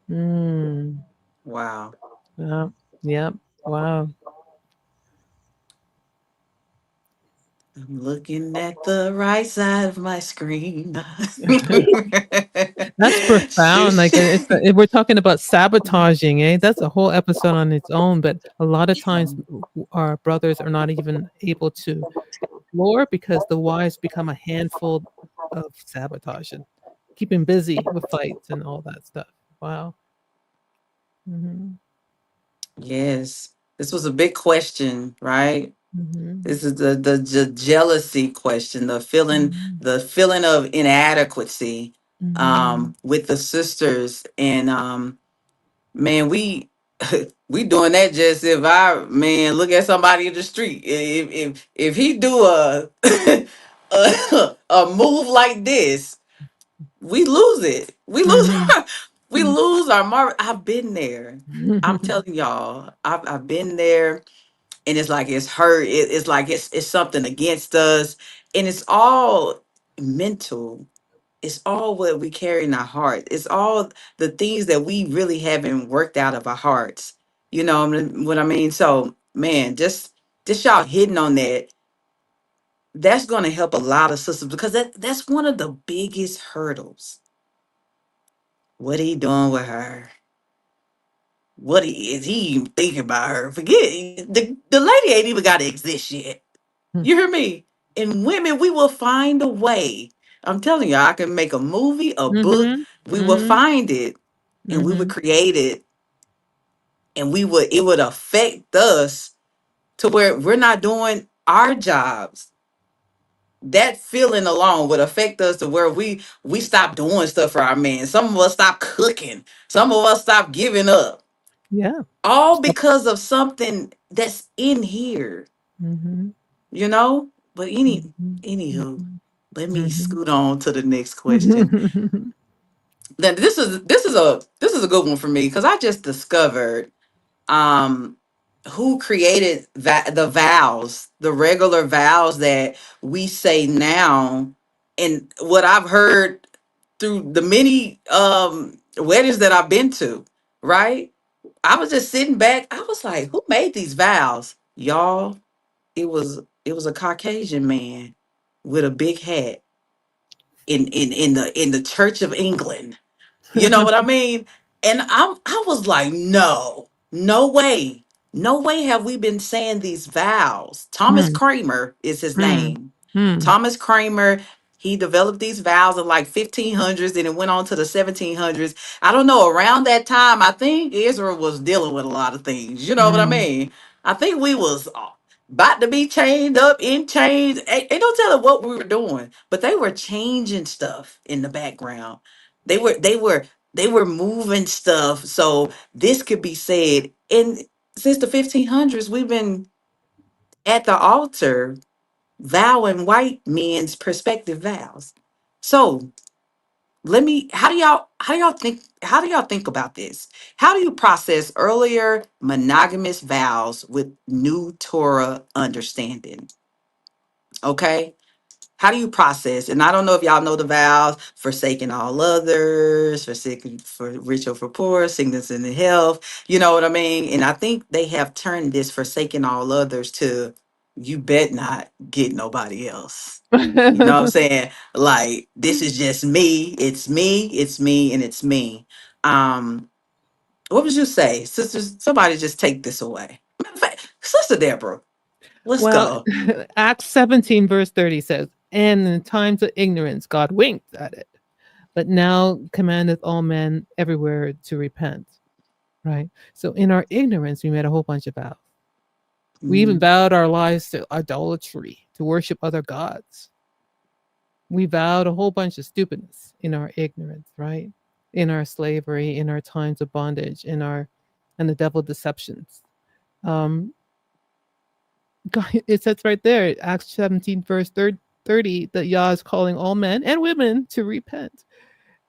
Mm. Wow. Yeah. Yep. Wow. I'm looking at the right side of my screen. That's profound. Like it's we're talking about sabotaging, eh? That's a whole episode on its own. But a lot of times, our brothers are not even able to explore because the wives become a handful of sabotage and keep him busy with fights and all that stuff. Wow. Hmm. Yes, this was a big question, right? Hmm. This is the jealousy question, the feeling of inadequacy Mhm. with the sisters. And man, we we doing that just if I man look at somebody in the street. If he do a a move like this, we lose it. We lose Mhm. we lose our mark. I've been there. I'm telling y'all, I've been there, and it's like it's hurt. It's like it's something against us, and it's all mental. It's all what we carry in our heart. It's all the things that we really haven't worked out of our hearts. You know what I mean? So man, just y'all hitting on that. That's going to help a lot of sisters because that's one of the biggest hurdles. What he doing with her? What is he even thinking about her? Forget the lady ain't even got to exist yet. You hear me? And women, we will find a way. I'm telling you, I can make a movie, a book. Mhm. We will Mhm. find it, and we would Mhm. create it, and we would it would affect us to where we're not doing our jobs. That feeling alone would affect us to where we stop doing stuff for our men. Some of us stop cooking. Some of us stop giving up. Yeah. All because of something that's in here, Mhm. you know? But Mhm. anywho, Mhm. let me Mhm. scoot on to the next question. Then this is a good one for me because I just discovered um who created the vows, the regular vows that we say now, and what I've heard through the many weddings that I've been to, right? I was just sitting back. I was like, who made these vows? Y'all, it was a Caucasian man with a big hat in the Church of England. You know what I mean? And I was like, no, no way. No way have we been saying these vows. Thomas Mm. Kramer is his Mm. name. Mm. Thomas Kramer, he developed these vows in like 1500s and it went on to the 1700s. I don't know, around that time, I think Israel was dealing with a lot of things. You know what I Mm. mean? I think we was about to be chained up in chains. Ain't no telling what we were doing, but they were changing stuff in the background. They were moving stuff so this could be said. And since the 1500s, we've been at the altar vowing white men's prospective vows. So let me how do y'all think about this? How do you process earlier monogamous vows with new Torah understanding? Okay. How do you process? And I don't know if y'all know the vows: forsaking all others, forsaking for rich or for poor, sickness and health. You know what I mean? And I think they have turned this forsaking all others to you bet not get nobody else. You know what I'm saying? Like this is just me. It's me. It's me, and it's me. What would you say, sisters? Somebody just take this away. Matter of fact, Sister Deborah, let's Well, go. Acts 17, verse 30 says, and in times of ignorance, God winked at it, but now commandeth all men everywhere to repent. Right. So in our ignorance, we made a whole bunch of vows. We even Mm, vowed our lives to idolatry, to worship other gods. We vowed a whole bunch of stupidness in our ignorance, right? In our slavery, in our times of bondage, in our and the devil deceptions. Um, God, it says right there, Acts 17, verse 30, that Yah is calling all men and women to repent.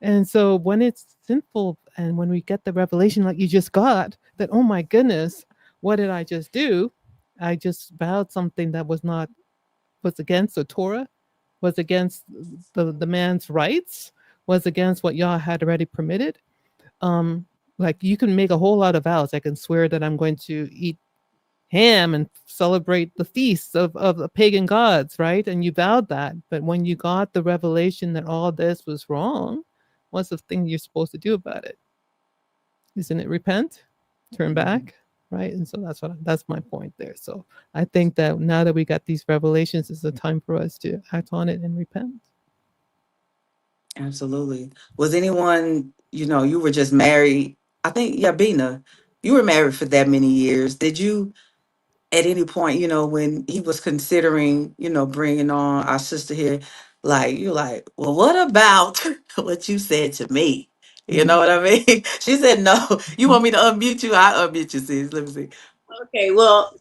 And so when it's sinful and when we get the revelation like you just got, that, oh my goodness, what did I just do? I just vowed something that was against the Torah, was against the man's rights, was against what Yah had already permitted. Um, like you can make a whole lot of vows. I can swear that I'm going to eat ham and celebrate the feasts of the pagan gods, right? And you vowed that. But when you got the revelation that all this was wrong, what's the thing you're supposed to do about it? Isn't it repent, turn mhm. back, right? And so that's my point there. So I think that now that we got these revelations, it's a time for us to act on it and repent. Absolutely. Was anyone, you were just married? I think, yeah, Bina, you were married for that many years. Did you, at any point, when he was considering, bringing on our sister here, Like you like, well, what about what you said to me? You know Mhm. what I mean? She said, no. You want me to unmute you? I unmute you, sis. Let me see. Okay, well,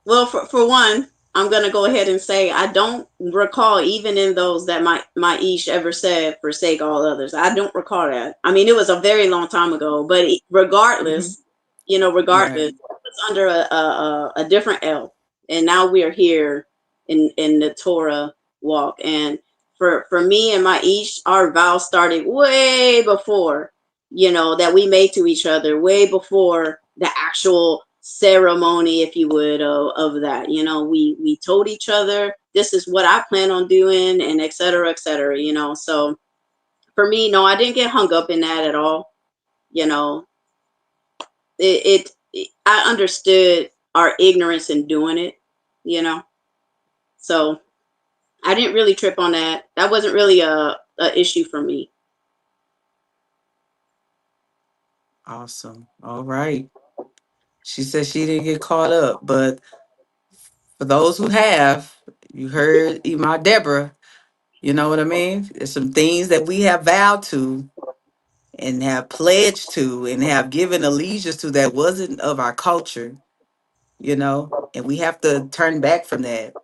for one, I'm gonna go ahead and say I don't recall even in those that my Ish ever said forsake all others. I don't recall that. I mean, it was a very long time ago, but Mhm. regardless, regardless, Right. it's under a different L, and now we are here in the Torah walk. And for me and my Ish, our vow started way before that we made to each other, way before the actual ceremony, if you would, of that. We told each other this is what I plan on doing, and et cetera, et cetera. So for me, no, I didn't get hung up in that at all. You know, I understood our ignorance in doing it. You know, so I didn't really trip on that. That wasn't really a issue for me. Awesome. All right. She said she didn't get caught up, but for those who have, you heard my Deborah. You know what I mean? There's some things that we have vowed to and have pledged to and have given allegiance to that wasn't of our culture, and we have to turn back from that.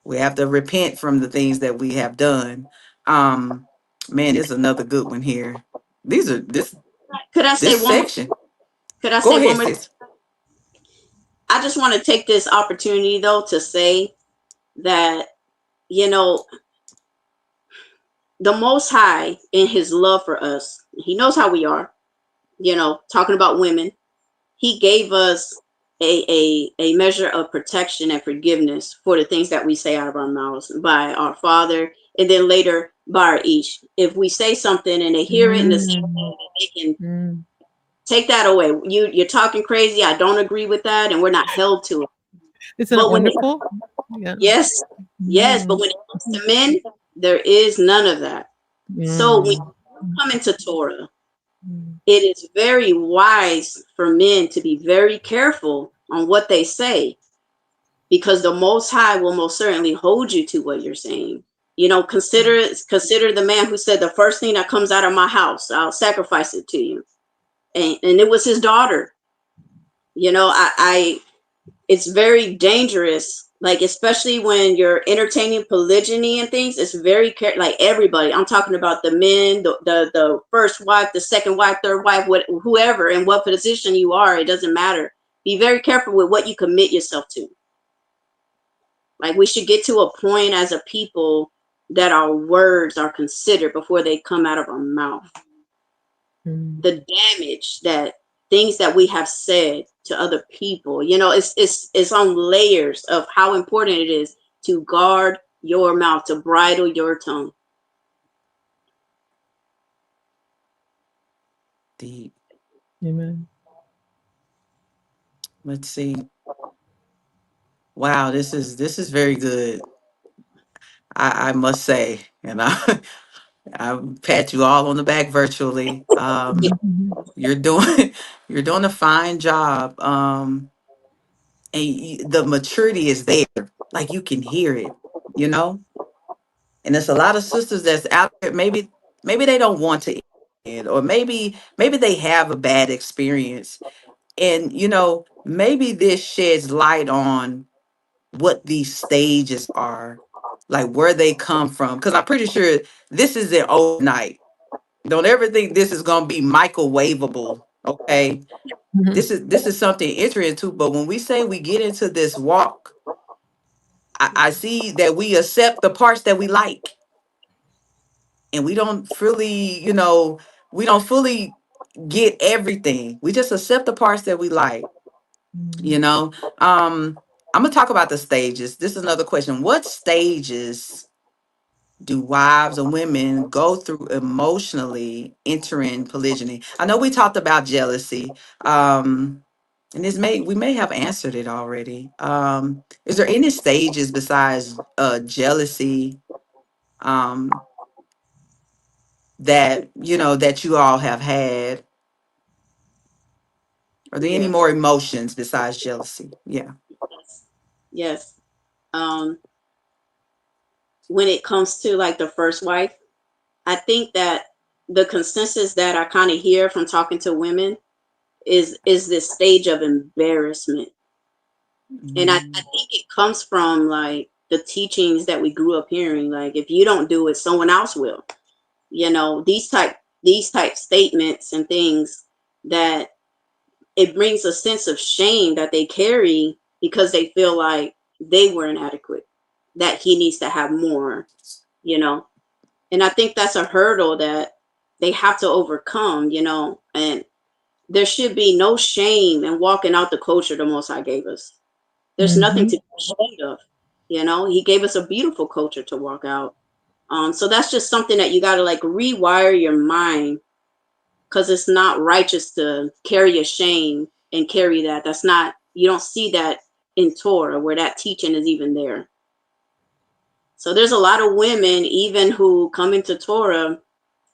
We have to repent from the things that we have done. Um, man, it's another good one here. These are Could I say this one more? section. Could I Go say one ahead, more? sis. I just want to take this opportunity though to say that you know the Most High, in His love for us, He knows how we are. Talking about women, He gave us a measure of protection and forgiveness for the things that we say out of our mouths by our Father, and then later by our Ish. If we say something and they hear it in the same Mm, way, they can mm. take that away. You're talking crazy. I don't agree with that, and we're not held to it. Isn't it But when it wonderful? Yeah. Yes, yes, but Mm, when it comes to men, there is none of that. So when mm, you come into Torah, mm, it is very wise for men to be very careful on what they say, because the Most High will most certainly hold you to what you're saying. Consider the man who said, the first thing that comes out of my house, I'll sacrifice it to you. And it was his daughter. I it's very dangerous, like especially when you're entertaining polygyny and things. It's very like everybody, I'm talking about the men, the first wife, the second wife, third wife, whoever, in what position you are, it doesn't matter. Be very careful with what you commit yourself to. Like, we should get to a point as a people that our words are considered before they come out of our mouth. mm. The damage that things that we have said to other people, it's on layers of how important it is to guard your mouth, to bridle your tongue. Deep. Amen. Let's see. Wow, this is very good. I must say, and I pat you all on the back virtually. Mhm. You're doing you're doing a fine job. And the maturity is there, like you can hear it, you know. And there's a lot of sisters that's out there. Maybe they don't want to end, or maybe they have a bad experience, and maybe this sheds light on what these stages are, like where they come from. Because I'm pretty sure this isn't overnight. Don't ever think this is gonna be microwavable. Okay, Mhm. this is something entering into. But when we say we get into this walk, I see that we accept the parts that we like, and we don't fully get everything. We just accept the parts that we like. You Mm. know, I'm gonna talk about the stages. This is another question. What stages do wives or women go through emotionally entering polygyny? I know we talked about jealousy. And we may have answered it already. Is there any stages besides jealousy um, that you all have had? Are there any more Yes, emotions besides jealousy? Yeah. yes, yes. um when it comes to like the first wife, I think that the consensus that I kind of hear from talking to women is this stage of embarrassment. And I think it comes from like the teachings that we grew up hearing. Like, if you don't do it, someone else will. You know, these type statements and things, that it brings a sense of shame that they carry because they feel like they were inadequate, that he needs to have more, you know. And I think that's a hurdle that they have to overcome, you know. And there should be no shame in walking out the culture the Most High gave us. There's nothing to be ashamed of. You know, he gave us a beautiful culture to walk out. So that's just something that you got to like rewire your mind, because it's not righteous to carry a shame and carry that. That's not, you don't see that in Torah where that teaching is even there. So there's a lot of women even who come into Torah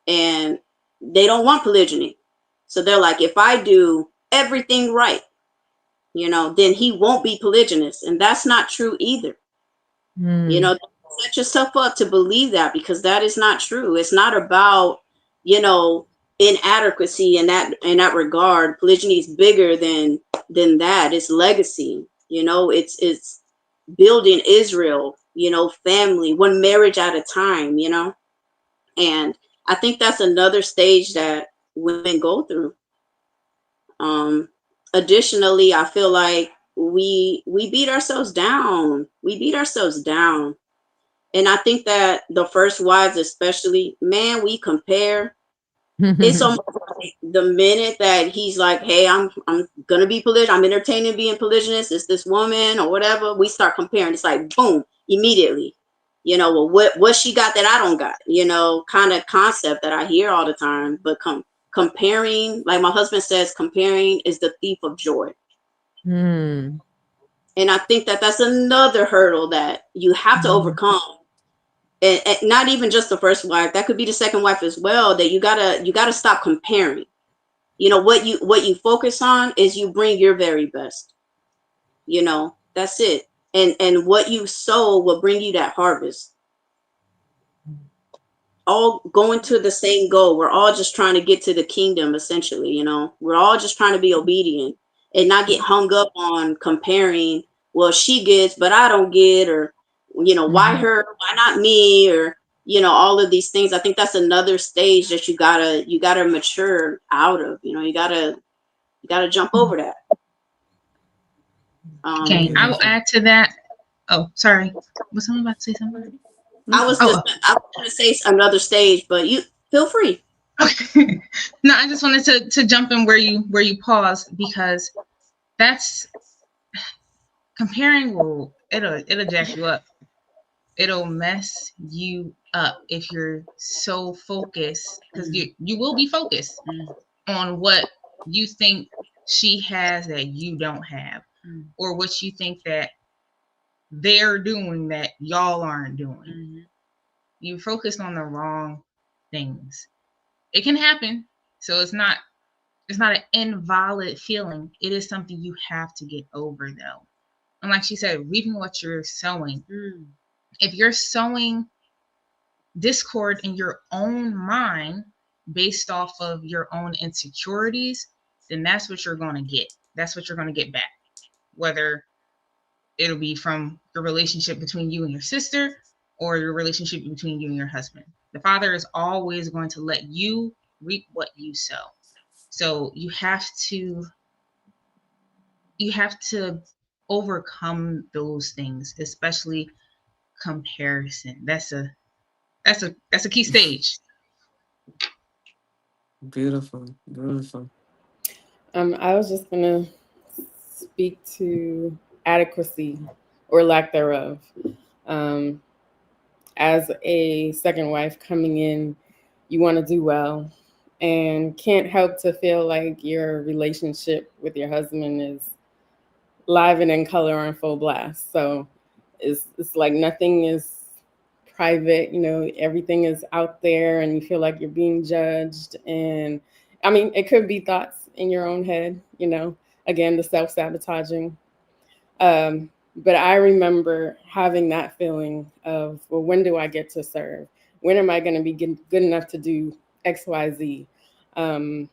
and they don't want polygyny. So they're like, if I do everything right, you know, then he won't be polygynous. And that's not true either. You know, set yourself up to believe that, because that is not true. It's not about, you know, inadequacy in that regard. Polygyny is bigger than that. It's legacy. You know, it's building Israel, you know, family, one marriage at a time, you know. And I think that's another stage that women go through. Additionally, I feel like we beat ourselves down. We beat ourselves down. And I think that the first wives, especially, man, we compare. It's almost like the minute that he's like, hey, I'm gonna be polygynous, I'm entertaining being polygynous, it's this woman or whatever, we start comparing. It's like boom, immediately. You know, well, what she got that I don't got, you know, kind of concept that I hear all the time. But comparing, like my husband says, comparing is the thief of joy. And I think that that's another hurdle that you have to overcome. And not even just the first wife, that could be the second wife as well, that you gotta stop comparing. You know, what you focus on is you bring your very best. You know, that's it. And what you sow will bring you that harvest. All going to the same goal. We're all just trying to get to the kingdom, essentially. You know, we're all just trying to be obedient and not get hung up on comparing. Well, she gets, but I don't get, or, you know, why her, why not me, or, you know, all of these things. I think that's another stage that you gotta mature out of. You know, you gotta jump over that. Okay, I will add to that. Oh, sorry. Was someone about to say something? I was going to say another stage, but you feel free. Okay. No, I just wanted to jump in where you paused, because that's comparing it'll jack you up. It'll mess you up if you're so focused, because you will be focused on what you think she has that you don't have, or what you think that they're doing that y'all aren't doing. You focus on the wrong things. It can happen. So it's not an invalid feeling. It is something you have to get over, though. And like she said, reaping what you're sowing. If you're sowing discord in your own mind based off of your own insecurities, then that's what you're going to get. That's what you're going to get back. Whether it'll be from your relationship between you and your sister, or your relationship between you and your husband. The Father is always going to let you reap what you sow. So you have to overcome those things, especially comparison. That's a key stage. Beautiful. I was just gonna speak to adequacy or lack thereof. As a second wife coming in, you want to do well and can't help to feel like your relationship with your husband is live and in color on full blast. So it's like nothing is private, you know, everything is out there and you feel like you're being judged. And I mean, it could be thoughts in your own head, you know, again, the self-sabotaging. But I remember having that feeling of, well, when do I get to serve? When am I going to be good enough to do X, Y, Z? Am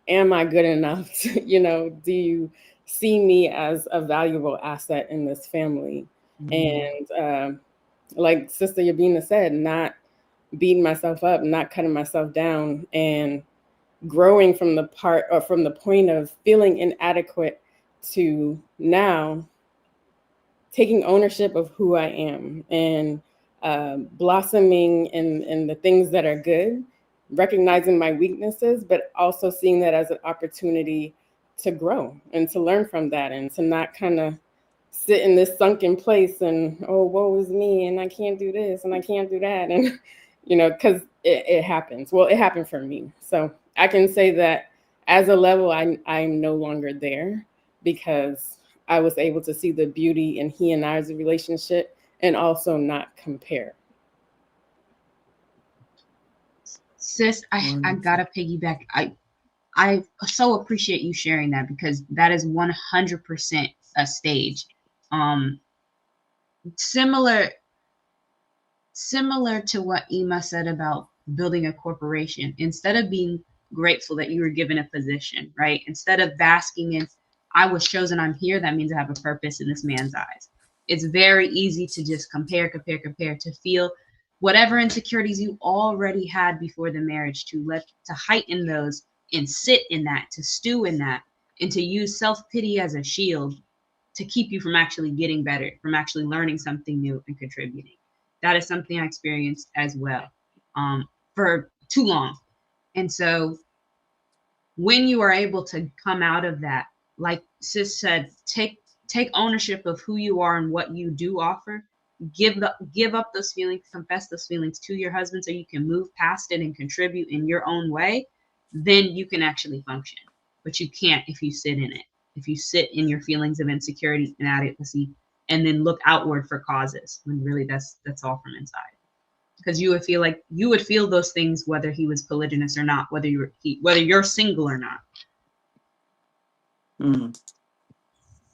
I good enough? To, do you see me as a valuable asset in this family? And like Sister Yabina said, not beating myself up, not cutting myself down, and growing from the point of feeling inadequate to now taking ownership of who I am and blossoming in the things that are good, recognizing my weaknesses, but also seeing that as an opportunity to grow and to learn from that, and to not kind of sit in this sunken place and, oh, woe is me, and I can't do this and I can't do that. And, because it happens. Well, it happened for me. So I can say that as a level, I'm no longer there, because I was able to see the beauty in he and I's relationship and also not compare. Sis, I gotta piggyback. I so appreciate you sharing that, because that is 100% a stage. Similar to what Ima said about building a corporation. Instead of being grateful that you were given a position, right? Instead of basking in, I was chosen, I'm here, that means I have a purpose in this man's eyes. It's very easy to just compare, to feel whatever insecurities you already had before the marriage, to heighten those and sit in that, to stew in that, and to use self-pity as a shield to keep you from actually getting better, from actually learning something new and contributing. That is something I experienced as well, for too long. And so when you are able to come out of that, like Sis said, take ownership of who you are and what you do offer. Give up those feelings, confess those feelings to your husband, so you can move past it and contribute in your own way. Then you can actually function. But you can't if you sit in it. If you sit in your feelings of insecurity and inadequacy, and then look outward for causes, when really that's all from inside. Because you would feel those things whether he was polygynous or not, whether you're single or not. Mm.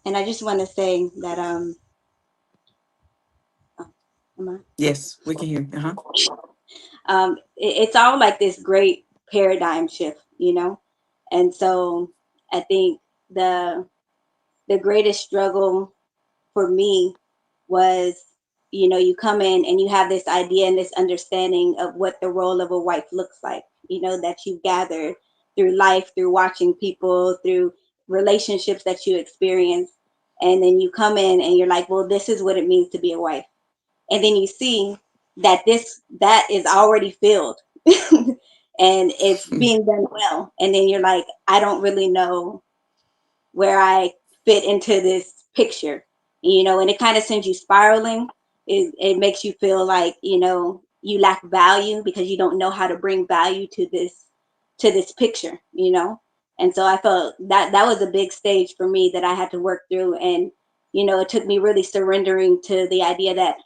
And I just want to say that Yes, we can hear. it's all like this great paradigm shift, and so I think the greatest struggle for me was, you come in and you have this idea and this understanding of what the role of a wife looks like, that you gathered through life, through watching people, through relationships that you experience. And then you come in and you're like, well, this is what it means to be a wife. And then you see that that is already filled and it's being done well. And then you're like, I don't really know where I fit into this picture, and it kind of sends you spiraling. It makes you feel like, you lack value because you don't know how to bring value to this picture, And so I felt that that was a big stage for me that I had to work through. And, it took me really surrendering to the idea that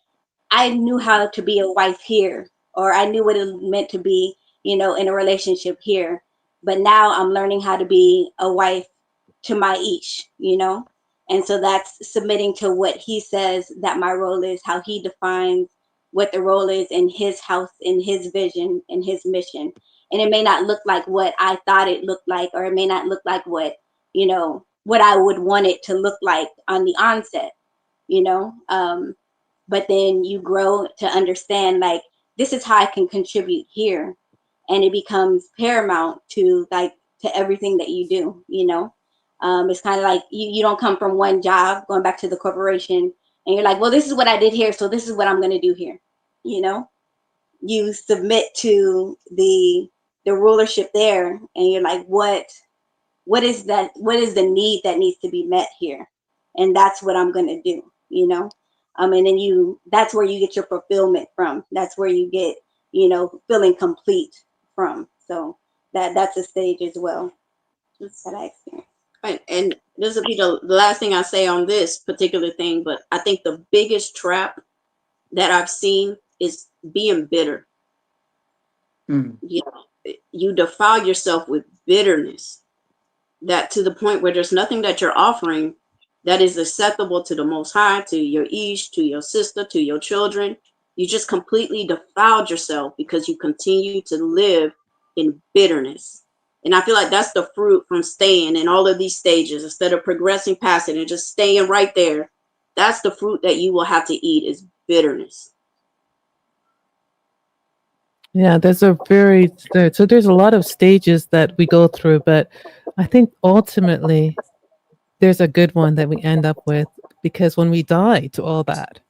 I knew how to be a wife here, or I knew what it meant to be, in a relationship here. But now I'm learning how to be a wife to my ish, And so that's submitting to what he says that my role is, how he defines what the role is in his house, in his vision, in his mission. And it may not look like what I thought it looked like, or it may not look like what I would want it to look like on the onset, you know. But then you grow to understand, like, this is how I can contribute here, and it becomes paramount to everything that you do, It's kind of like you don't come from one job, going back to the corporation, and you're like, well, this is what I did here, so this is what I'm going to do here. You submit to the rulership there, and you're like, what is that? What is the need that needs to be met here? And that's what I'm going to do, and then that's where you get your fulfillment from. That's where you get, feeling complete from. So that's a stage as well. That's that I experienced. Right. And this will be the last thing I say on this particular thing, but I think the biggest trap that I've seen is being bitter. You defile yourself with bitterness, that to the point where there's nothing that you're offering that is acceptable to the Most High, to your ish, to your sister, to your children. You just completely defiled yourself because you continue to live in bitterness. And I feel like that's the fruit from staying in all of these stages instead of progressing past it and just staying right there. That's the fruit that you will have to eat is bitterness. Yeah, there's a lot of stages that we go through, but I think ultimately there's a good one that we end up with, because when we die to all that,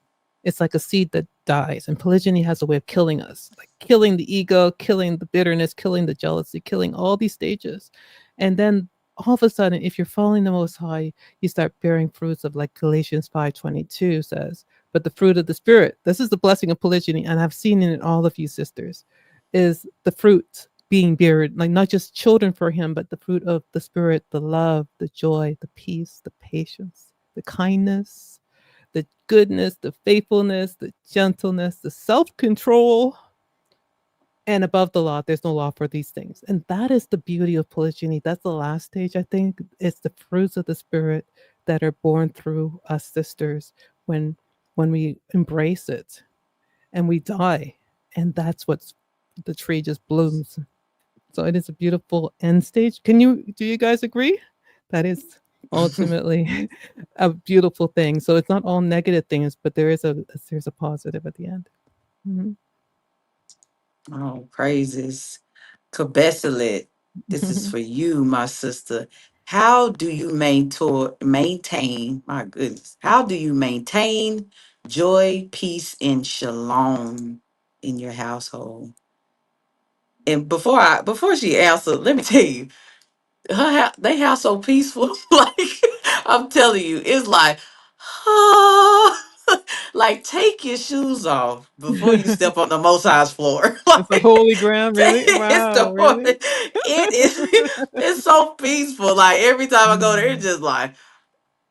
it's like a seed that dies. And polygyny has a way of killing us, like killing the ego, killing the bitterness, killing the jealousy, killing all these stages. And then all of a sudden, if you're following the Most High, you start bearing fruits of, like Galatians 5:22 says, but the fruit of the Spirit, this is the blessing of polygyny, and I've seen it in all of you sisters, is the fruit being buried, like not just children for him, but the fruit of the Spirit, the love, the joy, the peace, the patience, the kindness, the goodness, the faithfulness, the gentleness, the self control. And above the law, there's no law for these things. And that is the beauty of polygyny. That's the last stage, I think. It's the fruits of the Spirit that are born through us sisters when we embrace it and we die. And that's what's the tree just blooms. So it is a beautiful end stage. Do you guys agree? That is ultimately a beautiful thing. So it's not all negative things, but there's a positive at the end. Mhm. Oh, praises. Kabesalet, this is for you, my sister. How do you maintain, my goodness, how do you maintain joy, peace, and shalom in your household? And before she answered, let me tell you, they house so peaceful. Like I'm telling you, it's like, ah, like take your shoes off before you step on the Most High's floor. It's a Like holy ground, really? it's Wow, the really? it is it's so peaceful. Like every time I go there, it's Mm, just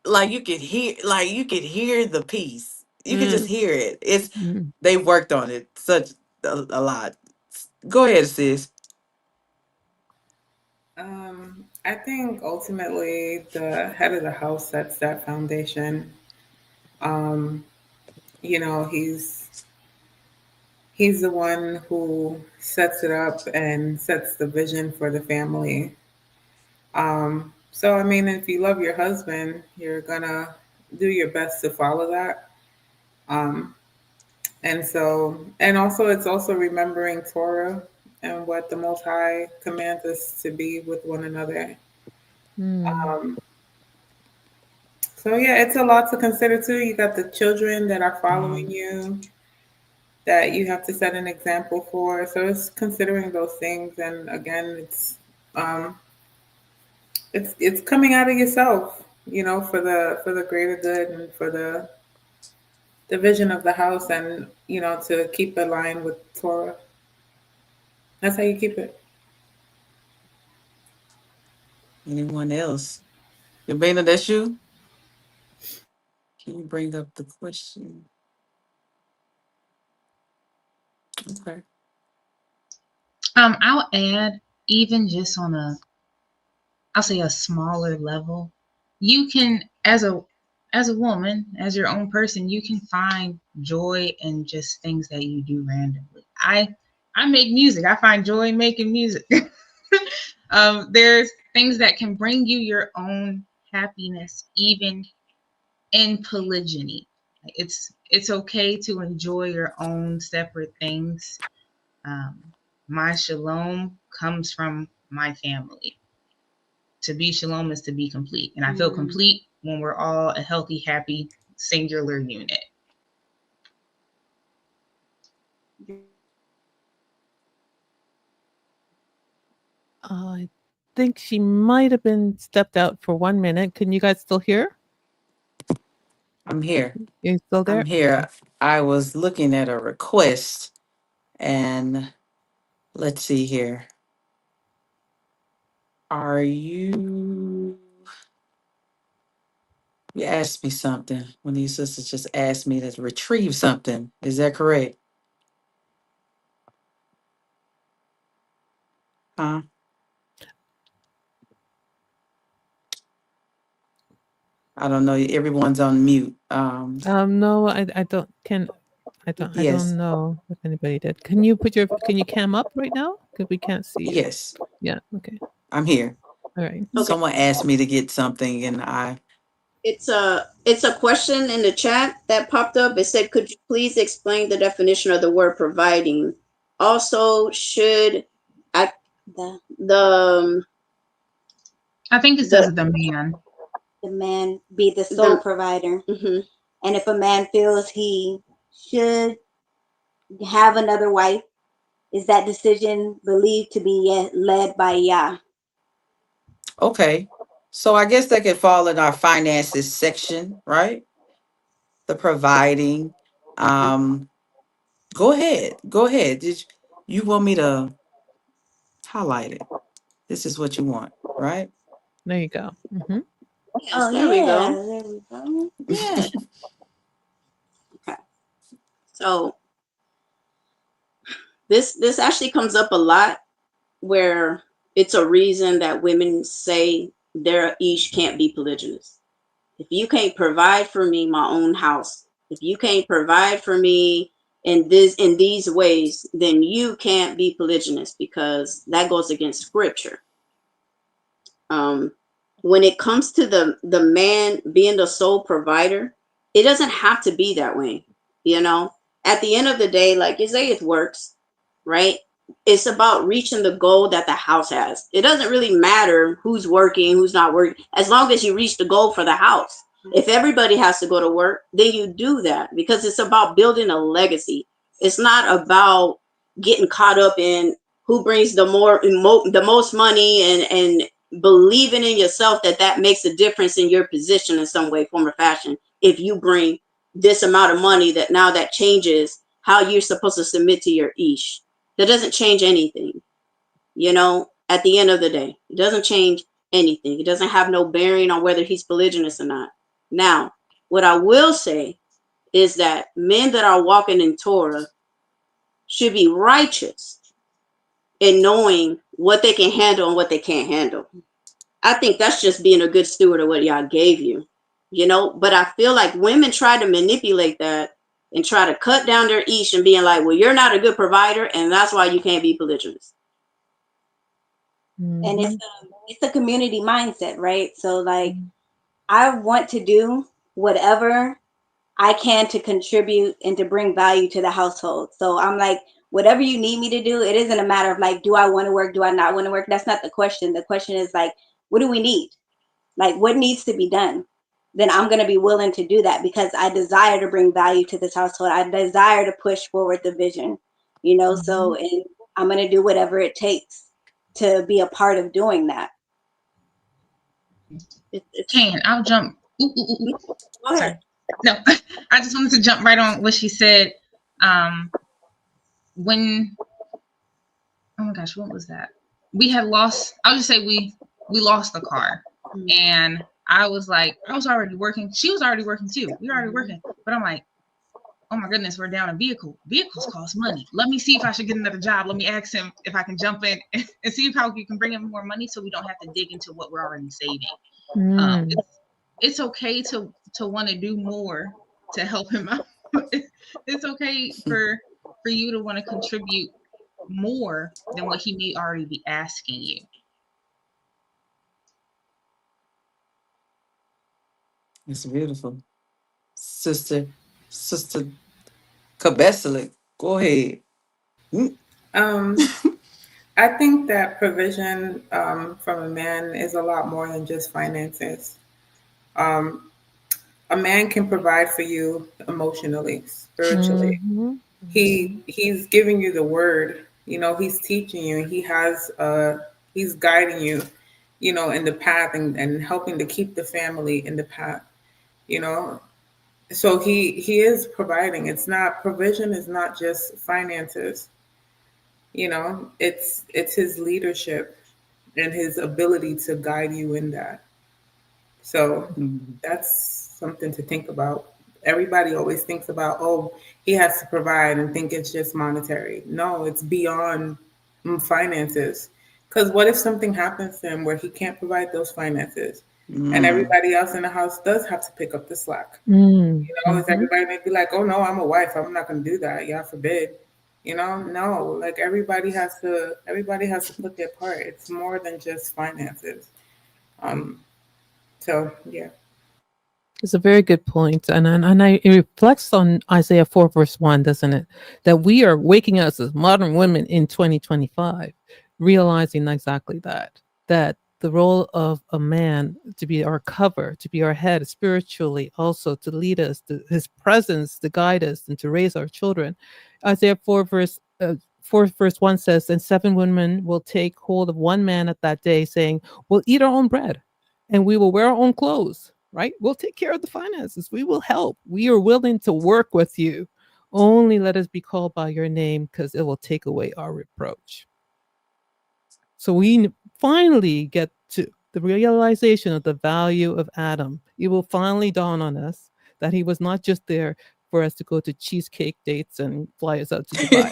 like you can hear the peace. You can just mm, hear it. It's mm. they've worked on it such a lot. Go ahead, sis. I think ultimately the head of the house sets that foundation. Um, you know, he's the one who sets it up and sets the vision for the family. So I mean, if you love your husband, you're gonna do your best to follow that. Um, and also it's also remembering Torah and what the Most High commands us to be with one another. Mm. Um, so yeah, it's a lot to consider too. You got the children that are following you that you have to set an example for. So it's considering those things, and again, um, it's coming out of yourself, you know, for the greater good and for the vision of the house, and you know, to keep aligned with Torah. That's how you keep it. Anyone else? Yabena, that's you? Can you bring up the question? Okay. I'll add, even just on I'll say a smaller level, you can, as a woman, as your own person, you can find joy in just things that you do randomly. I make music. I find joy in making music. There's things that can bring you your own happiness, even in polygyny. It's okay to enjoy your own separate things. Um, my shalom comes from my family. To be shalom is to be complete, and I feel complete when we're all a healthy, happy, singular unit. I think she might have been stepped out for 1 minute. Can you guys still hear? I'm here. You still I'm there? here. I was looking at a request and let's see here. Are you asked me something. One of you sisters just asked me to retrieve something. Is that correct? Huh? I don't know. Everyone's on mute. No, I don't can I Yes, don't know if anybody did. Can you cam up right now? Because we can't see you. yes, Yeah. Okay. I'm here. All right. Okay. Someone asked me to get something, and I It's a question in the chat that popped up. It said, "Could you please explain the definition of the word providing? Also, should I The the I think it the says the man. the man be the sole the provider. mhm. And if a man feels he should have another wife, is that decision believed to be led by Yah? okay. So I guess that could fall in our finances section, right? The providing. Um, Go ahead. Go ahead. You want me to highlight it? This is what you want, right? There you go. Yes, Oh there we yeah, go. there we go. Yeah. Okay. So this actually comes up a lot where it's a reason that women say their ish can't be polygynous. If you can't provide for me my own house, if you can't provide for me in these ways, then you can't be polygynous because that goes against scripture. Um, when it comes to the man being the sole provider, it doesn't have to be that way. You know, at the end of the day, like you say, it works, right? It's about reaching the goal that the house has. It doesn't really matter who's working, who's not working, as long as you reach the goal for the house. If everybody has to go to work, then you do that because it's about building a legacy. It's not about getting caught up in who brings the most money and believing in yourself that makes a difference in your position in some way, form, or fashion. If you bring this amount of money, that now that changes how you're supposed to submit to your ish. That doesn't change anything, at the end of the day. It doesn't change anything. It doesn't have no bearing on whether he's polygynous or not. Now, what I will say is that men that are walking in Torah should be righteous in knowing what they can handle and what they can't handle. I think that's just being a good steward of what y'all gave you. But I feel like women try to manipulate that and try to cut down their ish and being like, well, you're not a good provider, and that's why you can't be polygynous. And Mm-hmm. it's a community mindset, right? So like I want to do whatever I can to contribute and to bring value to the household. So I'm like, whatever you need me to do, it isn't a matter of like, do I want to work? Do I not want to work? That's not the question. The question is like, what do we need? Like, what needs to be done? Then I'm going to be willing to do that because I desire to bring value to this household. I desire to push forward the vision. So, and I'm going to do whatever it takes to be a part of doing that. I'll jump. Ooh. Go ahead. No, I just wanted to jump right on what she said. When, oh my gosh, what was that? We had lost, I'll just say we lost the car. And I was like, I was already working. She was already working too. We were already working. But I'm like, oh my goodness, we're down a vehicle. Vehicles cost money. Let me see if I should get another job. Let me ask him if I can jump in and see how we can bring him more money so we don't have to dig into what we're already saving. It's okay to want to do more to help him out. It's okay for you to want to contribute more than what he may already be asking you. It's beautiful. Sister Kabesalik, go ahead. I think that provision from a man is a lot more than just finances. A man can provide for you emotionally, spiritually. He's giving you the word. He's teaching you. He's guiding you. In the path and helping to keep the family in the path. So he is providing. It's not provision. Is not just finances. It's his leadership and his ability to guide you in that. So that's something to think about. Everybody always thinks about, oh, he has to provide and think it's just monetary. No, it's beyond finances. Because what if something happens to him where he can't provide those finances? and Mm. everybody else in the house does have to pick up the slack. Mm. Is Mhm. everybody may be like, oh no, I'm a wife, I'm not going to do that. Yeah, forbid. No, like everybody has to put their part. It's more than just finances. Um, so yeah. It's a very good point, it reflects on Isaiah 4 verse 1, doesn't it? That we are waking us as modern women in 2025, realizing exactly that the role of a man to be our cover, to be our head spiritually, also to lead us, to his presence to guide us and to raise our children. Isaiah 4 verse 1 says, "And 7 women will take hold of one man at that day, saying, 'We'll eat our own bread, and we will wear our own clothes,' right? We'll take care of the finances. We will help. We are willing to work with you. Only let us be called by your name, because it will take away our reproach." So we finally get to the realization of the value of Adam. It will finally dawn on us that he was not just there for us to go to cheesecake dates and fly us out to Dubai.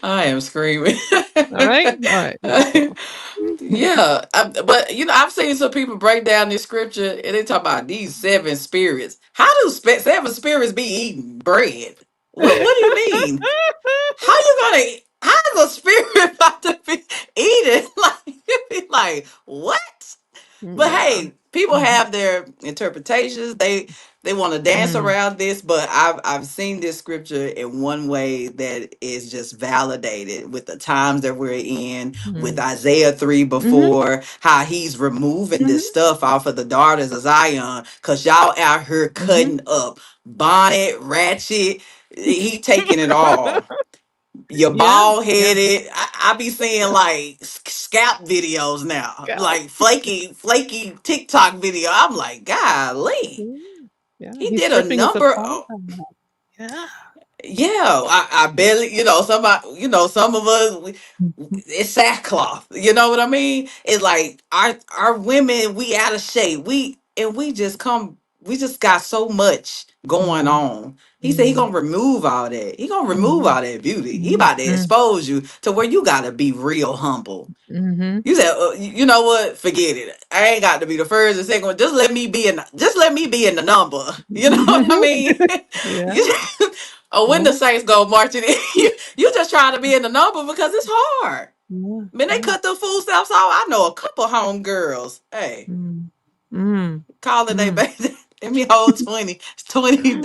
I am screaming. All right? All right. So, Yeah, but I've seen some people break down this scripture and they talk about these 7 spirits. How do 7 spirits be eating bread? What do you mean? How you gonna? How's a spirit about to be eating? Like you be like what? But yeah. hey, people Mhm. have their interpretations. They want to dance Mm, around this, but I've seen this scripture in one way that is just validated with the times that we're in, with mm. Isaiah 3 Mhm, before, how he's removing this mhm, stuff off of the daughters of Zion, cause y'all out here mhm. cutting up bonnet, ratchet. He taking it all. You're Yeah, bald yeah. headed. I be seeing like scalp videos now, Yeah. like flaky TikTok video. I'm like, golly, Mm, yeah, he he's did a stripping us number. apart. Yeah. Yeah, I barely, somebody, some of us, Mhm, it's sackcloth. You know what I mean? It's like our women, we out of shape. We just got so much going mm, on. He said he mm, gonna remove all that. He gonna remove mhm, all that beauty. He mhm, about to mm, expose you to where you gotta be real humble. mhm. You said, you know what? Forget it. I ain't got to be the first or second one. Just let me be in the number. You know what I mean? Yeah, you, or when the yeah, Saints go marching in, you just trying to be in the number because it's hard. yeah, Man, they yeah. cut the food stamps off. I know a couple home girls. Hey, Mm, mm, calling they mm. baby. Let me hold $20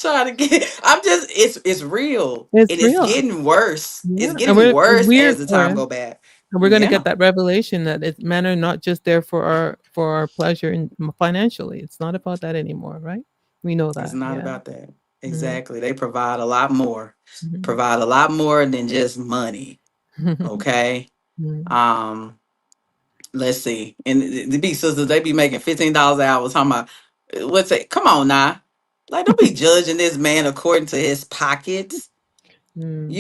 trying to get. I'm just. It's real, It's and it's real. getting worse. It's Yeah, getting and worse we're as the time going go by. and we're gonna Yeah. get that revelation that men are not just there for our pleasure and financially. It's not about that anymore, right? We know It's that. not Yeah. about that. Mm, Exactly. They provide a lot more. mhm. Provide a lot more than just money. Okay. Mm. Um, let's see. And the big sisters, they be making $15 an hour talking about what's it? Come on now. Like, don't be judging this man according to his pockets. Mm,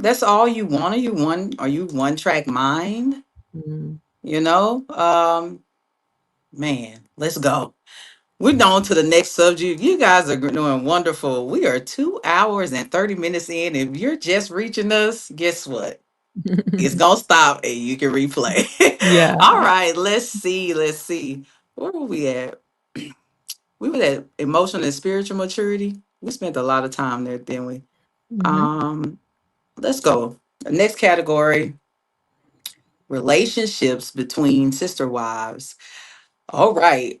That's all you want. Are you one track mind? mm. You know? Man, let's go. We're on to the next subject. You guys are doing wonderful. We are 2 hours and 30 minutes in. If you're just reaching us, guess what? It's gonna stop and you can replay. Yeah. All right, let's see. Let's see. Where were we at? We were at emotional and spiritual maturity. We spent a lot of time there, didn't we? Mhm. Um, let's go. The next category: relationships between sister wives. All right.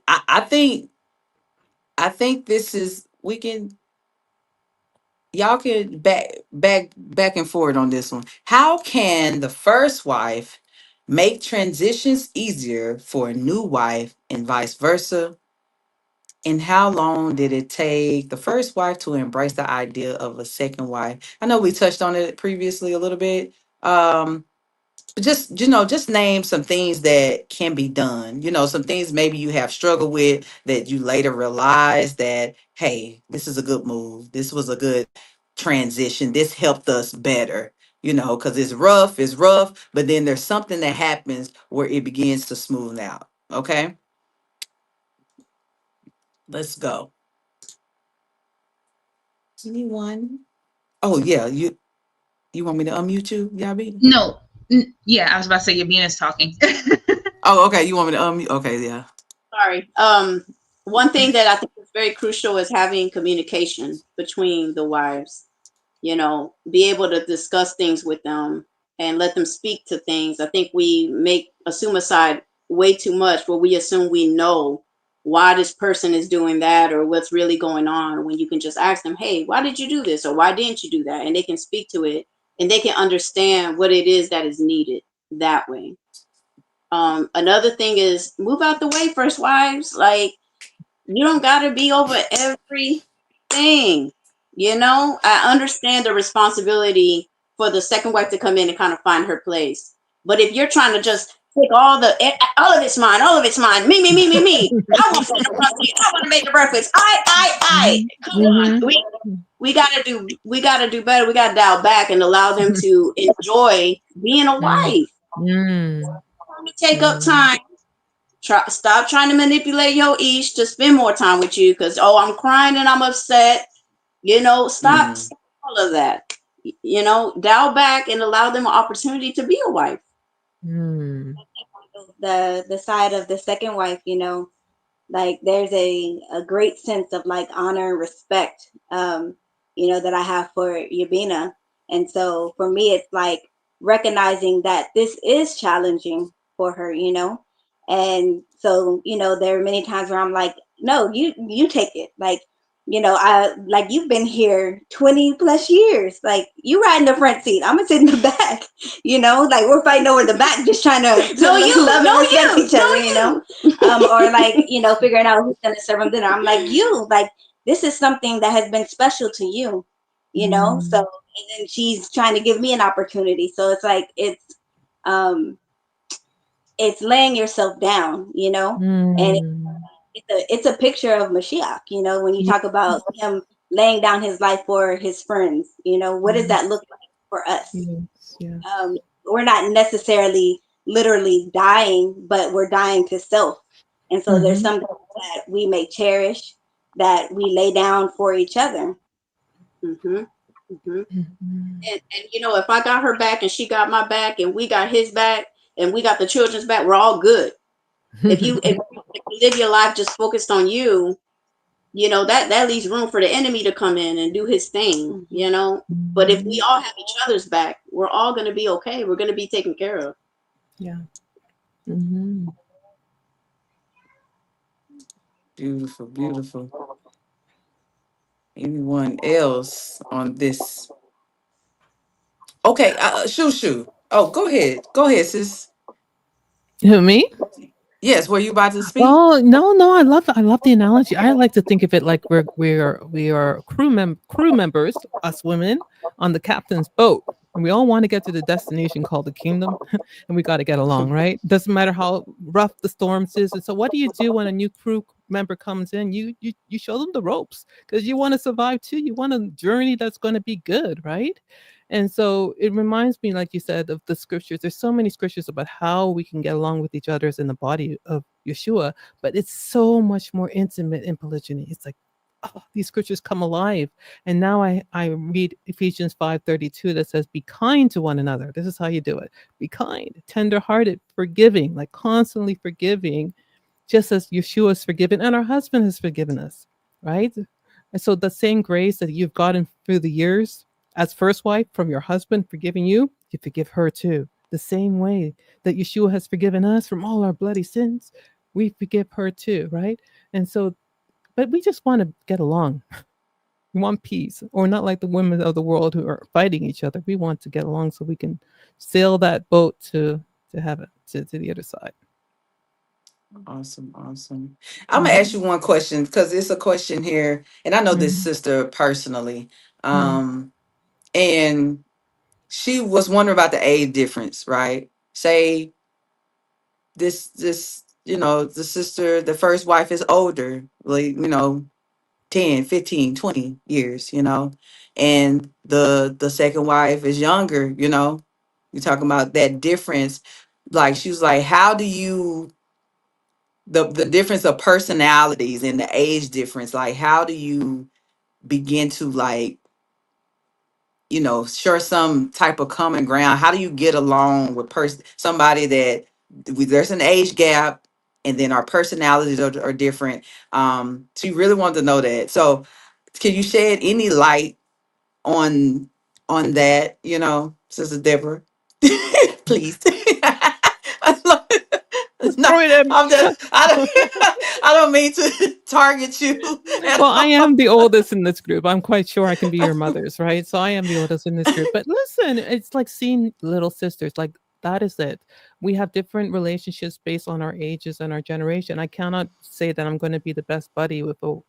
I think this is we can y'all can back and forward on this one. How can the first wife make transitions easier for a new wife and vice versa? And how long did it take the first wife to embrace the idea of a second wife? I know we touched on it previously a little bit. Um, just name some things that can be done, some things maybe you have struggled with that you later realize that, hey, this is a good move, this was a good transition, this helped us better, because it's rough, but then there's something that happens where it begins to smooth out. Okay, let's go. Anyone? Oh yeah, you want me to unmute you, Yabi? No. Yeah, I was about to say Yabina's talking. Oh, okay. You want me to okay, yeah. Sorry. One thing that I think is very crucial is having communication between the wives. Be able to discuss things with them and let them speak to things. I think we assume aside way too much where we assume we know why this person is doing that or what's really going on, when you can just ask them, hey, why did you do this, or why didn't you do that? And they can speak to it and they can understand what it is that is needed that way. Another thing is move out the way, first wives. Like, you don't got to be over everything. I understand the responsibility for the second wife to come in and kind of find her place. But if you're trying to just take all of it's mine, all of it's mine, me, I want to sit in the front seat, I want to make the breakfast, I. Come on, we gotta do better. We gotta dial back and allow them to enjoy being a wife. Take up time. Stop trying to manipulate your ish to spend more time with you because, I'm crying and I'm upset. Stop all of that. Dial back and allow them an opportunity to be a wife. The side of the second wife, like there's a great sense of like honor and respect, that I have for Yabina. And so for me, it's like recognizing that this is challenging for her, and so there are many times where I'm like, no, you take it, like, I like, you've been here 20 plus years, like you ride in the front seat, I'm gonna sit in the back, like we're fighting over the back, just trying to love and respect each other, or like, figuring out who's gonna serve them dinner. I'm like, like this is something that has been special to you, so, and then she's trying to give me an opportunity, so it's like it's laying yourself down, and it's a picture of Mashiach, when you talk about him laying down his life for his friends, what does that look like for us? Yes. We're not necessarily literally dying, but we're dying to self. And so there's something that we may cherish, that we lay down for each other. And if I got her back and she got my back and we got his back and we got the children's back, we're all good. If you live your life just focused on you, that leaves room for the enemy to come in and do his thing, But if we all have each other's back, we're all going to be okay. We're going to be taken care of. Yeah. Beautiful. Anyone else on this? Okay, Shoo. Oh, go ahead, sis. Who, me? Yes, were you about to speak? Oh, no, I love the analogy. I like to think of it like we are crew members, us women, on the captain's boat. And we all want to get to the destination called the kingdom, and we got to get along, right? Doesn't matter how rough the storms is. And so what do you do when a new crew member comes in? You show them the ropes, because you want to survive too. You want a journey that's going to be good, right? And so it reminds me, like you said, of the scriptures. There's so many scriptures about how we can get along with each other as in the body of Yeshua, but it's so much more intimate in polygyny. It's like, these scriptures come alive. And now I read Ephesians 5:32 that says, be kind to one another. This is how you do it. Be kind, tenderhearted, forgiving, like constantly forgiving, just as Yeshua is forgiven and our husband has forgiven us, right? And so the same grace that you've gotten through the years as first wife from your husband forgiving you, you forgive her too. The same way that Yeshua has forgiven us from all our bloody sins, we forgive her too, right? And so, but we just want to get along. We want peace, or not like the women of the world who are fighting each other. We want to get along so we can sail that boat to heaven, to the other side. Awesome. I'm gonna ask you one question, because it's a question here, and I know this sister personally, and she was wondering about the age difference, right? Say this, the sister, the first wife is older, like 10, 15, 20 years, and the second wife is younger, you're talking about that difference. Like, she was like, how do you, the difference of personalities and the age difference, like how do you begin to like share some type of common ground? How do you get along with somebody that there's an age gap, and then our personalities are different? She really wanted to know that. So, can you shed any light on that? Sister Deborah, please. No, Throw it at me. I'm just. I don't mean to target you at Well, I all. am the oldest in this group. I'm quite sure I can be your mothers, right? So I am the oldest in this group. But listen, it's like seeing little sisters. Like that is it. We have different relationships based on our ages and our generation. I cannot say that I'm going to be the best buddy with a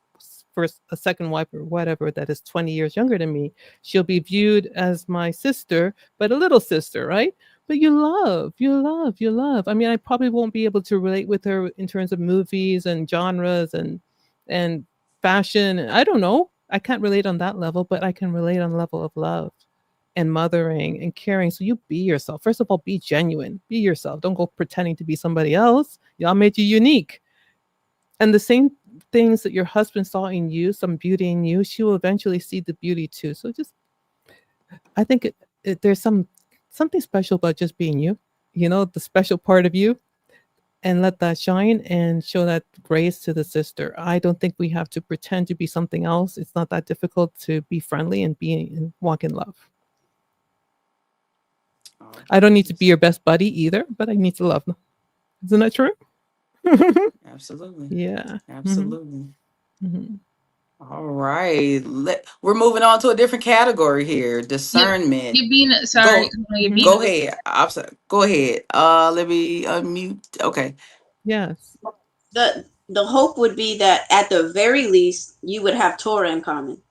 second wife or whatever that is 20 years younger than me. She'll be viewed as my sister, but a little sister, right? But you love. I mean, I probably won't be able to relate with her in terms of movies and genres and fashion. I don't know. I can't relate on that level, but I can relate on the level of love and mothering and caring. So you be yourself. First of all, be genuine. Be yourself. Don't go pretending to be somebody else. Y'all made you unique. And the same things that your husband saw in you, some beauty in you, she will eventually see the beauty too. So just, I think there's something special about just being you. The special part of you, and let that shine and show that grace to the sister. I don't think we have to pretend to be something else. It's not that difficult to be friendly and walk in love. I don't need to be your best buddy either, but I need to love them. Isn't that true? Absolutely. Yeah. Absolutely. Mm-hmm. All right. We're moving on to a different category here. Discernment. You're being sorry. You're being Go ahead. I'm sorry. Go ahead. Let me unmute. Okay. Yes. The hope would be that at the very least you would have Torah in common,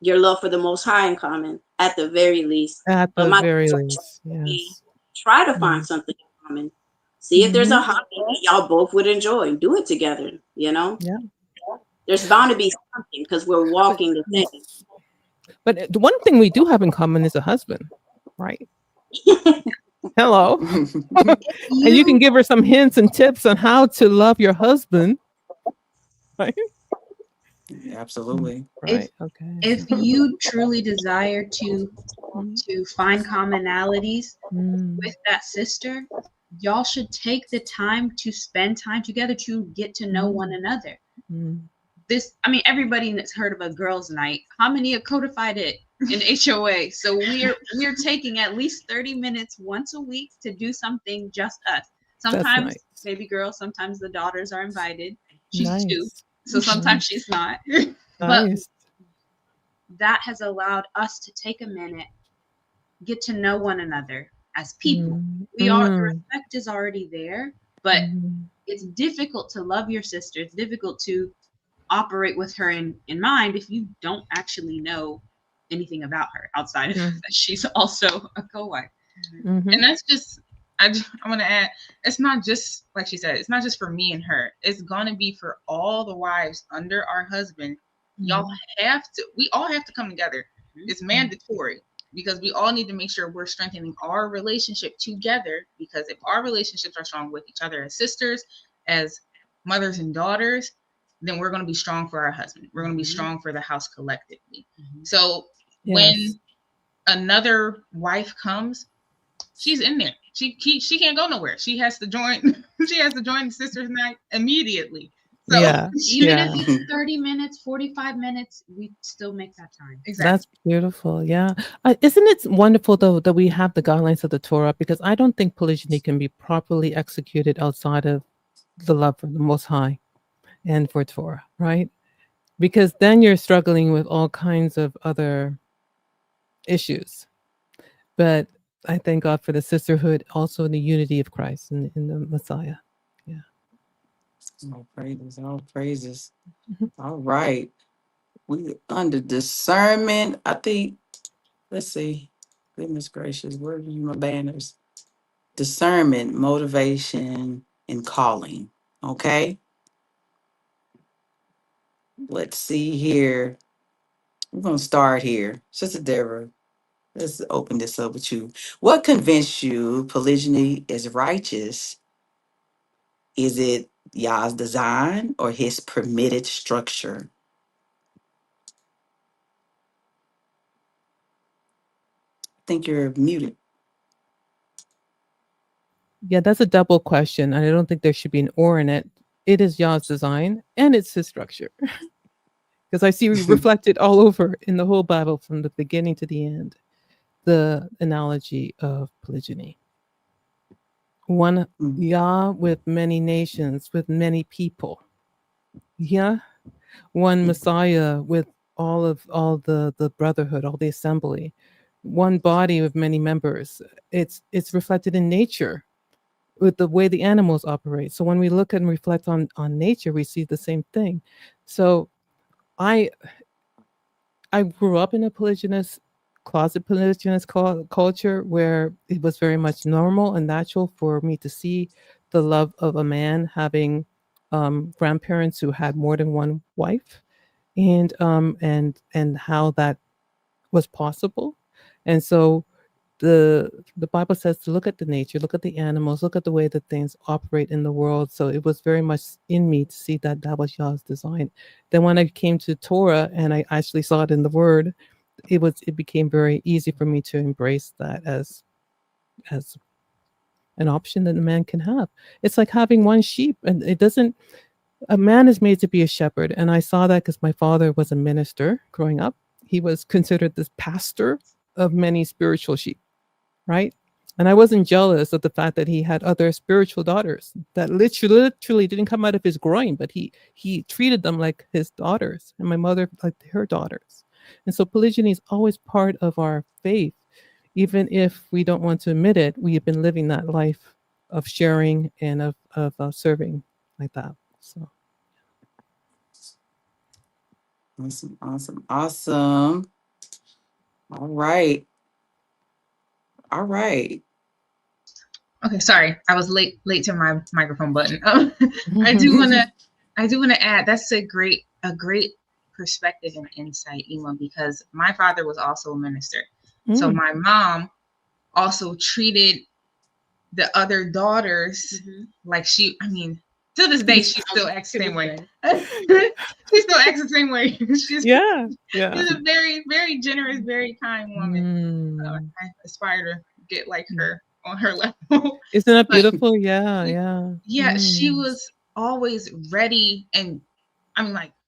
your love for the Most High in common, at the very least. At But the my very suggestion least. would be Yes. try to find something in common. See if there's a hobby that y'all both would enjoy. Do it together. Yeah. There's bound to be something because we're walking the thing. But the one thing we do have in common is a husband, right? Hello. And you can give her some hints and tips on how to love your husband. Right? Absolutely. Right. Okay. If you truly desire to find commonalities with that sister, y'all should take the time to spend time together to get to know one another. Everybody that's heard of a girls' night, how many have codified it in HOA? So we're taking at least 30 minutes once a week to do something just us. Sometimes nice. baby girls, sometimes the daughters are invited. She's Nice. 2, so sometimes she's not. But that has allowed us to take a minute, get to know one another as people. The respect is already there, but it's difficult to love your sister. It's difficult to operate with her in mind if you don't actually know anything about her outside of that she's also a co-wife. And that's just, I want to add, it's not just, like she said, it's not just for me and her. It's going to be for all the wives under our husband. Y'all we all have to come together. It's mandatory because we all need to make sure we're strengthening our relationship together, because if our relationships are strong with each other as sisters, as mothers and daughters, then we're going to be strong for our husband. We're going to be strong for the house collectively. So when another wife comes, she's in there. She can't go nowhere. She has to join. She has to join the sisters night immediately. So even if it's 30 minutes, 45 minutes, we still make that time. Exactly. That's beautiful. Yeah. Isn't it wonderful though that we have the guidelines of the Torah? Because I don't think polygyny can be properly executed outside of the love for the Most High and for Torah, right? Because then you're struggling with all kinds of other issues. But I thank God for the sisterhood, also in the unity of Christ in the Messiah. Yeah. All praises. All praises. All right. We under discernment. I think, let's see. Goodness gracious, where are you, my banners? Discernment, motivation, and calling. Okay. Let's see here. We're going to start here. Sister Deborah, let's open this up with you. What convinced you polygyny is righteous? Is it Yah's design or his permitted structure? think you're muted. Yeah, that's a double question. And I don't think there should be an or in it. It is Yah's design and it's his structure. Because I see reflected all over in the whole Bible from the beginning to the end the analogy of polygyny. One Yah with many nations, with many people. Yeah. One Messiah with all the brotherhood, all the assembly. One body with many members. It's reflected in nature with the way the animals operate. So when we look and reflect on nature, we see the same thing. So I grew up in a closet polygynous culture where it was very much normal and natural for me to see the love of a man having grandparents who had more than one wife, and how that was possible. And so the Bible says to look at the nature, look at the animals, look at the way that things operate in the world. So it was very much in me to see that that was Yah's design. Then when I came to Torah and I actually saw it in the Word, it became very easy for me to embrace that as an option that a man can have. It's like having one sheep, and it doesn't. A man is made to be a shepherd, and I saw that because my father was a minister growing up. He was considered the pastor of many spiritual sheep, right? And I wasn't jealous of the fact that he had other spiritual daughters that literally didn't come out of his groin, but he treated them like his daughters, and my mother like her daughters. And so polygyny is always part of our faith, even if we don't want to admit it. We have been living that life of sharing and of serving like that. So Awesome. All right. Okay, sorry, I was late to my microphone button. I do want to add that's a great perspective and insight, Ima, because my father was also a minister. So my mom also treated the other daughters like to this day she still acts the same way. She still acts the same way. She's a very, very generous, very kind woman. I aspire to get like her on her level. Isn't that beautiful? Yeah. She was always ready and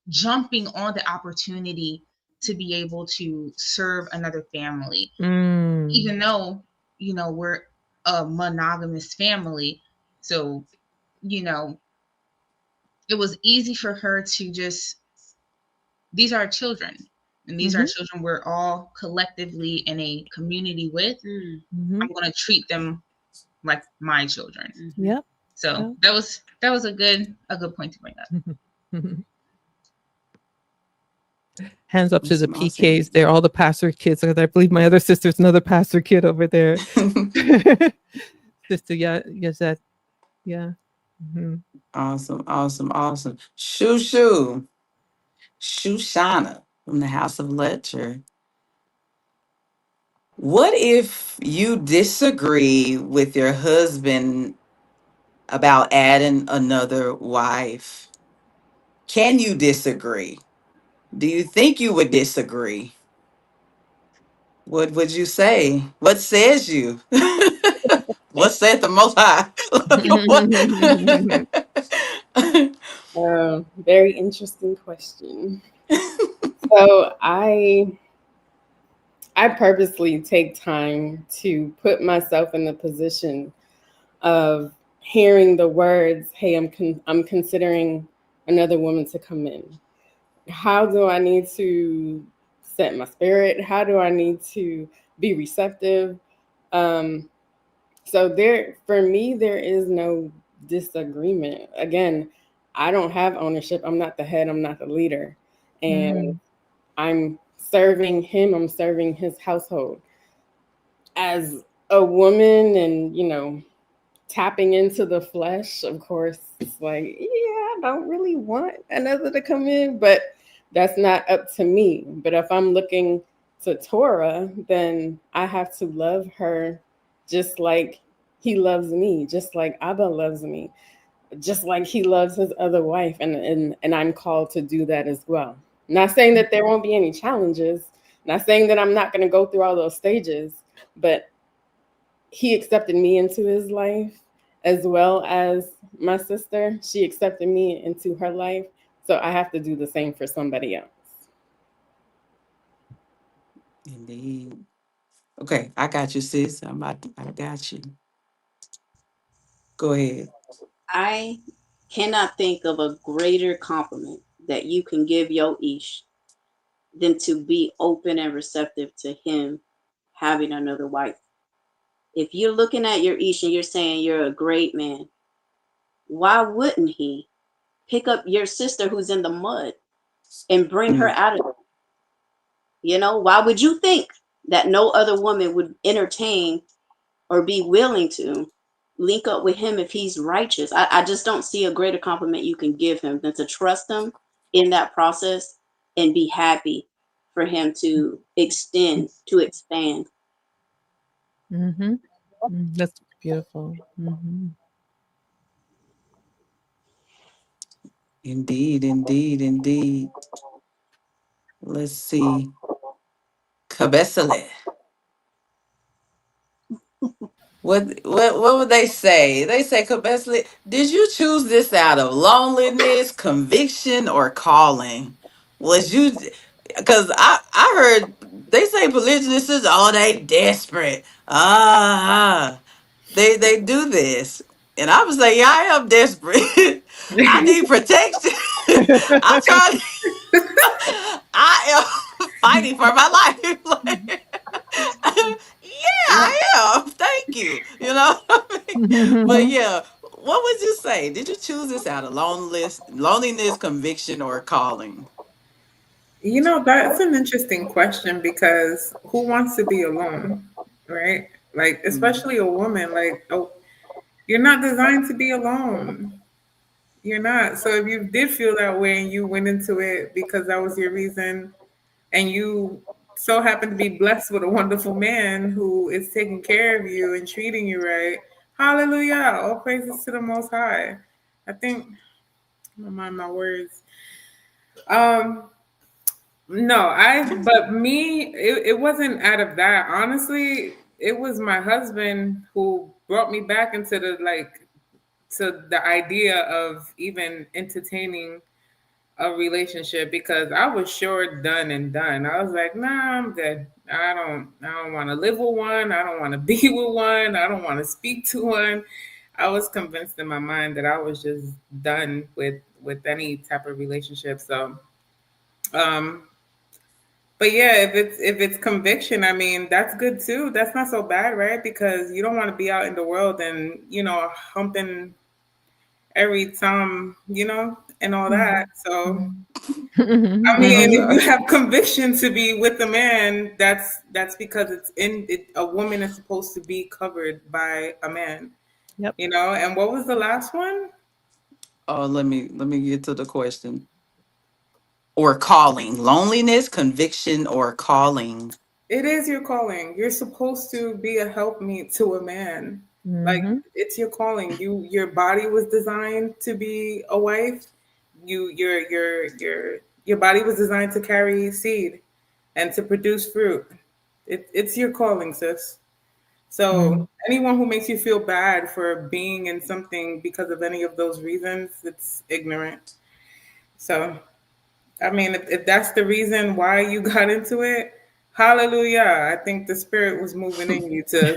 jumping on the opportunity to be able to serve another family, even though we're a monogamous family. So it was easy for her to just, these are children, and these are children we're all collectively in a community with. I'm going to treat them like my children. Yep. So that was a good point to bring up. Hands up to the PKs there, all the pastor kids. I believe my other sister's another pastor kid over there. Sister, Yazette. Yeah. Awesome. Shoshana from the House of Lecture. What if you disagree with your husband about adding another wife? Can you disagree? Do you think you would disagree? What would you say? What says you? What said the Most High? Very interesting question. So I purposely take time to put myself in the position of hearing the words, "Hey, I'm considering another woman to come in." How do I need to set my spirit? How do I need to be receptive? So for me, there is no disagreement. Again, I don't have ownership. I'm not the head. I'm not the leader. And I'm serving him. I'm serving his household. As a woman and, tapping into the flesh, of course, it's like, I don't really want another to come in, but that's not up to me. But if I'm looking to Torah, then I have to love her just like he loves me, just like Abba loves me, just like he loves his other wife. And I'm called to do that as well. Not saying that there won't be any challenges, not saying that I'm not going to go through all those stages, but he accepted me into his life as well as my sister. She accepted me into her life. So I have to do the same for somebody else. Indeed. Okay, I got you, sis. I got you. Go ahead. I cannot think of a greater compliment that you can give your ish than to be open and receptive to him having another wife. If you're looking at your ish and you're saying you're a great man, why wouldn't he pick up your sister who's in the mud and bring her Mm. out of it? You know, why would you think that no other woman would entertain or be willing to link up with him if he's righteous? I just don't see a greater compliment you can give him than to trust him in that process and be happy for him to extend, to expand. Mm-hmm. That's beautiful. Mm-hmm. Indeed, indeed, indeed. Let's see. Kabesale. What would they say? They say, Kabesale, did you choose this out of loneliness, conviction, or calling? Was you because I heard they say polygynists is oh they desperate. They do this. And I was like, yeah, I am desperate. I need protection. I'm trying I am fighting for my life. Like, yeah, I am. Thank you. You know what I mean? But yeah, what would you say? Did you choose this out of loneliness, conviction, or calling? You know, that's an interesting question because who wants to be alone, right? Like, Mm. especially a woman, like, oh, you're not designed to be alone. You're not. So if you did feel that way and you went into it because that was your reason, and you so happen to be blessed with a wonderful man who is taking care of you and treating you right, hallelujah. All praises to the Most High. I think, I don't mind my words. Um, No, but me, it wasn't out of that. Honestly, it was my husband who brought me back into to the idea of even entertaining a relationship because I was sure done and done. I was like, nah, I'm good. I don't want to live with one. I don't want to be with one. I don't want to speak to one. I was convinced in my mind that I was just done with any type of relationship. So, um, but yeah, if it's conviction, I mean, that's good too. That's not so bad, right? Because you don't want to be out in the world and, humping every time, and all that. So, I mean, if you have conviction to be with a man, that's because a woman is supposed to be covered by a man, Yep. And what was the last one? Oh, let me get to the question. Or calling. Loneliness, conviction, or calling. It is your calling. You're supposed to be a helpmeet to a man. Like Mm-hmm. it's your calling. Your body was designed to be a wife. Your body was designed to carry seed and to produce fruit. It's your calling, sis. So anyone who makes you feel bad for being in something because of any of those reasons, it's ignorant. So I mean, if that's the reason why you got into it, hallelujah. I think the spirit was moving in you to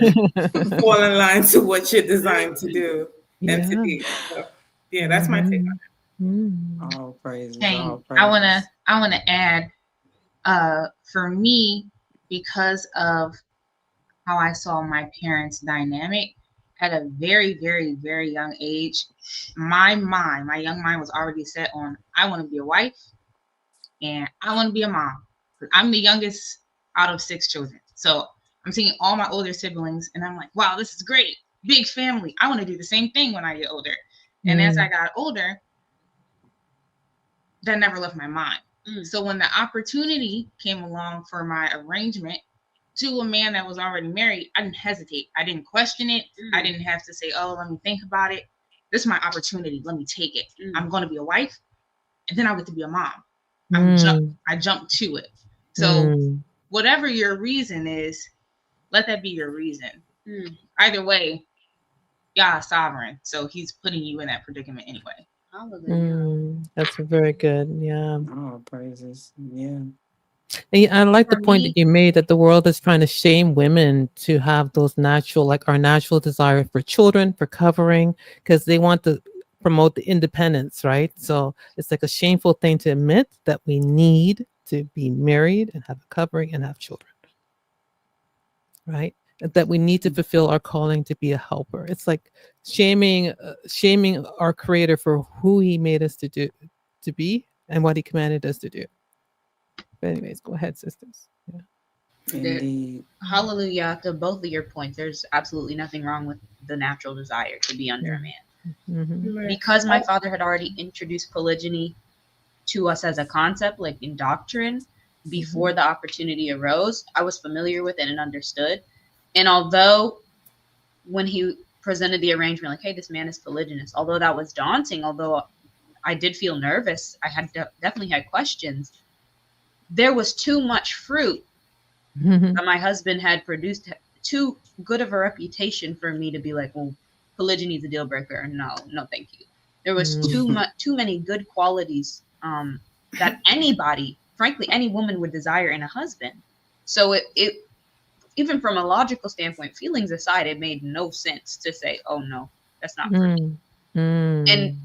fall in line to what you're designed to do and to Yeah. be. So, yeah, that's my take Mm-hmm. on Mm. All praises, Hey, all I wanna praises. I wanna add, for me, because of how I saw my parents' dynamic at a very, very, very young age, my young mind was already set on I want to be a wife and I want to be a mom. I'm the youngest out of 6 children. So I'm seeing all my older siblings and I'm like, wow, this is great. Big family. I want to do the same thing when I get older. And as I Mm. got older, that never left my mind. So when the opportunity came along for my arrangement to a man that was already married, I didn't hesitate. I didn't question it. I didn't have to say, oh, let me think about it. This is my opportunity. Let me take it. I'm going to be a wife and then I'll get to be a mom. Mm. I jumped to it. So Mm. whatever your reason is, let that be your reason. Mm. Either way, Yah is sovereign, so He's putting you in that predicament anyway. Hallelujah. That's very good. Yeah. Oh, praises. Yeah. And I like the For point that me, you made that the world is trying to shame women to have those natural, like our natural desire for children, for covering, because they want to promote the independence, right? So it's like a shameful thing to admit that we need to be married and have a covering and have children, right? That we need to fulfill our calling to be a helper. It's like shaming our Creator for who He made us to be, and what He commanded us to do. But anyways, go ahead, sisters. Yeah. there, Indeed. hallelujah to both of your points. There's absolutely nothing wrong with the natural desire to be under a man. Mm-hmm. Because my father had already introduced polygyny to us as a concept, like in doctrine, before the opportunity arose, I was familiar with it and understood. And although when he presented the arrangement, like, hey, this man is polygynous, although that was daunting, although I did feel nervous, I had definitely had questions. There was too much fruit that my husband had produced, too good of a reputation for me to be like, well, polygyny is a deal breaker. No, no, thank you. There was too many good qualities that anybody, frankly, any woman would desire in a husband. So it even from a logical standpoint, feelings aside, it made no sense to say, oh no, that's not for me. And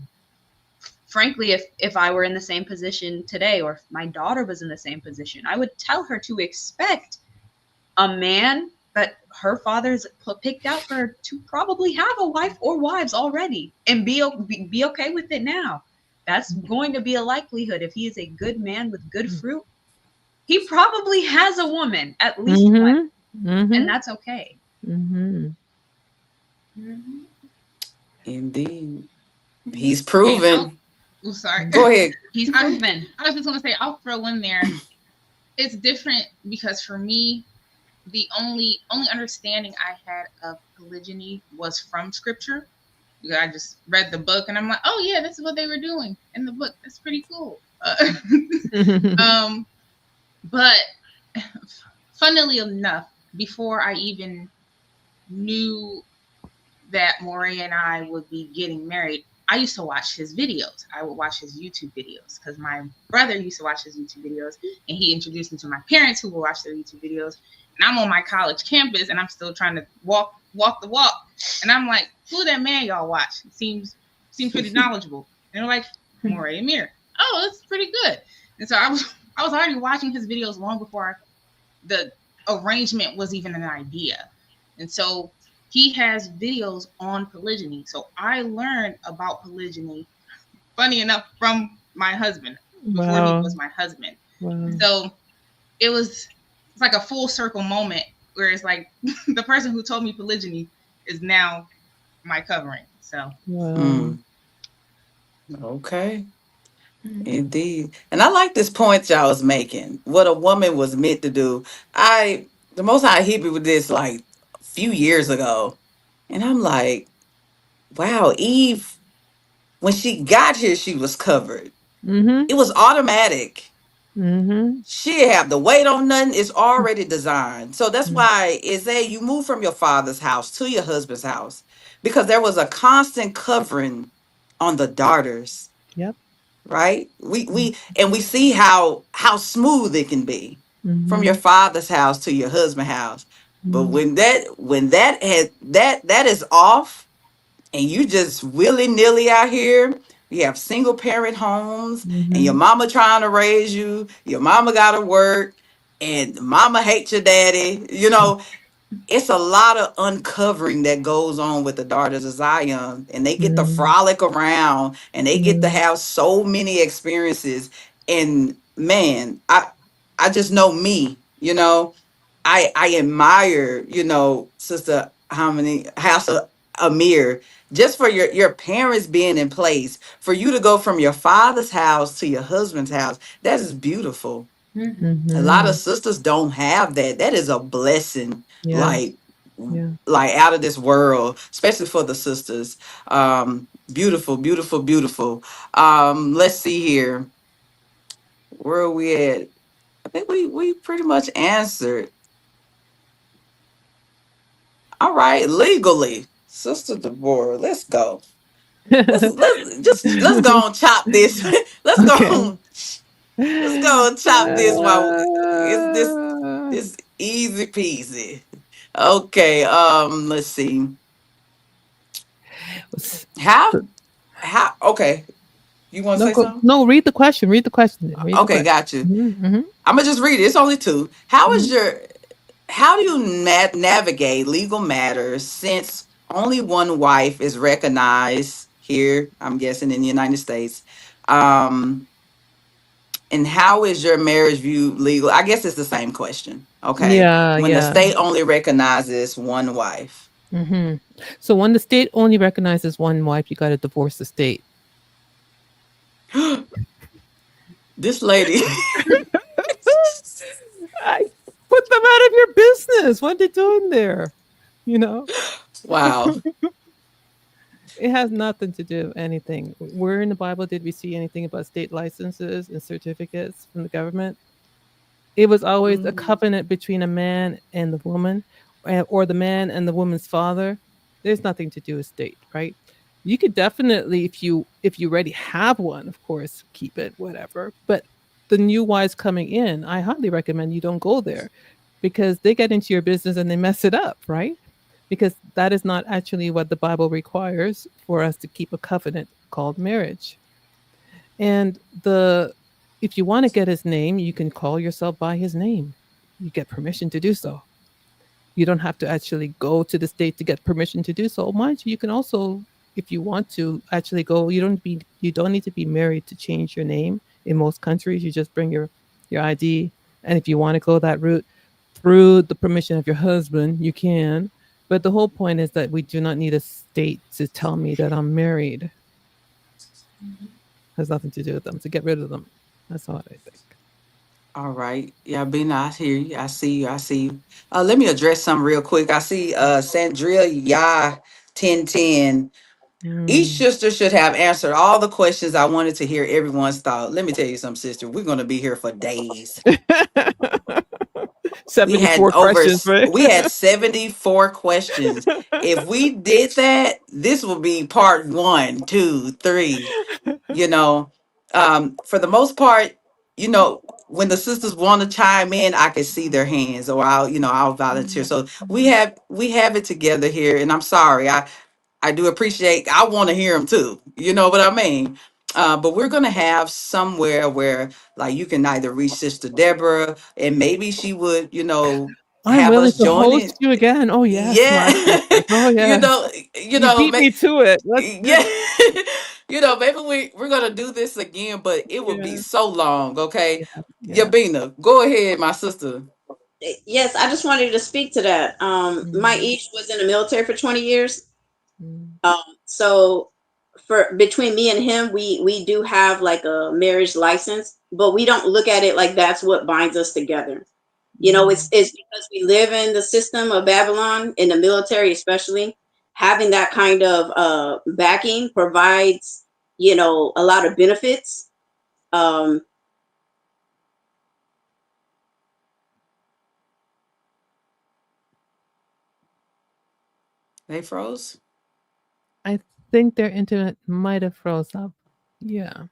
frankly, if I were in the same position today, or if my daughter was in the same position, I would tell her to expect a man that her father's picked out for her to probably have a wife or wives already, and be okay with it now. That's going to be a likelihood. If he is a good man with good fruit, he probably has a woman, at least one, and that's okay. Indeed. He's And proven. sorry. Go ahead. He's proven. I was just gonna say, I'll throw in there. It's different because for me, the only understanding I had of polygyny was from scripture. Because I just read the book and I'm like, oh yeah, this is what they were doing in the book. That's pretty cool. But funnily enough, before I even knew that Moray and I would be getting married, I used to watch his videos. I would watch his YouTube videos because my brother used to watch his YouTube videos, and he introduced me to my parents who would watch their YouTube videos. And I'm on my college campus, and I'm still trying to walk the walk. And I'm like, who that man y'all watch? It seems pretty knowledgeable. And they're like, Moray Amir. Oh, that's pretty good. And so I was already watching his videos long before the arrangement was even an idea. And so he has videos on polygyny. So I learned about polygyny, funny enough, from my husband before he was my husband. Wow. So it's like a full circle moment where it's like the person who told me polygyny is now my covering. So Okay. Indeed. And I like this point y'all was making. What a woman was meant to do. The Most High hit me with this like a few years ago. And I'm like, wow, Eve, when she got here, she was covered. It was automatic. She didn't have to wait on nothing. It's already designed. So that's why it's that you move from your father's house to your husband's house. Because there was a constant covering on the daughters. Yep. Right? We see how smooth it can be from your father's house to your husband's house. But when that is off, and you just willy-nilly out here, you have single parent homes, and your mama trying to raise you, your mama gotta work, and mama hates your daddy, it's a lot of uncovering that goes on with the daughters of Zion, and they get to frolic around, and they get to have so many experiences. And man, I just know me, I admire, Sister Harmony, House of Amir, just for your parents being in place, for you to go from your father's house to your husband's house. That is beautiful. A lot of sisters don't have that. That is a blessing, like out of this world, especially for the sisters. Beautiful, beautiful, beautiful. Let's see here. Where are we at? I think we pretty much answered. All right, legally, Sister Deborah, let's go. Let's go and chop this. let's Okay. go let's go and chop this while it's this easy peasy. Okay, let's see. How okay. You want to No, say go. something? No, read the question. Read the question. Then. Read the Okay, question. got you. Mm-hmm, I'm gonna just read it. It's only two. mm-hmm. How do you navigate legal matters since only one wife is recognized here? I'm guessing in the United States. Um, and how is your marriage viewed legal? I guess it's the same question. Okay, Yeah, when the yeah. state only recognizes one wife. Mm-hmm. So when the state only recognizes one wife, you got to divorce the state. This lady. I put them out of your business. What are they doing there? You know, Wow. it has nothing to do with anything. Where in the Bible did we see anything about state licenses and certificates from the government? It was always a Mm. covenant between a man and the woman, or the man and the woman's father. There's nothing to do with state, right? You could definitely, if you already have one, of course, keep it, whatever. But the new wives coming in, I highly recommend you don't go there because they get into your business and they mess it up, right? Because that is not actually what the Bible requires for us to keep a covenant called marriage. And the if you want to get his name, you can call yourself by his name. You get permission to do so. You don't have to actually go to the state to get permission to do so. Mind you, you can also, if you want to actually go, you don't need to be married to change your name. In most countries, you just bring your ID, and if you want to go that route through the permission of your husband, you can. But the whole point is that we do not need a state to tell me that I'm married. Has nothing to do with them. To get rid of them. That's all I think. All right. Yeah, be nice. Hear you. I see you. I see you. Let me address something real quick. I see Sandria Ya 1010. Each Mm. sister should have answered all the questions I wanted to hear everyone's thought. Let me tell you something, sister. We're gonna be here for days. We had 74 over questions, right? we had 74 questions. If we did that, this will be part one, two, three. You know, for the most part, when the sisters want to chime in, I can see their hands, or I'll volunteer. So we have it together here, and I'm sorry. I do appreciate. I want to hear them too. You know what I mean? But we're gonna have somewhere where, like, you can either reach Sister Deborah, and maybe she would, I'm have willing us to join host in. you again. Oh yes, Yeah, my sister. Oh you yes. know, You beat me to it. Let's do yeah, it. maybe we're gonna do this again, but it will be Yeah. so long. Okay, Yeah. Yeah. Yabina, go ahead, my sister. Yes, I just wanted to speak to that. My Mm, Ish was in the military for 20 years. mm, So for between me and him, we do have like a marriage license, but we don't look at it like that's what binds us together. You know, mm. it's because we live in the system of Babylon, in the military especially. Having that kind of backing provides, a lot of benefits. Um, They froze. I think their internet might have froze up. Yeah.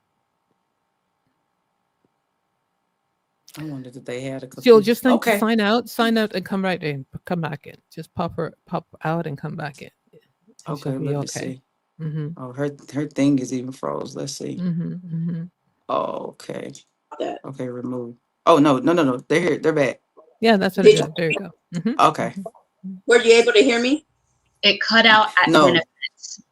I wondered if they had a So you'll computer. just need to Okay, sign out, and come right in, come back in. Just pop out and come back in. It okay. should be Let me okay. see. Mm-hmm. Oh, her thing is even froze. Let's see. Mm-hmm. Mm-hmm. Oh, okay. that Okay, remove. Oh, no, no, no, no. They're here. They're back. Yeah, that's what it did is. There you go. Mm-hmm. Okay. Mm-hmm. Were you able to hear me? It cut out at No. benefits.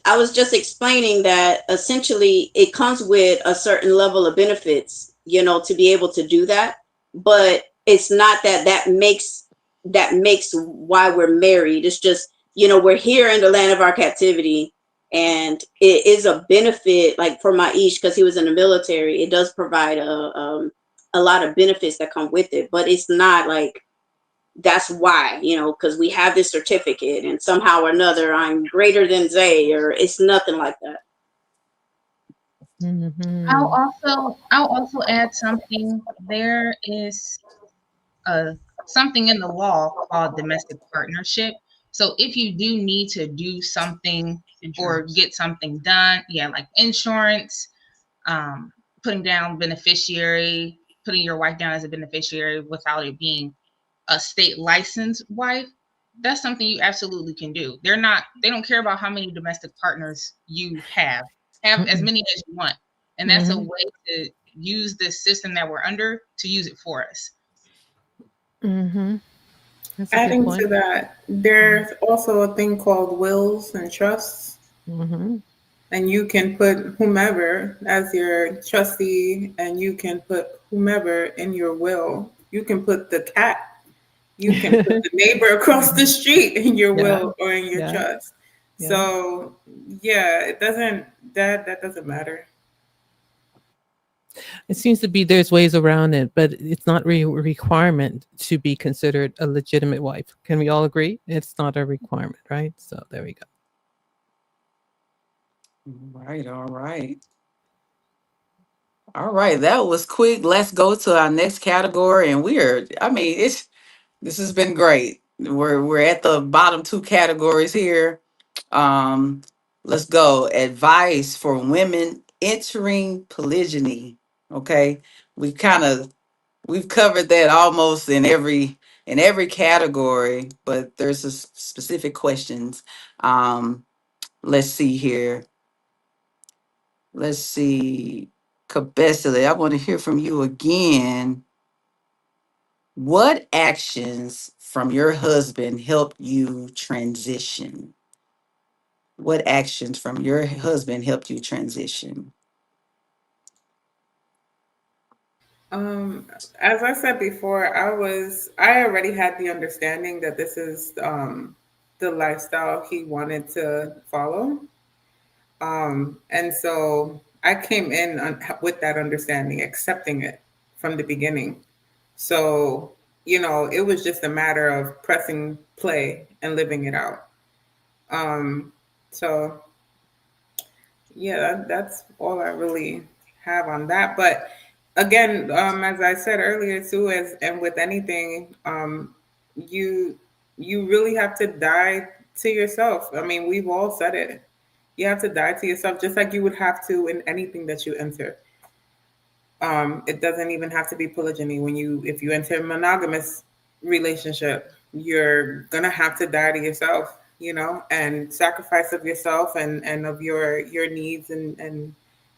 I was just explaining that essentially it comes with a certain level of benefits, to be able to do that. But it's not that makes why we're married. It's just, we're here in the land of our captivity, and it is a benefit, like for my Ish, because he was in the military. It does provide a lot of benefits that come with it, but it's not like that's why, because we have this certificate and somehow or another I'm greater than Zay, or it's nothing like that. Mm-hmm. I'll also add something. There is a something in the law called domestic partnership. So if you do need to do something or Insurance. get something done, yeah, like insurance, um, putting down beneficiary, putting your wife down as a beneficiary without it being a state licensed wife, that's something you absolutely can do. They don't care about how many domestic partners you have. Have as Mm-mm. many as you want. And that's a Mhm. way to use this system that we're under to use it for us. Mhm. That's a good Adding to point. that, there's also a thing called wills and trusts, Mhm. and you can put whomever as your trustee, and you can put whomever in your will. You can put the cat, you can put the neighbor across the street in your Yeah. will or in your Yeah. trust. Yeah. So yeah, it doesn't that doesn't matter. It seems to be there's ways around it, but it's not really a requirement to be considered a legitimate wife. Can we all agree? It's not a requirement, right? So there we go. Right, all right. All right, that was quick. Let's go to our next category. And I mean, this has been great. We're at the bottom two categories here. Um, let's go. Advice for women entering polygyny. Okay. We kind of we've covered that almost in every category, but there's specific questions. Um, let's see here. Let's see. Kabesile, I want to hear from you again. What actions from your husband helped you transition? What actions from your husband helped you transition? Um, as I said before, I already had the understanding that this is the lifestyle he wanted to follow. And so I came in with that understanding, accepting it from the beginning. So, it was just a matter of pressing play and living it out. Um, so yeah, that's all I really have on that. But again, as I said earlier too, as and with anything, you you really have to die to yourself. I mean, we've all said it. You have to die to yourself, just like you would have to in anything that you enter. It doesn't even have to be polygyny. If you enter a monogamous relationship, you're gonna have to die to yourself, and sacrifice of yourself and of your needs and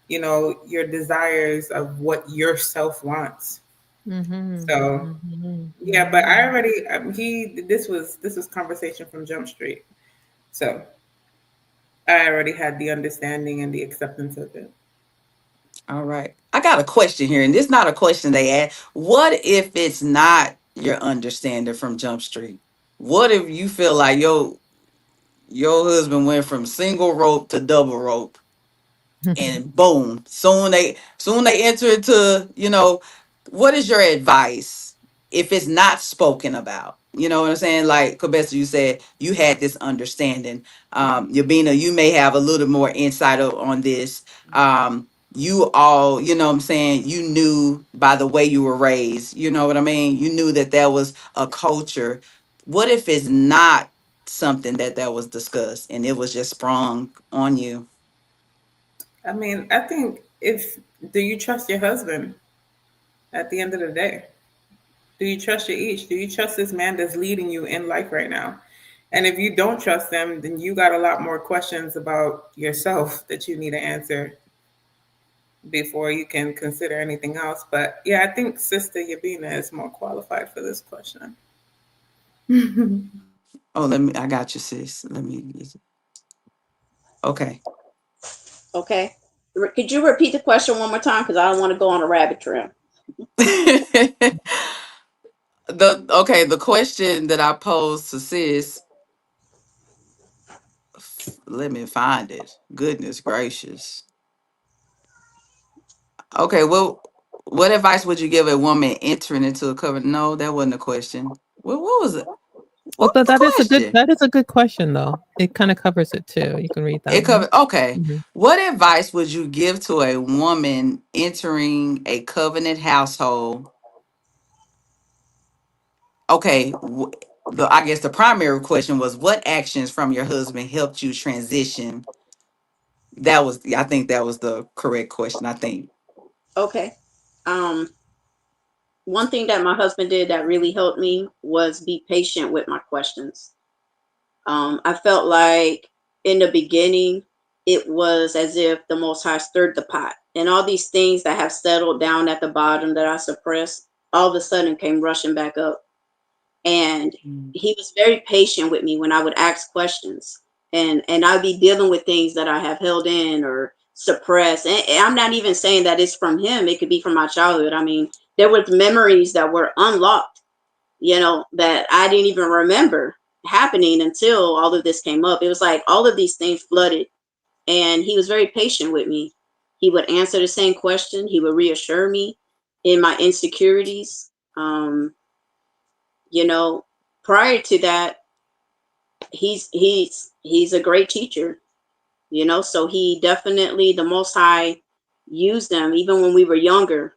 your desires of what yourself wants. Mhm. So Mhm. yeah, but I Mhm. already he this was conversation from Jump Street. So I already had the understanding and the acceptance of it. All right. I got a question here, and this is not a question they ask. What if it's not your understanding from Jump Street? What if you feel like your husband went from single rope to double rope? And boom, soon they enter into, what is your advice if it's not spoken about? You know what I'm saying? Like Cabessa, you said you had this understanding. Yabina, you may have a little more insight on this. You all, you know what I'm saying, you knew by the way you were raised, you know what I mean, you knew that there was a culture. What if it's not something that was discussed and it was just sprung on you? I mean, I think if do you trust your husband at the end of the day? Do you trust your each? Do you trust this man that's leading you in life right now? And if you don't trust them, then you got a lot more questions about yourself that you need to answer before you can consider anything else. But yeah, I think Sister Yabina is more qualified for this question. Oh, I got you, sis. Okay. Okay. Could you repeat the question one more time? Because I don't want to go on a rabbit trail. the okay, the question that I posed to sis, let me find it. Goodness gracious. Okay, well, what advice would you give a woman entering into a covenant? No, that wasn't a question. What was it? Well, What was the question? that is a good question though. It kind of covers it too. You can read that It one. covered. Okay. Mhm. What advice would you give to a woman entering a covenant household Okay, I guess the primary question was what actions from your husband helped you transition. That was, I think that was the correct question, I think. Okay. Um, One thing that my husband did that really helped me was be patient with my questions. I felt like in the beginning, it was as if the Most High stirred the pot, and all these things that have settled down at the bottom that I suppressed, all of a sudden came rushing back up. And Mm. he was very patient with me when I would ask questions, and I'd be dealing with things that I have held in or suppressed. And I'm not even saying that it's from him; it could be from my childhood. I mean, there was memories that were unlocked, that I didn't even remember happening until all of this came up. It was like all of these things flooded, and he was very patient with me. He would answer the same question. He would reassure me in my insecurities. You know, Prior to that, he's a great teacher. So he definitely, the Most High, used them even when we were younger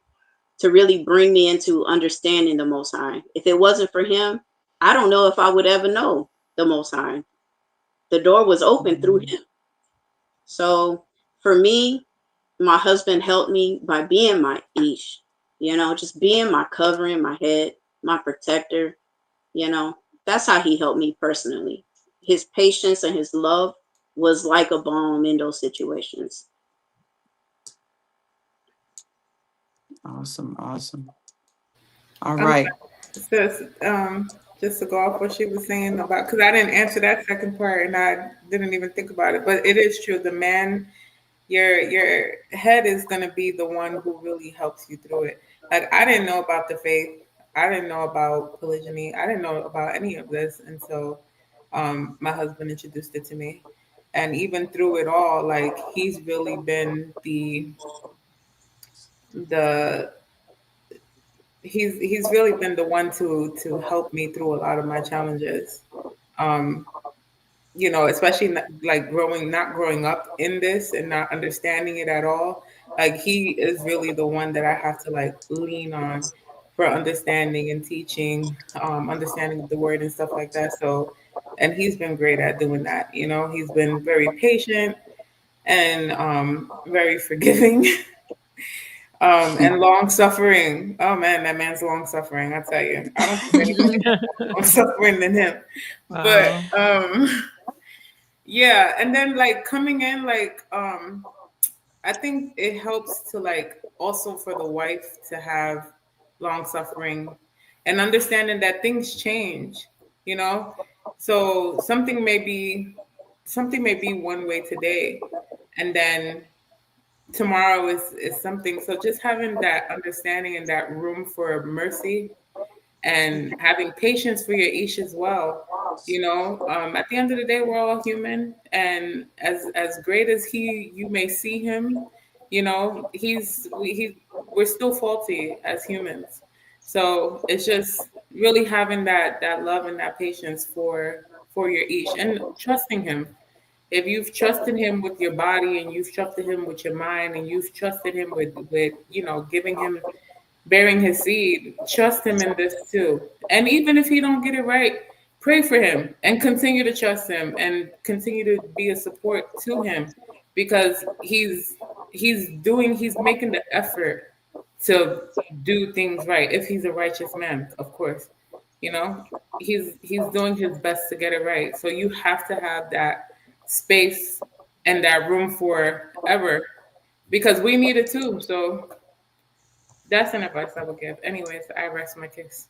to really bring me into understanding the Most High. If it wasn't for him, I don't know if I would ever know the Most High. The door was open through Mm. him. So for me, my husband helped me by being my ish, just being my covering, my head, my protector. You know, that's how he helped me personally. His patience and his love was like a balm in those situations. Awesome, awesome. All I'm right. sis, just to go off what she was saying about, because I didn't answer that second part and I didn't even think about it, but it is true. The man, your head is gonna be the one who really helps you through it. Like I didn't know about the faith, I didn't know about polygyny, I didn't know about any of this until my husband introduced it to me. And even through it all, like he's really been the he's really been the one to help me through a lot of my challenges. Um, especially like not growing up in this and not understanding it at all. Like he is really the one that I have to like lean on for understanding and teaching, understanding the word and stuff like that. So, and he's been great at doing that. He's been very patient and very forgiving. And long suffering. Oh man, that man's long suffering. I tell you, I don't think anybody has more suffering than him. But Wow. yeah, and then like coming in, like I think it helps to like also for the wife to have long suffering and understanding that things change. You know, so something may be one way today, and then tomorrow is something. So just having that understanding and that room for mercy and having patience for your ish as well. At the end of the day, we're all human, and as great as you may see him, we're still faulty as humans. So it's just really having that love and that patience for your ish and trusting him. If you've trusted him with your body and you've trusted him with your mind and you've trusted him with giving him bearing his seed, trust him in this too. And even if he don't get it right, pray for him and continue to trust him and continue to be a support to him because he's making the effort to do things right. If he's a righteous man, of course. You know, he's doing his best to get it right. So you have to have that space and that room for ever because we need it too. So that's an advice I would give. Anyways, I rest my case.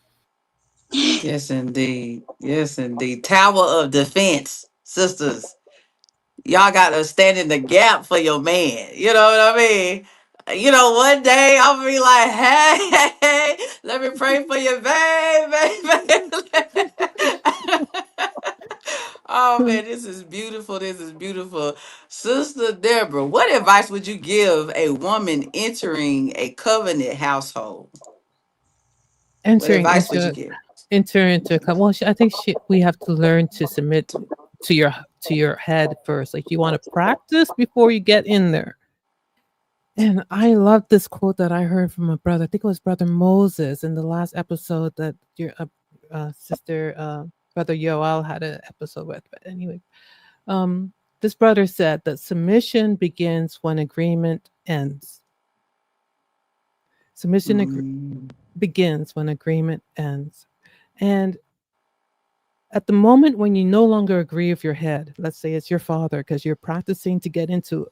Yes, indeed. Yes, indeed. Tower of defense, sisters. Y'all got to stand in the gap for your man. You know what I mean? One day I'll be like, hey, let me pray for you, baby. Oh man, this is beautiful. This is beautiful. Sister Deborah, what advice would you give a woman entering a covenant household? What entering advice would you into give? enter into a well, I think we have to learn to submit to your head first. Like you want to practice before you get in there. And I love this quote that I heard from a brother. I think it was Brother Moses in the last episode that sister, brother Yoel had an episode with. But anyway, um, this brother said that submission begins when agreement ends. Submission Mm, begins when agreement ends. And at the moment when you no longer agree with your head, let's say it's your father, because you're practicing to get into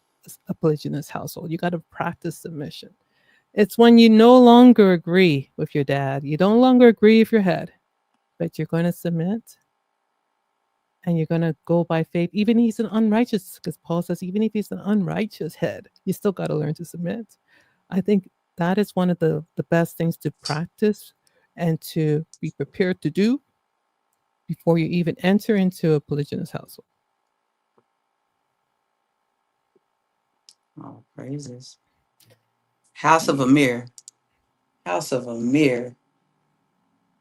a polygynous household, you got to practice submission. It's when you no longer agree with your dad, you no longer agree with your head, but you're going to submit and you're going to go by faith. Even if he's an unrighteous, because Paul says, even if he's an unrighteous head, you still got to learn to submit. I think that is one of the best things to practice and to be prepared to do before you even enter into a polygynous household. oh, praises. House of Amir. House of Amir.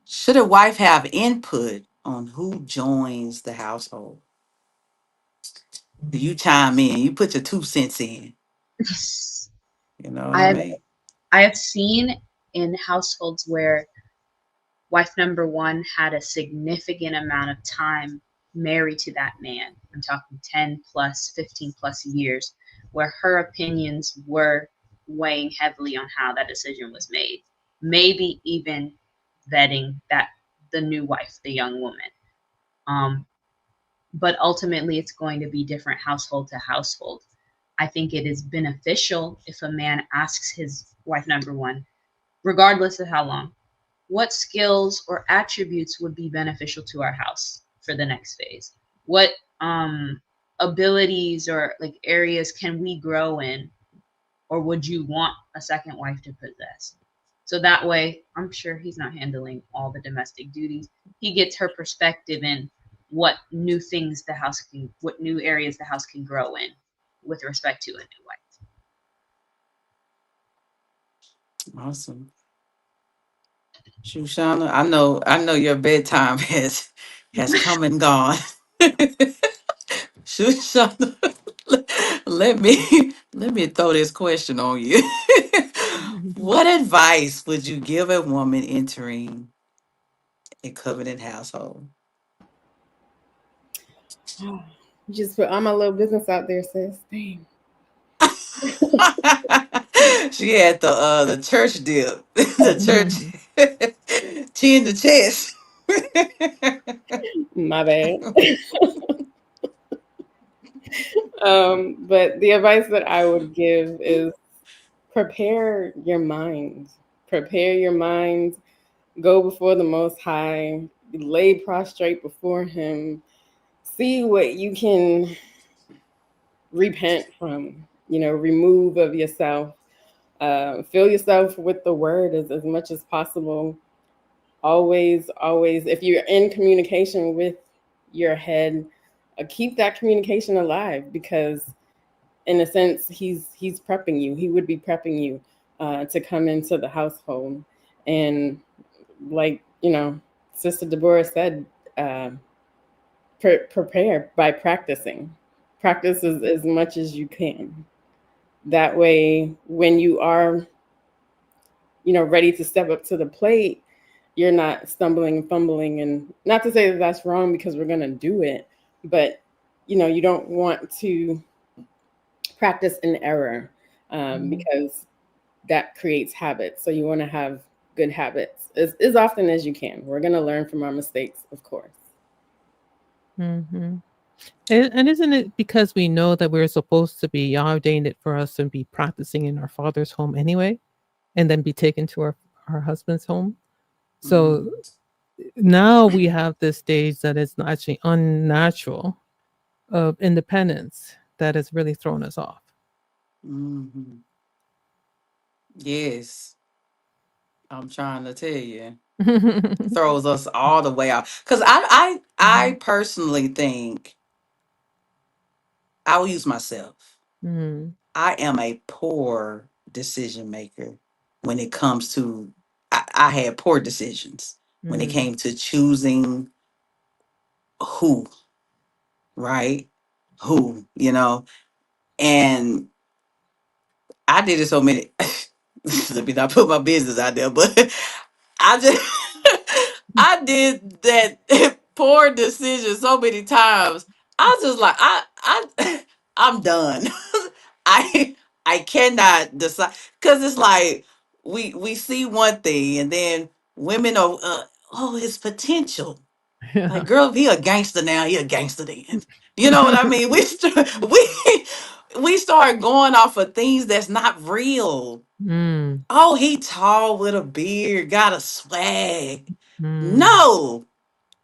Should a wife have input on who joins the household? Do you chime in? You put your 2 cents in. You know what I I've mean? I have seen in households where wife number one had a significant amount of time married to that man. I'm talking 10 plus, 15 plus years, where her opinions were weighing heavily on how that decision was made. Maybe even vetting that the new wife, the young woman. Um, but ultimately, it's going to be different household to household. I think it is beneficial if a man asks his wife number one, regardless of how long, what skills or attributes would be beneficial to our house for the next phase? What abilities or like areas can we grow in, or would you want a second wife to possess? So that way, I'm sure he's not handling all the domestic duties. He gets her perspective in what new things the house can, what new areas the house can grow in with respect to a new wife. Awesome. Shoshana, I know your bedtime has come and gone. Shoshana, let me throw this question on you. What advice would you give a woman entering a covenant household? You just put all my little business out there, sis. Dang. She had the church dip, the church chin to chest. My bad. But the advice that I would give is prepare your mind. Prepare your mind. Go before the Most High. Lay prostrate before Him. See what you can repent from. Remove of yourself. Fill yourself with the Word as much as possible. Always, always, if you're in communication with your head, keep that communication alive, because in a sense he's prepping you. He would be prepping you to come into the household. And like Sister Deborah said, uh, prepare by practicing. Practice as much as you can. That way, when you are ready to step up to the plate, you're not stumbling and fumbling. And not to say that that's wrong, because we're going to do it, but you don't want to practice in error, because that creates habits. So you want to have good habits as often as you can. We're going to learn from our mistakes, of course. Mm-hmm. And isn't it because we know that we're supposed to be, Yah ordained it for us to be practicing in our father's home anyway, and then be taken to our husband's home? So now we have this stage that is actually unnatural of independence that has really thrown us off. Mm-hmm. Yes, I'm trying to tell you, throws us all the way off. Because I personally think I will use myself. Mm, I am a poor decision maker when it comes to. I had poor decisions when it mm, came to choosing who, right? Who, and I did it so many. Let me not put my business out there, but I just I did that poor decision so many times. I was just like, I'm done. I I cannot decide because it's like we see one thing and then women are oh his potential. Like Yeah. girl, if he a gangster now, he a gangster then. You know what I mean? We start going off of things that's not real. Mm, Oh, he tall with a beard, got a swag. mm, No,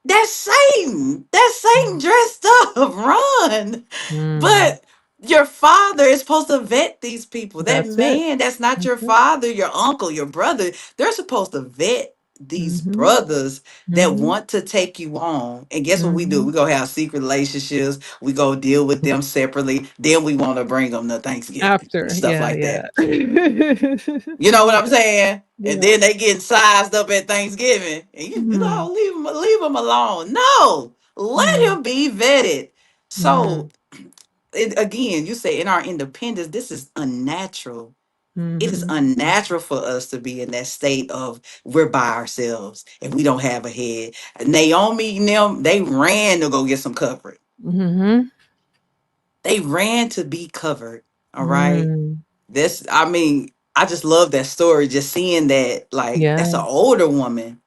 that's Satan. That's Satan mm, dressed up. Run. mm. But your father is supposed to vet these people. That That's it. man, that's not That's your it. father, your uncle, your brother. They're supposed to vet these Mhm, brothers that mhm, want to take you on. And guess what we do? mhm. We go have secret relationships. We go deal with them separately. Then we want to bring them to Thanksgiving and After, stuff yeah, like yeah. that. You know what I'm Yeah, saying? And yeah. then they getting sized up at Thanksgiving. And you Mm, know, leave him alone. No, let mm, him be vetted. So mm, again, you say in our independence, this is unnatural. It is mhm. unnatural for us to be in that state of we're by ourselves and we don't have a head. Naomi and them, they ran to go get some coverage. Mhm. They ran to be covered. All right. Mm. This, I mean, I just love that story. Just seeing that, like, that's an Yes. older woman.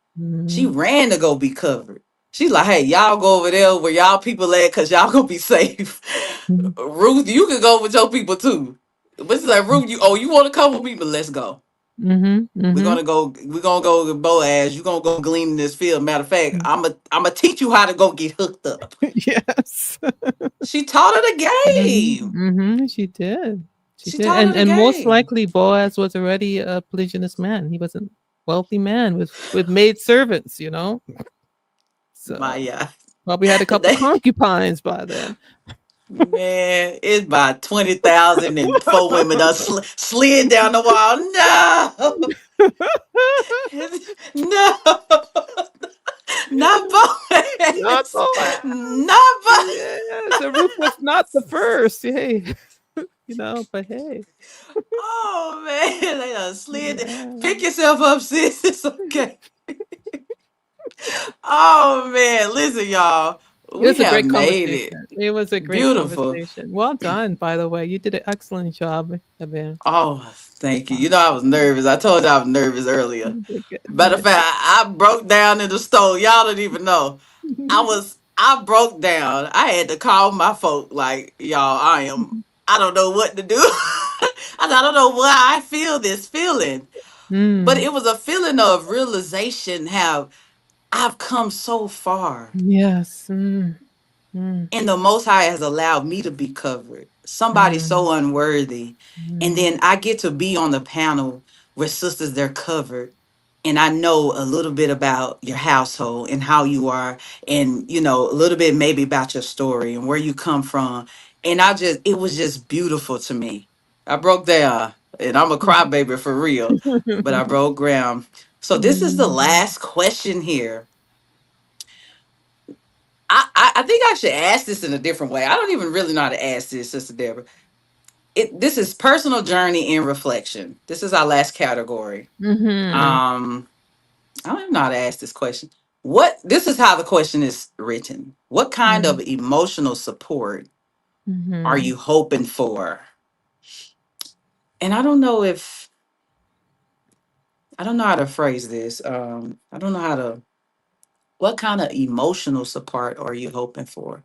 She Mhm. ran to go be covered. She's like, hey, y'all go over there where y'all people at because y'all gonna be safe. Mhm. Ruth, you can go with your people too. But she's like, Ruth, you want to come with me? But let's go. Mhm. Mhm. We're gonna go with Boaz. You're gonna go glean in this field. Matter of fact, I'm gonna teach you how to go get hooked up. Yes. She taught her the Mhm. game. Mhm. She did. She She did. taught her the And most game. likely Boaz was already a polygynous man. He was a wealthy man with maid servants, you know? My So yeah. probably had a couple They, concubines by then. man, it's about 20,000 and four women done slid down the wall. No, no, not Not Boaz. Boaz. Not Boaz. Yeah, so Ruth was not the first. Hey, but hey. Oh man, they done slid. Yeah. Pick yourself up, sis. It's okay. Oh man, listen, y'all. It We was a have great made it conversation. It was a great beautiful. conversation. Well done, by the way. You did an excellent job, Evan. Oh, thank you. Wow. You know I was nervous. I told you I was nervous earlier. You did good. You Matter of did fact, good. I broke down in the store. Y'all don't even know. I broke down. I had to call my folk like, y'all, I don't know what to do. I don't know why I feel this feeling. But Mm, it was a feeling of realization how I've come so far. yes. Mm, And the Most High has allowed me to be covered. Somebody mm, so unworthy. And mm, then I get to be on the panel where sisters, they're covered. And I know a little bit about your household and how you are, and a little bit maybe about your story and where you come from. And it was just beautiful to me. I broke down, and I'm a crybaby for real, but I broke ground. So this is the mm, last question here. I think I should ask this in a different way. I don't even really know how to ask this, Sister Deborah. This is personal journey and reflection. This is our last category. mhm, Um, I don't even know how to ask this question. This is how the question is written. What kind of mm, emotional support are mhm. you hoping for? And I don't know how to phrase this. I don't know what kind of emotional support are you hoping for?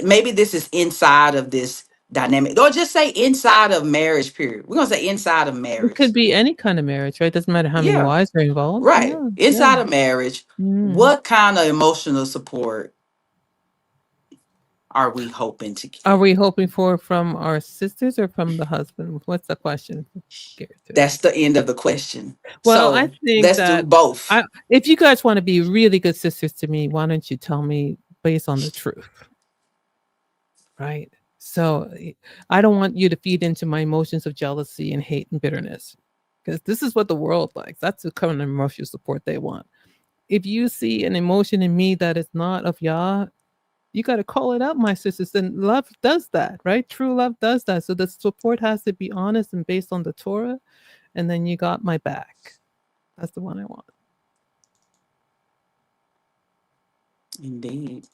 Maybe this is inside of this dynamic, or just say inside of marriage period. We're gonna say inside of It marriage. could be any kind of marriage, right? Doesn't matter how many Yeah, wives are involved. right, Yeah, yeah. inside of marriage. Mm. What kind of emotional support are we hoping to Are get? we hoping for from our sisters or from the husband? What's the question? Get to it. That's the end of the question. Well, I So think let's do that both. if you guys want to be really good sisters to me, why don't you tell me based on the truth, right? So I don't want you to feed into my emotions of jealousy and hate and bitterness, because this is what the world likes. That's the kind of emotional support they want. If you see an emotion in me that is not of Yah, you got to call it out, my sisters. And love does that, right? True love does that. So the support has to be honest and based on the Torah. And then you got my back. That's the one I want. Indeed.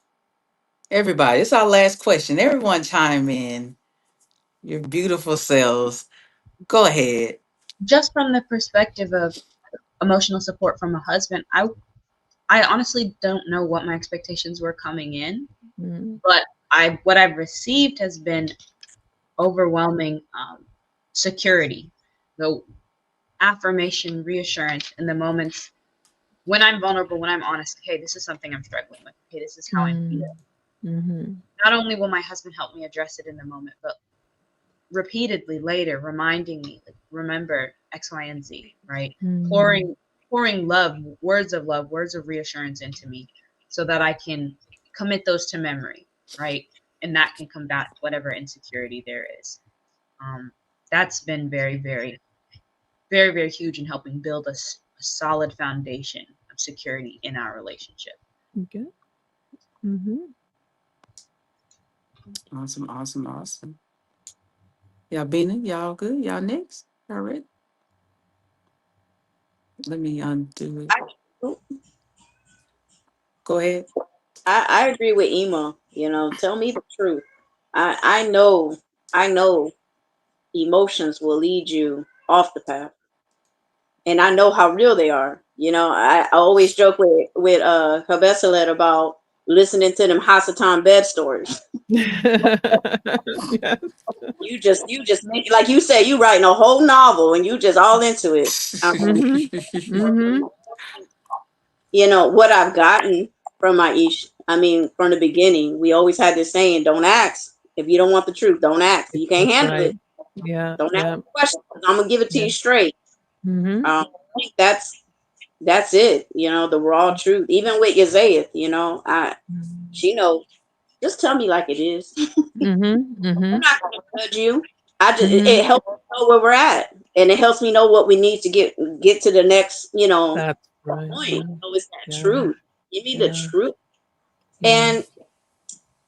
Everybody, it's our last question. Everyone chime in. Your beautiful selves. Go ahead. Just from the perspective of emotional support from a husband, I honestly don't know what my expectations were coming in, Mm, but what I've received has been overwhelming security, the affirmation, reassurance in the moments when I'm vulnerable, when I'm honest. Hey, this is something I'm struggling with. Hey, this is how I feel. mm, mhm, Not only will my husband help me address it in the moment, but repeatedly later reminding me, like, remember X, Y, and Z, right? mm, Pouring love, words of reassurance into me so that I can commit those to memory, right? And that can combat whatever insecurity there is. Um, that's been very, very, very, very huge in helping build a solid foundation of security in our relationship. okay. Mhm. Awesome, awesome, awesome. Y'all Bina, y'all good? Y'all next? Y'all ready? Let me undo it. I, Go ahead. I agree with Ema. You know, tell me the truth. I know emotions will lead you off the path, and I know how real they are. You know, I always joke with Habesalet about listening to them Hasatan bed stories. Yes. You just make, like you said, you writing a whole novel and you just all into it. Mhm. Mhm. You know what I've gotten from my ish. I mean, from the beginning, we always had this saying: "Don't ask if you don't want the truth. Don't ask. If you can't That's handle it, right. Yeah, don't ask yeah, questions. I'm gonna give it to yeah. you straight." Mhm. I think that's it. You know, the raw truth. Even with Yazayeth, you know, she knows. Just tell me like it is. Mhm. I'm Mhm. not gonna judge you. I just it Mhm. helps me know where we're at, and it helps me know what we need to get to the next, That's right. point. Yeah. So it's that Yeah. truth. Give me the Yeah. truth, Yeah.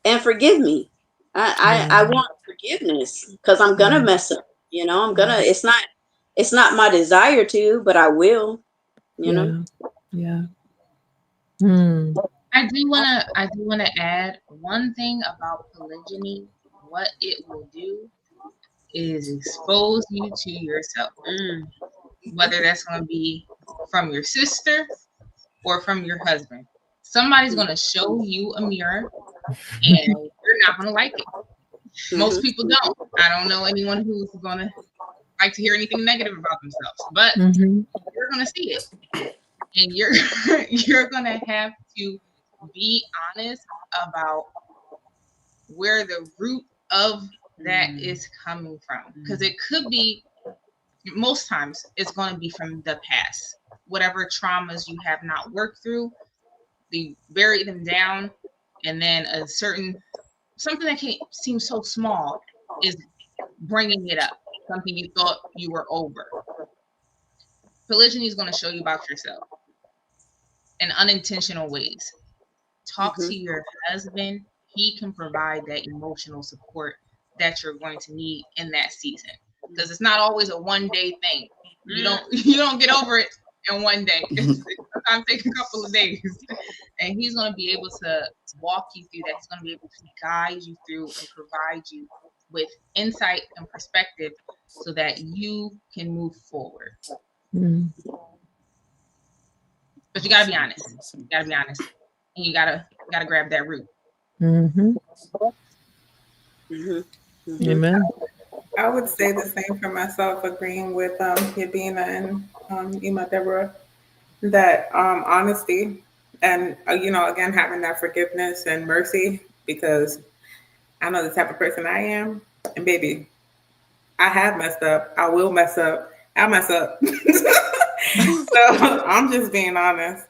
and forgive me. I Yeah. want forgiveness because I'm gonna Yeah. mess up. You know, I'm gonna. Yeah. It's not my desire to, but I will. You know. Yeah. Yeah. Hmm. I do wanna add one thing about polygyny. What it will do is expose you to yourself. Whether that's gonna be from your sister or from your husband. Somebody's gonna show you a mirror and you're not gonna like it. Most Mm-hmm. people don't. I don't know anyone who's gonna like to hear anything negative about themselves, but Mhm. you're gonna see it. And you're you're gonna have to be honest about where the root of that is coming from. Because it could be, most times, it's going to be from the past. Whatever traumas you have not worked through, you bury them down, and then something that can seem so small is bringing it up, something you thought you were over. Polygyny is going to show you about yourself in unintentional ways. Talk Mm-hmm. to your husband. He can provide that emotional support that you're going to need in that season, because it's not always a one day thing. You don't get over it in one day. It sometimes takes a couple of days, and he's going to be able to walk you through that. He's going to be able to guide you through and provide you with insight and perspective so that you can move forward. Mm. But you got to be Awesome, honest. awesome. You got to be honest, and you gotta grab that root. Mhm. Mm-hmm. Mm-hmm. Amen. I would say the same for myself, agreeing with Yabina and Ima Deborah, that honesty and, again, having that forgiveness and mercy, because I know the type of person I am. And baby, I have messed up. I will mess up. I'll mess up. So I'm just being honest.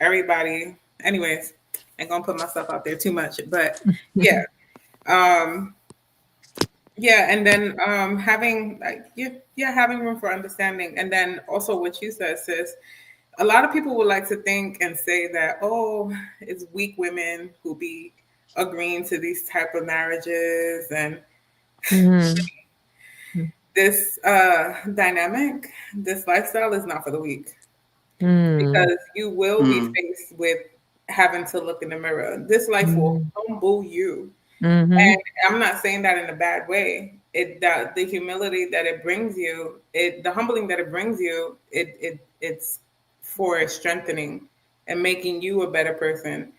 Everybody, anyways, I'm going to put myself out there too much. But yeah. Um, Yeah, and then having like yeah, having room for understanding, and then also what you said, sis. A lot of people would like to think and say that, oh, it's weak women who be agreeing to these type of marriages, and Mhm. this dynamic, this lifestyle is not for the weak, Mm. because you will be Mm. faced with having to look in the mirror. This life will humble you. Mm-hmm. And I'm not saying that in a bad way. That the humility that it brings you, the humbling that it brings you, it's for strengthening and making you a better person,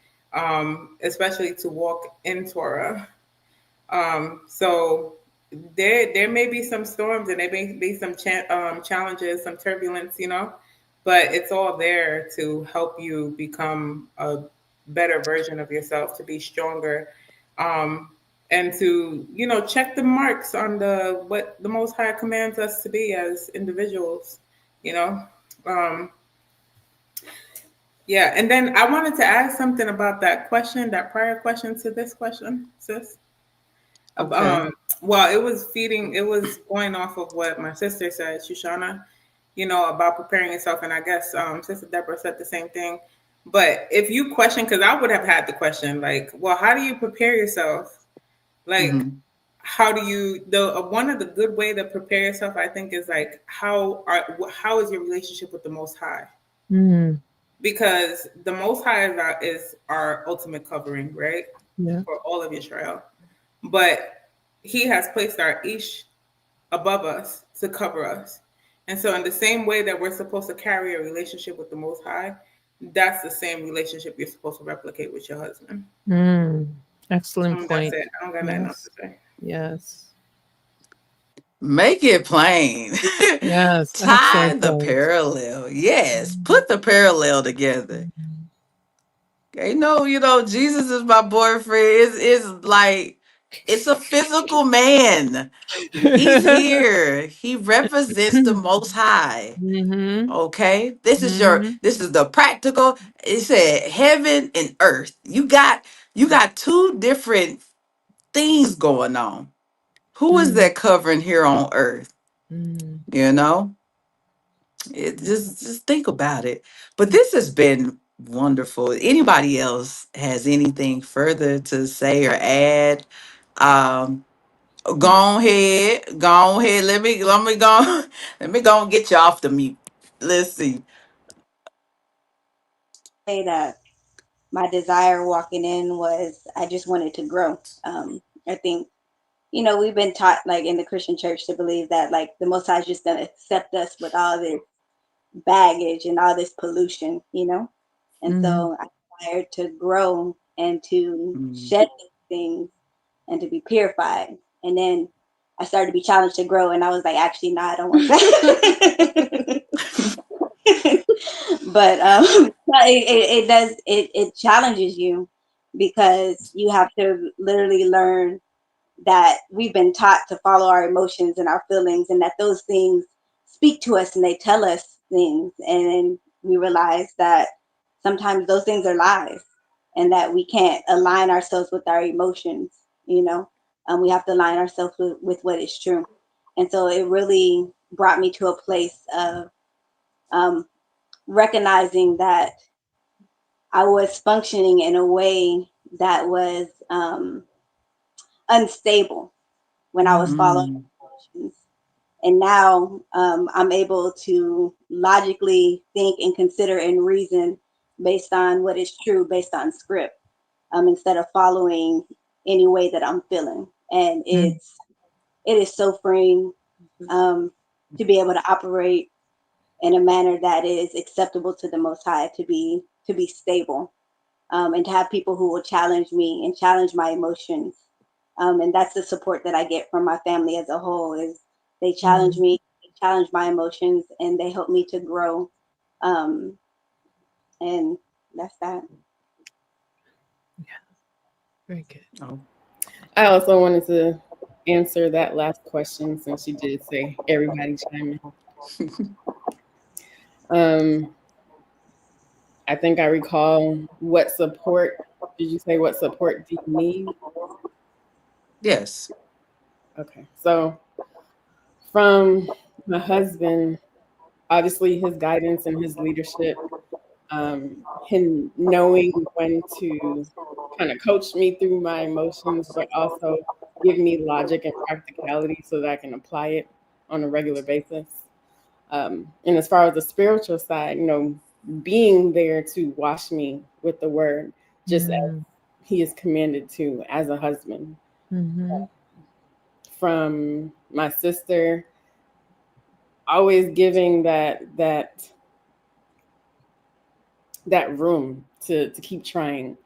especially to walk in Torah. So there may be some storms and there may be some challenges, some turbulence, but it's all there to help you become a better version of yourself, to be stronger, and to check the marks on the what the Most High commands us to be as individuals. You know, um, yeah. And then I wanted to ask something about that question, that prior question to this question, sis. Okay. Well, it was going off of what my sister said, Shoshana, about preparing yourself. And I guess Sister Deborah said the same thing. But if you question, because I would have had the question, like, well, how do you prepare yourself? Like, Mm-hmm. how do you, one of the good way to prepare yourself, I think, is like, how is your relationship with the Most High? Mm-hmm. Because the Most High is our ultimate covering, right? Yeah. For all of Israel. But he has placed our Ish above us to cover us. And so in the same way that we're supposed to carry a relationship with the Most High, that's the same relationship you're supposed to replicate with your husband. Excellent That's point. it. I don't got nothing else Yes. to say. Yes. Make it plain. Yes. Tie Excellent the point. parallel. Yes. Put the parallel together. Okay, no, Jesus is my boyfriend. It's like it's a physical man. He's here. He represents the most high. Mm-hmm. Okay. Mm-hmm. This is the practical. It said heaven and earth. You got two different things going on. Who is that covering here on earth? Mm-hmm. You know? Just think about it. But this has been wonderful. Anybody else has anything further to say or add? Um, go ahead. Go ahead. Let me go. Let me go and get you off the mute. Let's see. Say that my desire walking in was I just wanted to grow. I think we've been taught like in the Christian church to believe that like the Most High is just gonna accept us with all this baggage and all this pollution. And Mm-hmm. so I desired to grow and to Mm. shed those things and to be purified. And then I started to be challenged to grow, and I was like, actually, no, I don't want that. But it does it challenges you because you have to literally learn that we've been taught to follow our emotions and our feelings, and that those things speak to us and they tell us things, and then we realize that sometimes those things are lies, and that we can't align ourselves with our emotions. We have to align ourselves with what is true. And so it really brought me to a place of um, recognizing that I was functioning in a way that was unstable when I was following Mm. emotions. And now I'm able to logically think and consider and reason based on what is true, based on script, instead of following any way that I'm feeling. And it is so freeing to be able to operate in a manner that is acceptable to the Most High, to be stable, and to have people who will challenge me and challenge my emotions. And that's the support that I get from my family as a whole. Is they challenge me, they challenge my emotions, and they help me to grow. Um, and that's that. Very good. Oh. I also wanted to answer that last question since you did say everybody chime in. I think I recall what support did you say? What support do you need? Yes. Okay, so from my husband, obviously his guidance and his leadership, him knowing when to kind of coach me through my emotions, but also give me logic and practicality so that I can apply it on a regular basis. And as far as the spiritual side, being there to wash me with the word, just as Mm, he is commanded to as a husband. mhm, From my sister, always giving that room to keep trying.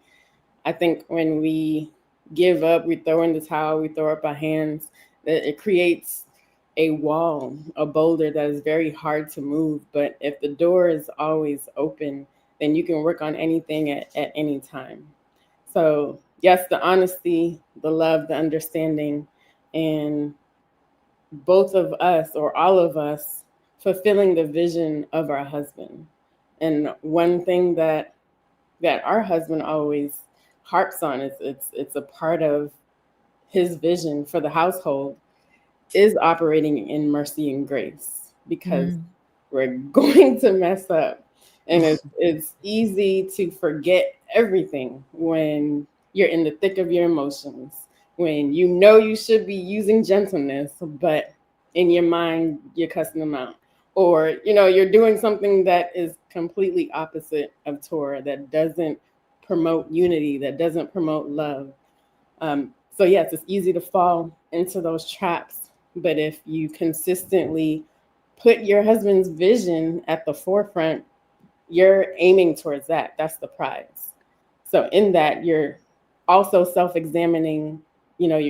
I think when we give up, we throw in the towel, we throw up our hands, that it creates a wall, a boulder that is very hard to move. But if the door is always open, then you can work on anything at any time. So, yes, the honesty, the love, the understanding, and both of us or all of us fulfilling the vision of our husband. And one thing that our husband always harps on is it's a part of his vision for the household is operating in mercy and grace, because mm, we're going to mess up. And it's easy to forget everything when you're in the thick of your emotions, when you know you should be using gentleness, but in your mind, you're cussing them out. Or, you're doing something that is completely opposite of Torah, that doesn't promote unity, that doesn't promote love. So yes, it's easy to fall into those traps. But if you consistently put your husband's vision at the forefront, you're aiming towards that. That's the prize. So in that, you're also self-examining,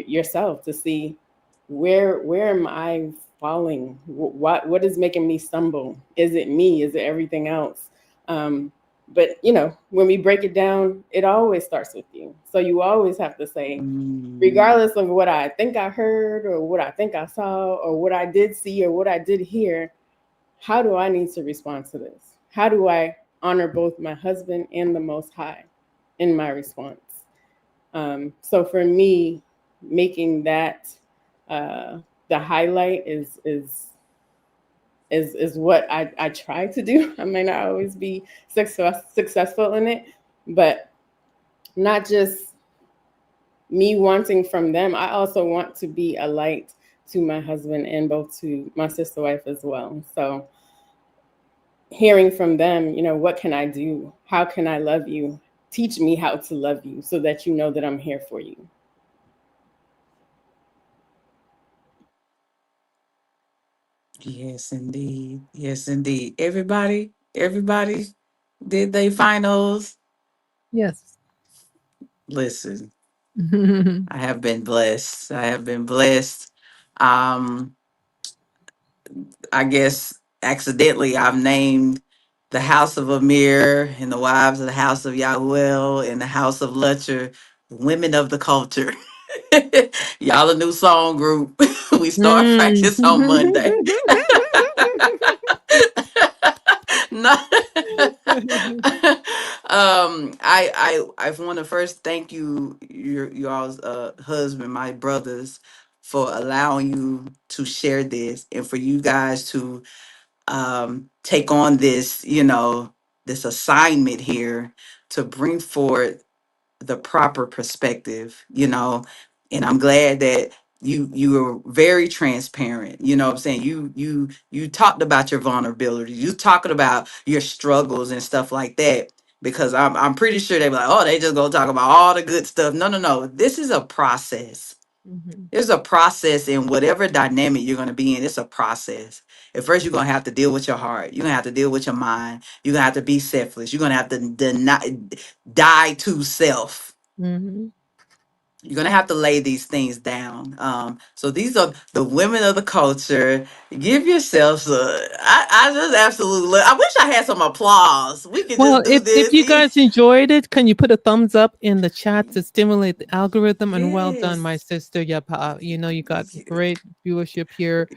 yourself to see where am I falling? What is making me stumble? Is it me? Is it everything else? But when we break it down, it always starts with you. So you always have to say, Mm. regardless of what I think I heard or what I think I saw or what I did see or what I did hear, how do I need to respond to this? How do I honor both my husband and the Most High in my response? So for me, making that uh, the highlight is what I try to do. I may not always be successful in it, but not just me wanting from them. I also want to be a light to my husband and both to my sister wife as well. So hearing from them, what can I do? How can I love you? Teach me how to love you so that you know that I'm here for you. Yes, indeed. Yes, indeed. Everybody did they finals. yes. Listen, I have been blessed. I have been blessed. Um, I guess accidentally I've named the house of Amir and the wives of the house of Yahuel and the house of Lutcher women of the culture. Y'all a new song group. We start Mm. practice on Monday. No. I want to first thank y'all's husband, my brothers, for allowing you to share this and for you guys to take on this, this assignment here to bring forth the proper perspective, and I'm glad that you were very transparent. You know what I'm saying? You talked about your vulnerability. You talking about your struggles and stuff like that. Because I'm pretty sure they were like, oh, they just gonna talk about all the good stuff. No, no, no. This is a process. Mhm, There's a process in whatever dynamic you're going to be in. It's a process. At first, you're going to have to deal with your heart. You're going to have to deal with your mind. You're going to have to be selfless. You're going to have to die to self. mhm. You're going to have to lay these things down. So these are the women of the culture. Give yourselves I just absolutely, I wish I had some applause. We could Well, just do if you this. guys enjoyed it, can you put a thumbs up in the chat to stimulate the algorithm? And well done, my Yes. sister. Yep, you got great viewership here.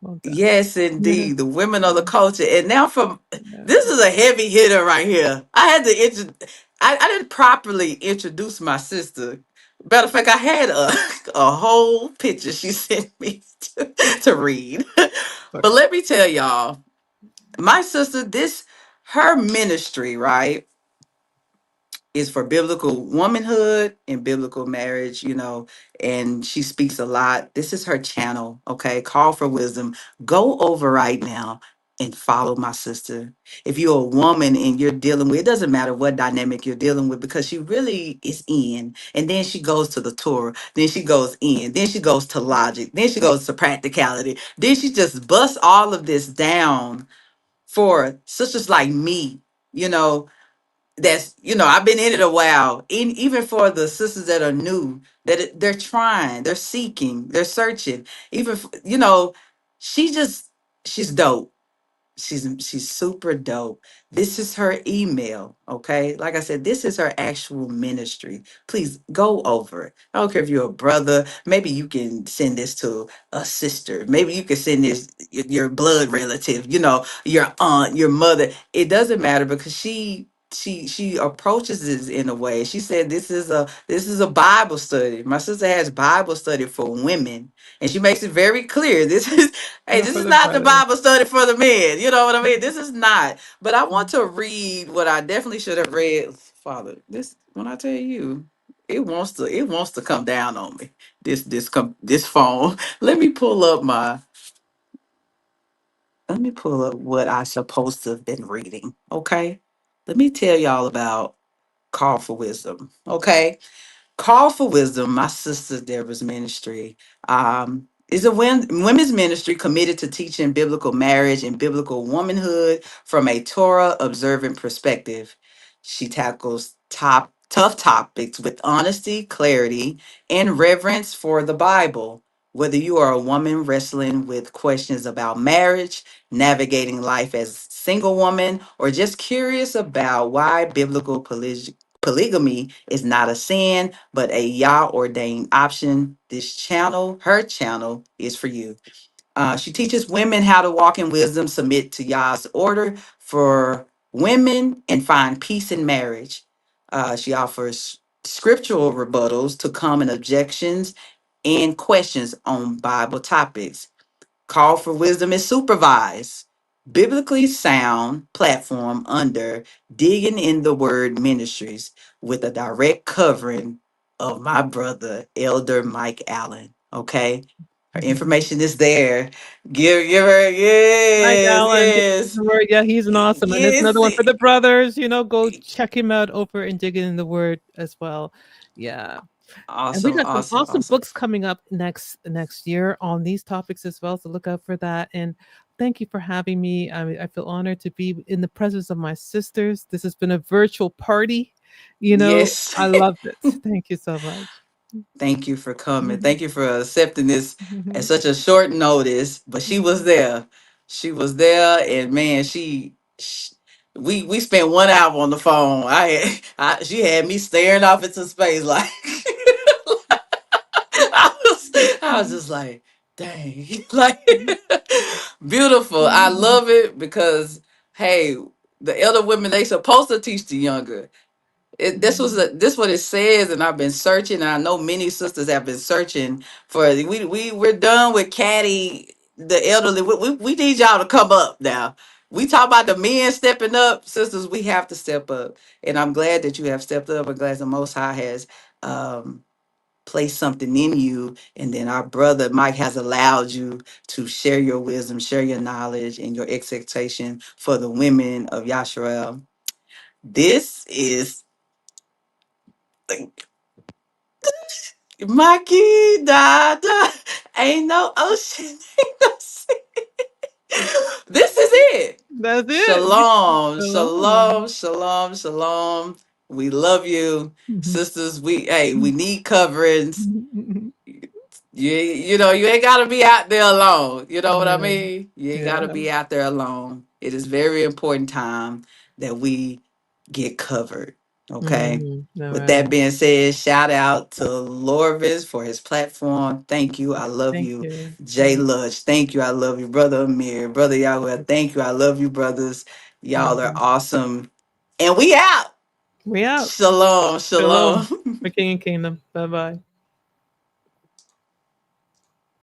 Well done. Yes, Yeah. indeed, the women of the culture. And now, from Yeah. this is a heavy hitter right here. I had to I didn't properly introduce my sister. Matter of fact, I had a whole picture she sent me to read. But let me tell y'all, my sister, her ministry, right, is for biblical womanhood and biblical marriage, and she speaks a lot. This is her channel, okay? Call for wisdom. Go over right now. and follow my sister. If you're a woman and you're dealing with, it doesn't matter what dynamic you're dealing with, because she really is in. And then she goes to the Torah, then she goes in, then she goes to logic, then she goes to practicality. Then she just busts all of this down for sisters like me, you know, that's, I've been in it a while. Even for the sisters that are new, they're trying, they're seeking, they're searching. She just, she's dope. She's super dope. This is her email, okay? Like I said, this is her actual ministry. Please go over it. I don't care if you're a brother. Maybe you can send this to a sister. Maybe you can send this your blood relative, your aunt, your mother. It doesn't matter, because she approaches this in a way. She said this is a Bible study. My sister has Bible study for women, and she makes it very clear. This is Hey, Not this for is the not the brothers. Bible study for the men. You know what I mean? This is not. But I want to read what I definitely should have read. Father, this, when I tell you, it wants to come down on me. This phone. Let me pull up what I supposed to have been reading. Okay. Let me tell y'all about Call for Wisdom. Okay. Call for Wisdom, my sister Deborah's ministry, is a women's ministry committed to teaching biblical marriage and biblical womanhood from a Torah observant perspective. She tackles tough topics with honesty, clarity, and reverence for the Bible. Whether you are a woman wrestling with questions about marriage, navigating life as a single woman, or just curious about why biblical polygamy is not a sin, but a Yah ordained option. Her channel, is for you. She teaches women how to walk in wisdom, submit to Yah's order for women, and find peace in marriage. She offers scriptural rebuttals to common objections and questions on Bible topics. Call for Wisdom is supervised, biblically sound platform under Digging in the Word Ministries, with a direct covering of my brother, Elder Mike Allen. Okay. Her information is there. Give her, Mike yes, Allen, give him yes. the word. Yeah, he's an awesome. And there's Yes. another one for the brothers. Go check him out over and dig in the word as well. Yeah. And we Awesome, got some awesome, awesome awesome. books coming up next year on these topics as well. So look out for that. And thank you for having me. I feel honored to be in the presence of my sisters. This has been a virtual party. Yes. I loved it. Thank you so much. Thank you for coming. Thank you for accepting this at such a short notice. But she was there. She was there, and man, we spent 1 hour on the phone. She had me staring off into space like I was just like, dang, like beautiful. I love it because hey, the elder women, they supposed to teach the younger. This what it says, and I've been searching, and I know many sisters have been searching for. We're done with Caddy, the elderly. We need y'all to come up now. We talk about the men stepping up, sisters. We have to step up, and I'm glad that you have stepped up. I'm glad the Most High has placed something in you, and then our brother Mike has allowed you to share your wisdom, share your knowledge, and your expectation for the women of Yasharel. This is Maki Dada. Ain't no ocean. Ain't no sea. This is it. That's it. Shalom. Shalom. Shalom. Shalom. Shalom. We love you. Sisters, we need coverings. You ain't gotta be out there alone. You know what I Yeah. mean? You ain't Yeah. gotta be out there alone. It is very important time that we get covered. Okay. All With that right. being said, shout out to Lorvis for his platform. Thank you. I love Thank you. you. Jay Lush. Thank you. I love you. Brother Amir. Brother Yahweh. Thank you. I love you, brothers. Y'all are Mhm. awesome. And we out. We out. Shalom. Shalom Shalom. for King and Kingdom. Bye bye.